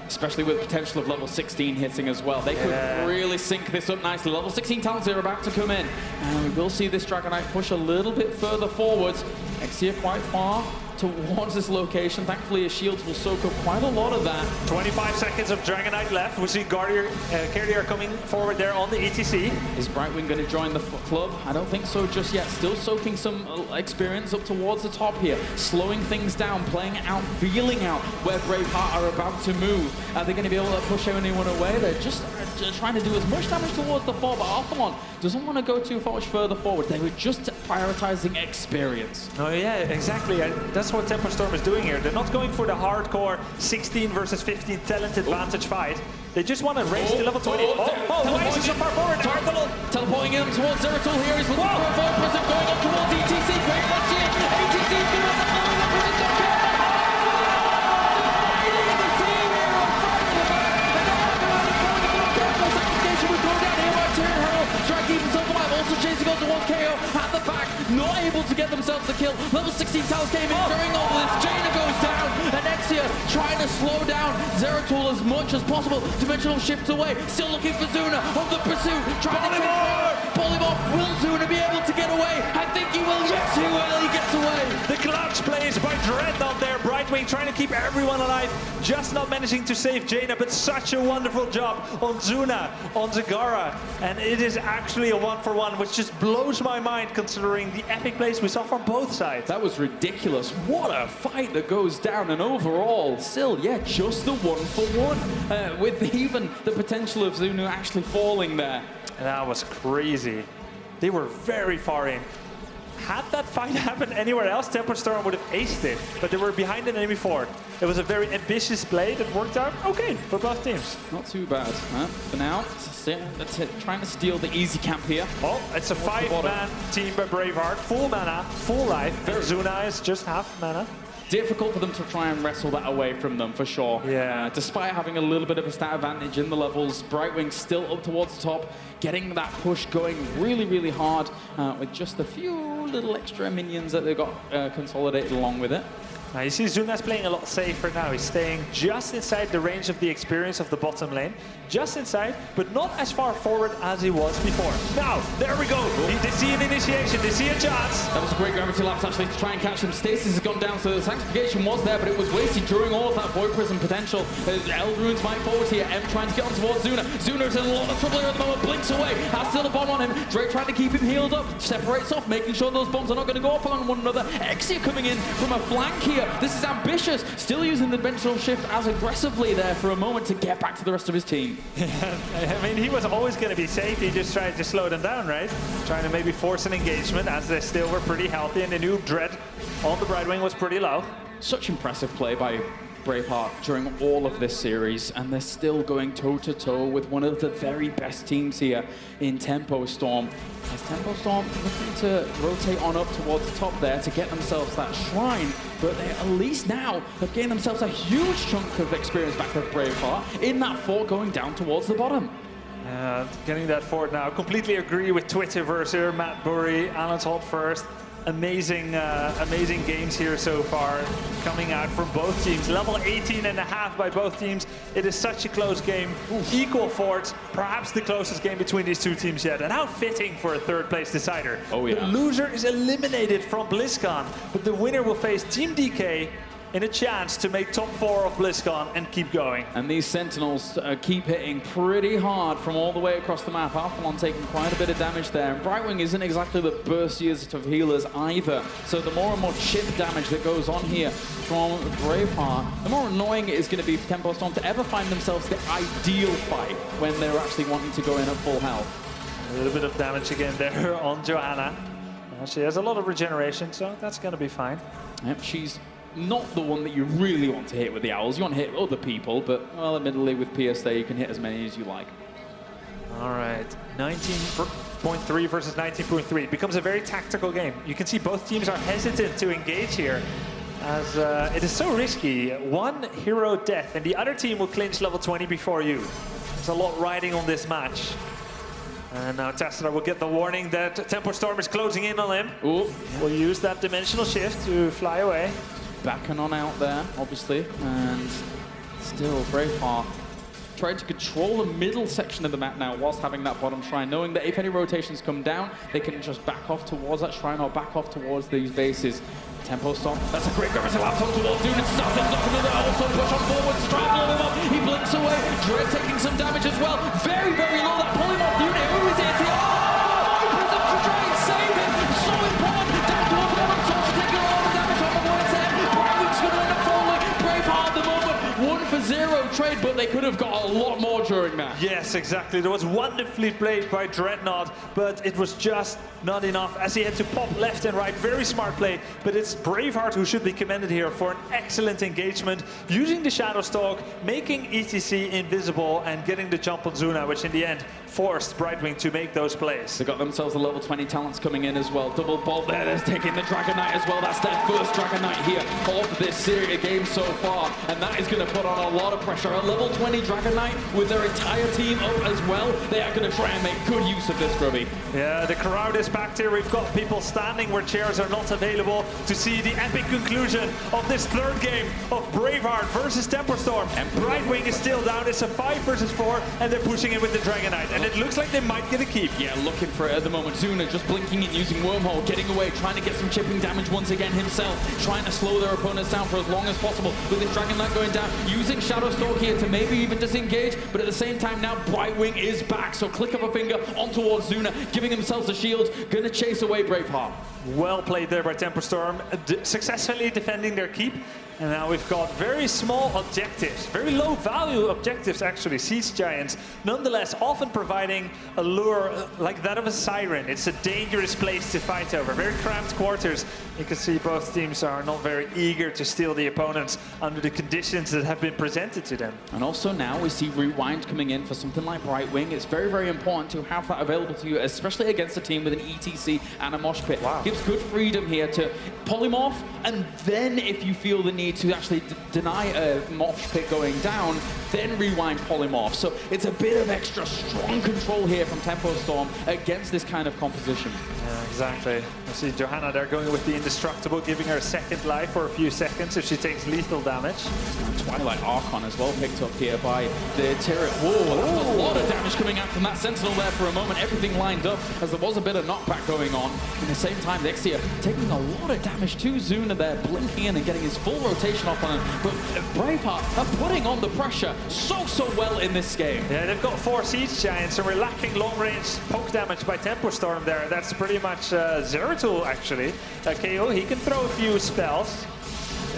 Especially with potential of level 16 hitting as well. They could really sync this up nicely. Level 16 talents are about to come in. And we will see this Dragon Knight push a little bit further forwards. Exia quite far. towards this location. Thankfully, his shields will soak up quite a lot of that. 25 seconds of Dragon Knight left. We see Carrier coming forward there on the ETC. Is Brightwing going to join the club? I don't think so just yet. Still soaking some experience up towards the top here. Slowing things down, playing out, feeling out where Braveheart are about to move. Are they going to be able to push anyone away? They're just trying to do as much damage towards the 4, but Arthalon doesn't want to go too much further forward. They were just prioritizing experience. Oh yeah, exactly. That's what Tempo Storm is doing here. They're not going for the hardcore 16 versus 15 talented Vantage fight. They just want to race to level 20. Why is he so far forward? Teleporting him towards Zeratul here. He's looking for a Void Prism going up towards ETC. Great question. ETC is going to have to follow up with his keep himself alive, also chasing on towards KO at the back, not able to get themselves the kill. Level 16 towers came in during all this. Jaina goes down, and Exia trying to slow down Zeratul as much as possible. Dimensional shifts away, still looking for Zuna on the pursuit, trying to take Polymorph. Will Zuna be able to get away? I think he will. Yes, he will. He gets away. The clutch plays by Dreadnought there. Brightwing trying to keep everyone alive, just not managing to save Jaina, but such a wonderful job on Zuna, on Zagara, and it is actually a 1-for-1, which just blows my mind considering the epic plays we saw from both sides. That was ridiculous. What a fight that goes down, and overall, still, yeah, just the 1-for-1, with even the potential of Zuna actually falling there. That was crazy. They were very far in. Had that fight happened anywhere else, Tempo Storm would have aced it, but they were behind an enemy fort. It was a very ambitious play that worked out okay for both teams. Not too bad, huh? For now, that's it. Trying to steal the easy camp here. Oh, it's a 5-man team by Braveheart. Full mana, full life. Zuna is just half mana. Difficult for them to try and wrestle that away from them, for sure. Yeah. Despite having a little bit of a stat advantage in the levels, Brightwing still up towards the top, getting that push going really, really hard with just a few little extra minions that they've got consolidated along with it. Now you see Zuna's playing a lot safer now. He's staying just inside the range of the experience of the bottom lane. Just inside, but not as far forward as he was before. Now, there we go. They see an initiation, they see a chance. That was a great gravity lapse actually to try and catch him. Stasis has gone down, so the sanctification was there, but it was wasted during all of that Void Prism potential. Elrune's might forward here. M trying to get on towards Zuna. Zuna's in a lot of trouble here at the moment. Blinks away. Has still a bomb on him. Drake trying to keep him healed up. Separates off, making sure those bombs are not going to go off on one another. Exia coming in from a flank here. This is ambitious. Still using the dimensional shift as aggressively there for a moment to get back to the rest of his team. I mean, he was always going to be safe. He just tried to slow them down, right? Trying to maybe force an engagement as they still were pretty healthy, and they knew Dread on the Brightwing was pretty low. Such impressive play by Braveheart during all of this series, and they're still going toe-to-toe with one of the very best teams here in Tempo Storm. As Tempo Storm looking to rotate on up towards the top there to get themselves that shrine, but they at least now have gained themselves a huge chunk of experience back with Braveheart in that fort going down towards the bottom. Getting that forward now. Completely agree with Twitterverser, Matt Burry, Alan Holt first. Amazing games here so far, coming out from both teams. Level 18.5 by both teams. It is such a close game. Equal forts, perhaps the closest game between these two teams yet. And how fitting for a third place decider. Oh, yeah. The loser is eliminated from BlizzCon, but the winner will face Team DK in a chance to make top 4 of BlizzCon and keep going. And these Sentinels keep hitting pretty hard from all the way across the map. Arthalon taking quite a bit of damage there. And Brightwing isn't exactly the burstiest of healers either. So the more and more chip damage that goes on here from Braveheart, the more annoying it is going to be for Tempo Storm to ever find themselves the ideal fight when they're actually wanting to go in at full health. A little bit of damage again there on Johanna. She has a lot of regeneration, so that's going to be fine. Yep, she's not the one that you really want to hit with the owls. You want to hit other people, but, well, admittedly, with PSA, you can hit as many as you like. All right, 19.3 versus 19.3. It becomes a very tactical game. You can see both teams are hesitant to engage here, as it is so risky. One hero death, and the other team will clinch level 20 before you. There's a lot riding on this match. And now Tessera will get the warning that Tempo Storm is closing in on him. Ooh. Will use that dimensional shift to fly away. Backing on out there, obviously, and still Braveheart trying to control the middle section of the map now whilst having that bottom shrine, knowing that if any rotations come down, they can just back off towards that shrine or back off towards these bases. Tempo Storm. That's a great grab as a laptop towards Zuna. Something's not going to also push on forwards to try and blow him up. He blinks away. Dread taking some damage as well. Very, very low. That polymorph unit. Who is it? Oh! Opens up to try and save him. So important. Down towards the one. Soldier taking a lot of damage on the board's head. Brightwing's going to end up falling. Braveheart at the moment. 1-for-0 trade, but they could have got a lot more during that. Yes, exactly. That was wonderfully played by Dreadnought, but it was just not enough as he had to pop left and right. Very smart play, but it's Braveheart who should be commended here for an excellent engagement, using the Shadow Stalk, making ETC invisible, and getting the jump on Zuna, which in the end forced Brightwing to make those plays. They got themselves a level 20 talents coming in as well. Double bolt there. They're taking the Dragon Knight as well. That's their first Dragon Knight here of this series game so far, and that is going to put on a lot of pressure. A level 20 Dragon Knight with their entire team up as well. They are going to try and make good use of this, Grubby. Yeah, the crowd is packed here. We've got people standing where chairs are not available to see the epic conclusion of this third game of Braveheart versus Tempo Storm. And Brightwing is still down. It's a 5 versus 4, and they're pushing in with the Dragon Knight. And it looks like they might get a keep. Yeah, looking for it at the moment. Zuna just blinking and using Wormhole, getting away, trying to get some chipping damage once again himself, trying to slow their opponents down for as long as possible. With this Dragon Knight going down, using Shadow Stalk here to maybe even disengage, but at the same time now Brightwing is back. So click of a finger on towards Zuna, giving themselves a shield, gonna chase away Braveheart. Well played there by Tempo Storm, successfully defending their keep. And now we've got very small objectives, very low value objectives actually, Siege Giants, nonetheless often providing a lure like that of a Siren. It's a dangerous place to fight over, very cramped quarters. You can see both teams are not very eager to steal the opponents under the conditions that have been presented to them. And also now we see Rewind coming in for something like Brightwing. It's very, very important to have that available to you, especially against a team with an ETC and a Mosh Pit. Wow. Gives good freedom here to polymorph, and then if you feel the need to actually deny a Mosh Pit going down, then Rewind polymorph. So it's a bit of extra strong control here from Tempo Storm against this kind of composition. Yeah, exactly. I see Johanna there going with the Indestructible, giving her a second life for a few seconds if she takes lethal damage. And Twilight Archon as well picked up here by the Turret. Whoa, that's a lot of damage coming out from that Sentinel there for a moment. Everything lined up as there was a bit of knockback going on. At the same time, Lexia taking a lot of damage to Zuna there, blinking in and getting his full rotation off on him. But Braveheart are putting on the pressure so well in this game. Yeah, they've got 4 Siege Giants, and we're lacking long-range poke damage by Tempo Storm there. That's pretty much Zeratul, actually. KO, he can throw a few spells.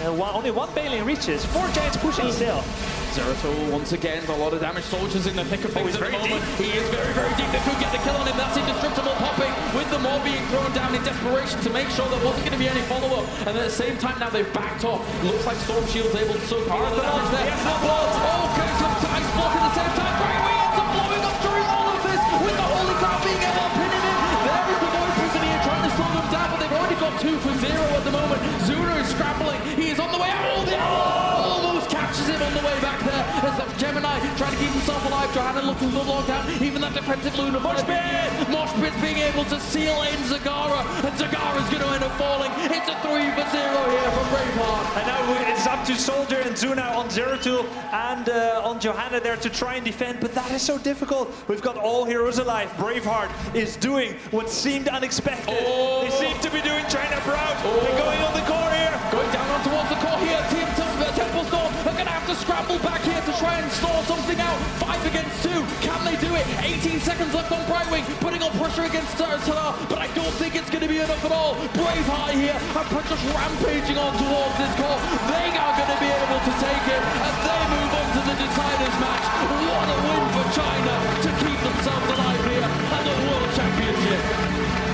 Only 1 Baleen reaches. 4 Giants pushing still. Zeratul once again, a lot of damage. Soldiers in the thick of things at the moment. Deep. He is very, very deep. They could get the kill on him. That's Indestructible popping with the Maw being thrown down in desperation to make sure there wasn't going to be any follow-up. And at the same time now they've backed off. Looks like Storm Shield's able to soak all the damage there. Okay, some Ice Block at the same time. Brightwing ends up blowing up during all of this with the Holy Cloud being able to pin him in. There is the Void Prison here trying to slow them down, but they've already got 2 for 0 at the moment. Zuna is scrambling. He is on the way out. Almost catches him on the way back there. As Gemini trying to keep himself alive. Johanna looking for the lockdown. Even that defensive Luna Mosh Pit being able to seal in Zagara. And Zagara's going to end up falling. It's a 3 for 0 here from Braveheart. And now it's up to Soldier and Zuna on Zeratul and on Johanna there to try and defend, but that is so difficult. We've got all heroes alive. Braveheart is doing what seemed unexpected. They seem to be doing China proud. They're going on the core here. Going down on towards the core here. Team Tempo Storm are going to have to scramble back here to try and stall something out. 5 against 2. Can they do it? 18 seconds left on Brightwing, putting on pressure against Talar, but I don't think it's going to be enough at all. Braveheart here are just rampaging on towards this core. They are going to be able to take it, and they move on to the deciders match. What a win for China to keep themselves alive here at the World Championship.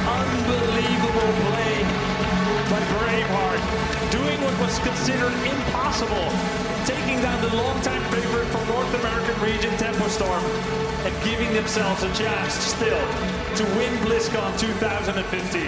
Unbelievable play by Braveheart, doing what was considered impossible, taking down the longtime favorite from North American region, Tempo Storm, and giving themselves a chance still to win BlizzCon 2015.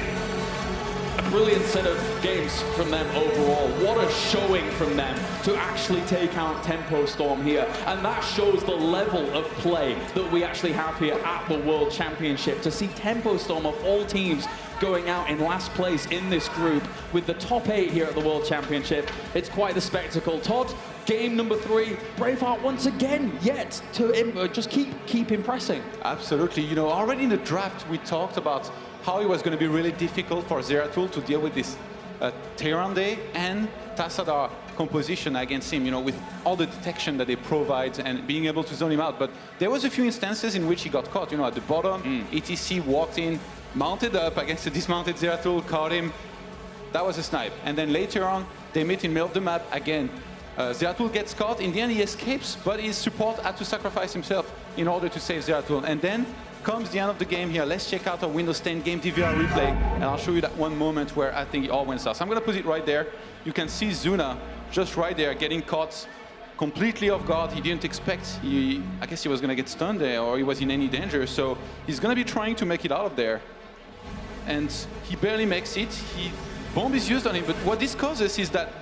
A brilliant set of games from them overall. What a showing from them to actually take out Tempo Storm here. And that shows the level of play that we actually have here at the World Championship. To see Tempo Storm of all teams going out in last place in this group with the top 8 here at the World Championship, it's quite the spectacle. Todd, game number 3, Braveheart once again yet to just keep impressing. Absolutely. You know, already in the draft we talked about how it was going to be really difficult for Zeratul to deal with this Tyrande and Tassadar composition against him, you know, with all the detection that they provide and being able to zone him out. But there was a few instances in which he got caught, you know, at the bottom, ETC walked in, mounted up against a dismounted Zeratul, caught him. That was a snipe. And then later on, they meet in the middle of the map again. Zeratul gets caught. In the end, he escapes, but his support had to sacrifice himself in order to save Zeratul. And then comes the end of the game here. Let's check out our Windows 10 game DVR replay, and I'll show you that one moment where I think it all went south. So I'm going to put it right there. You can see Zuna just right there getting caught completely off guard. He didn't expect, I guess he was going to get stunned there, or he was in any danger. So he's going to be trying to make it out of there. And he barely makes it. Bomb is used on him, but what this causes is that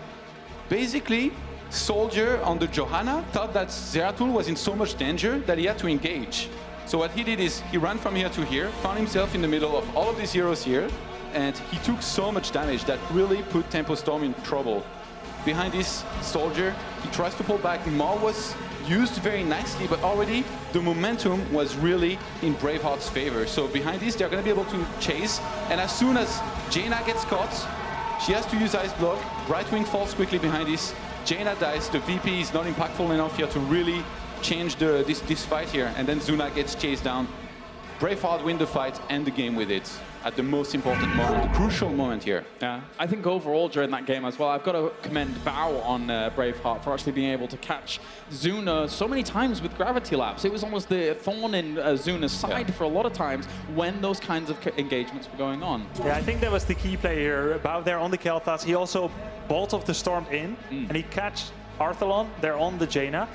basically Soldier on the Johanna thought that Zeratul was in so much danger that he had to engage. So what he did is he ran from here to here, found himself in the middle of all of these heroes here, and he took so much damage that really put Tempo Storm in trouble. Behind this Soldier, he tries to pull back. Maul was used very nicely, but already the momentum was really in Braveheart's favor. So behind this, they're going to be able to chase, and as soon as Jaina gets caught, she has to use Ice Block. Brightwing falls quickly behind this. Jaina dies. The VP is not impactful enough here to really change this fight here, and then Zuna gets chased down. Braveheart win the fight and the game with it at the most important moment, the crucial moment here. Yeah, I think overall during that game as well, I've got to commend Bao on Braveheart for actually being able to catch Zuna so many times with gravity laps. It was almost the thorn in Zuna's side for a lot of times when those kinds of engagements were going on. Yeah, I think that was the key play here. Bao there on the Kael'thas. He also Bolt of the Storm in, and he catch Arthalon there on the Jaina.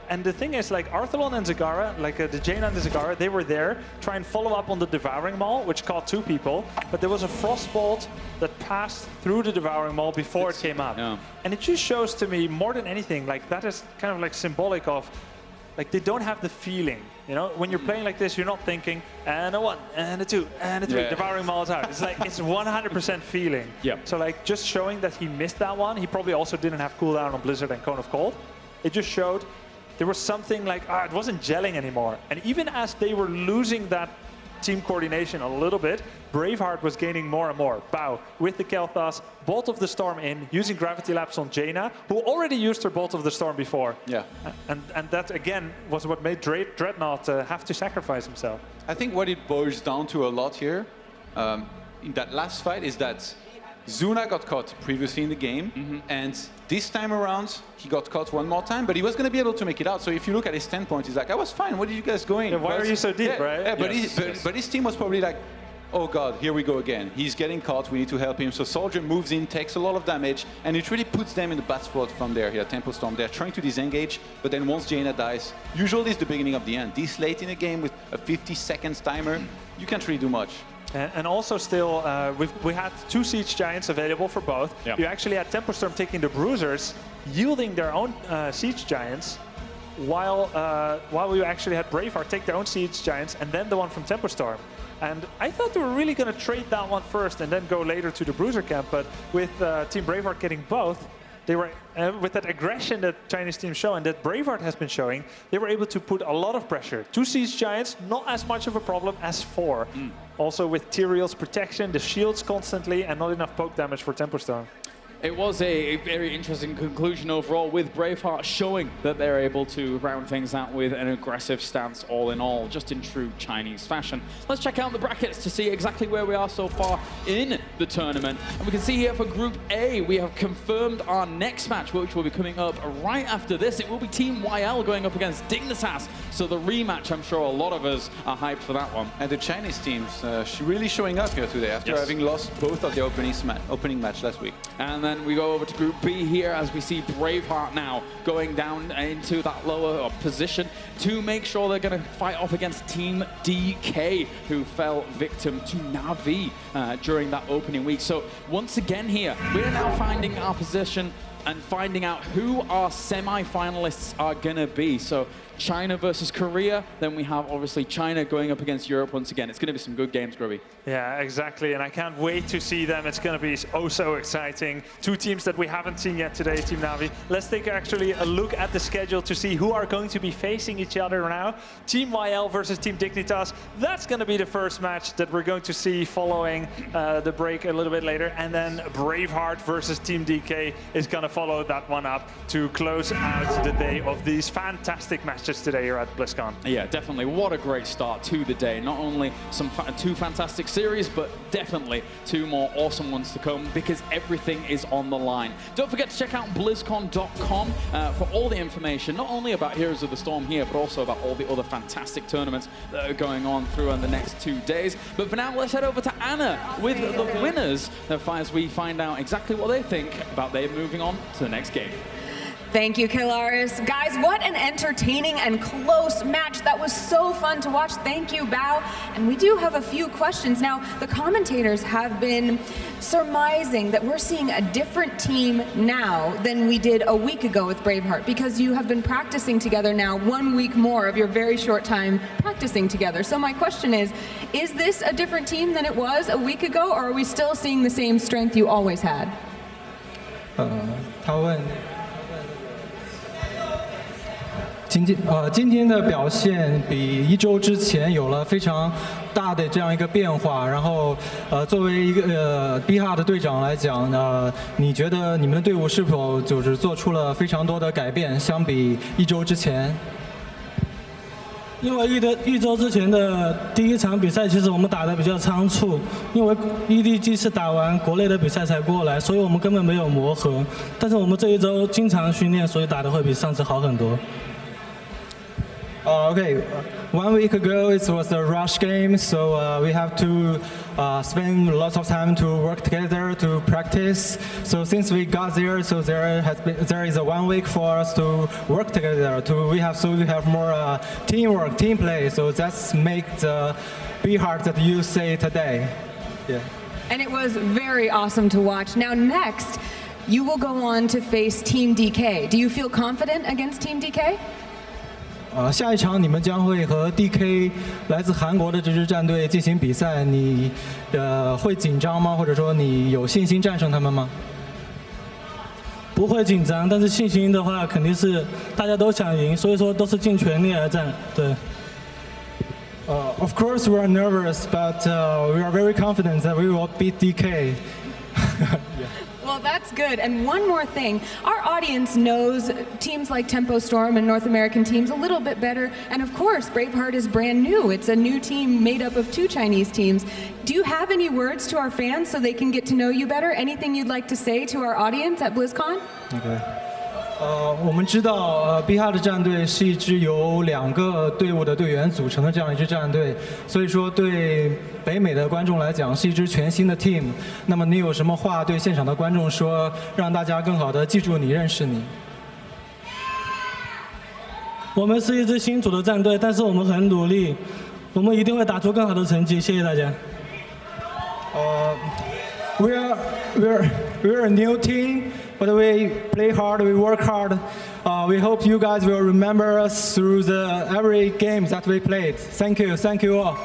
And the thing is, like, Arthalon and Zagara, like the Jaina and the Zagara, they were there, try and follow up on the Devouring Maul, which caught 2 people, but there was a Frostbolt that passed through the Devouring Maul before it came up. Yeah. And it just shows to me, more than anything, like, that is kind of like symbolic of, like, they don't have the feeling, you know? When you're playing like this, you're not thinking, and a 1, and a 2, and a 3, Devouring Maul is out. It's like, it's 100% feeling. Yeah. So, like, just showing that he missed that one, he probably also didn't have cooldown on Blizzard and Cone of Cold. It just showed there was something like, it wasn't gelling anymore. And even as they were losing that team coordination a little bit, Braveheart was gaining more and more. Bao with the Kael'thas, Bolt of the Storm in, using Gravity Laps on Jaina, who already used her Bolt of the Storm before. Yeah. And that, again, was what made Dreadnought have to sacrifice himself. I think what it boils down to a lot here, in that last fight, is that Zuna got caught previously in the game, and this time around, he got caught one more time, but he was going to be able to make it out. So if you look at his 10 points, he's like, I was fine, where did you guys going? Yeah, why are you so deep, right? Yeah, but his team was probably like, oh God, here we go again. He's getting caught, we need to help him. So Soldier moves in, takes a lot of damage, and it really puts them in the bad spot from there here, Tempo Storm. They're trying to disengage, but then once Jaina dies, usually it's the beginning of the end. This late in the game with a 50 seconds timer, you can't really do much. And also still, we had 2 Siege Giants available for both. Yep. You actually had Tempo Storm taking the Bruisers, yielding their own Siege Giants, while we actually had Braveheart take their own Siege Giants and then the one from Tempo Storm. And I thought they were really going to trade that one first and then go later to the Bruiser camp, but with Team Braveheart getting both, they were, with that aggression that Chinese teams show and that Braveheart has been showing, they were able to put a lot of pressure. 2 Siege Giants, not as much of a problem as 4. Also with Tyrael's protection, the shields constantly, and not enough poke damage for Tempo Storm. It was a very interesting conclusion overall, with Braveheart showing that they're able to round things out with an aggressive stance all in all, just in true Chinese fashion. Let's check out the brackets to see exactly where we are so far in the tournament. And we can see here for Group A, we have confirmed our next match, which will be coming up right after this. It will be Team YL going up against Dignitas. So the rematch, I'm sure a lot of us are hyped for that one. And the Chinese teams really showing up here today after having lost both of the opening match last week. And then we go over to Group B here as we see Braveheart now going down into that lower position to make sure they're going to fight off against Team DK, who fell victim to Na'Vi during that opening week. So once again here, we're now finding our position and finding out who our semi-finalists are going to be. So China versus Korea. Then we have obviously China going up against Europe once again. It's going to be some good games, Grubby. Yeah, exactly, and I can't wait to see them. It's going to be oh so exciting. Two teams that we haven't seen yet today, Team Navi. Let's take actually a look at the schedule to see who are going to be facing each other now. Team YL versus Team Dignitas. That's going to be the first match that we're going to see following the break a little bit later. And then Braveheart versus Team DK is going to follow that one up to close out the day of these fantastic matches today here at BlizzCon. Yeah, definitely. What a great start to the day. Not only two fantastic series, but definitely two more awesome ones to come because everything is on the line. Don't forget to check out BlizzCon.com for all the information, not only about Heroes of the Storm here, but also about all the other fantastic tournaments that are going on through the next 2 days. But for now, let's head over to Anna with the winners as we find out exactly what they think about their moving on to the next game. Thank you, Kilaris. Guys, what an entertaining and close match. That was so fun to watch. Thank you, Bao. And we do have a few questions. Now, the commentators have been surmising that we're seeing a different team now than we did a week ago with Braveheart because you have been practicing together now 1 week more of your very short time practicing together. So my question is this a different team than it was a week ago, or are we still seeing the same strength you always had? 他问今天的表现比1周之前有了非常大的这样一个变化，然后作为一个BIHA的队长来讲呢，你觉得你们的队伍是否就是做出了非常多的改变，相比1周之前？因为一周之前的第一场比赛，其实我们打得比较仓促，因为 EDG 是打完国内的比赛才过来，所以我们根本没有磨合。但是我们这一周经常训练，所以打得会比上次好很多。Okay, 1 week ago it was the rush game, so we have to spend lots of time to work together to practice. So since we got there, so there is a 1 week for us to work together. We have more teamwork, team play. So that's make the BIHA that you say today. Yeah. And it was very awesome to watch. Now next, you will go on to face Team DK. Do you feel confident against Team DK? 下一场你们将会和 DK 来自韩国的这支战队进行比赛，你会紧张吗？或者说你有信心战胜他们吗？不会紧张，但是信心的话肯定是大家都想赢，所以说都是尽全力而战。对。Of course we are nervous, but we are very confident that we will beat DK. Well, that's good. And one more thing, our audience knows teams like Tempo Storm and North American teams a little bit better. And of course, Braveheart is brand new. It's a new team made up of 2 Chinese teams. Do you have any words to our fans so they can get to know you better? Anything you'd like to say to our audience at BlizzCon? Okay. 我们知道BIHA的战队是一支由2个队伍的队员组成的这样一支战队，所以说对北美的观众来讲是一支全新的 team。那么你有什么话对现场的观众说，让大家更好的记住你、认识你？我们是一支新组的战队，但是我们很努力，我们一定会打出更好的成绩。谢谢大家。We're a new team, but we play hard, we work hard. We hope you guys will remember us through every game that we played. Thank you all.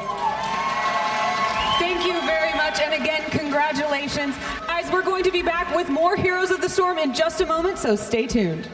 Thank you very much, and again, congratulations. Guys, we're going to be back with more Heroes of the Storm in just a moment, so stay tuned.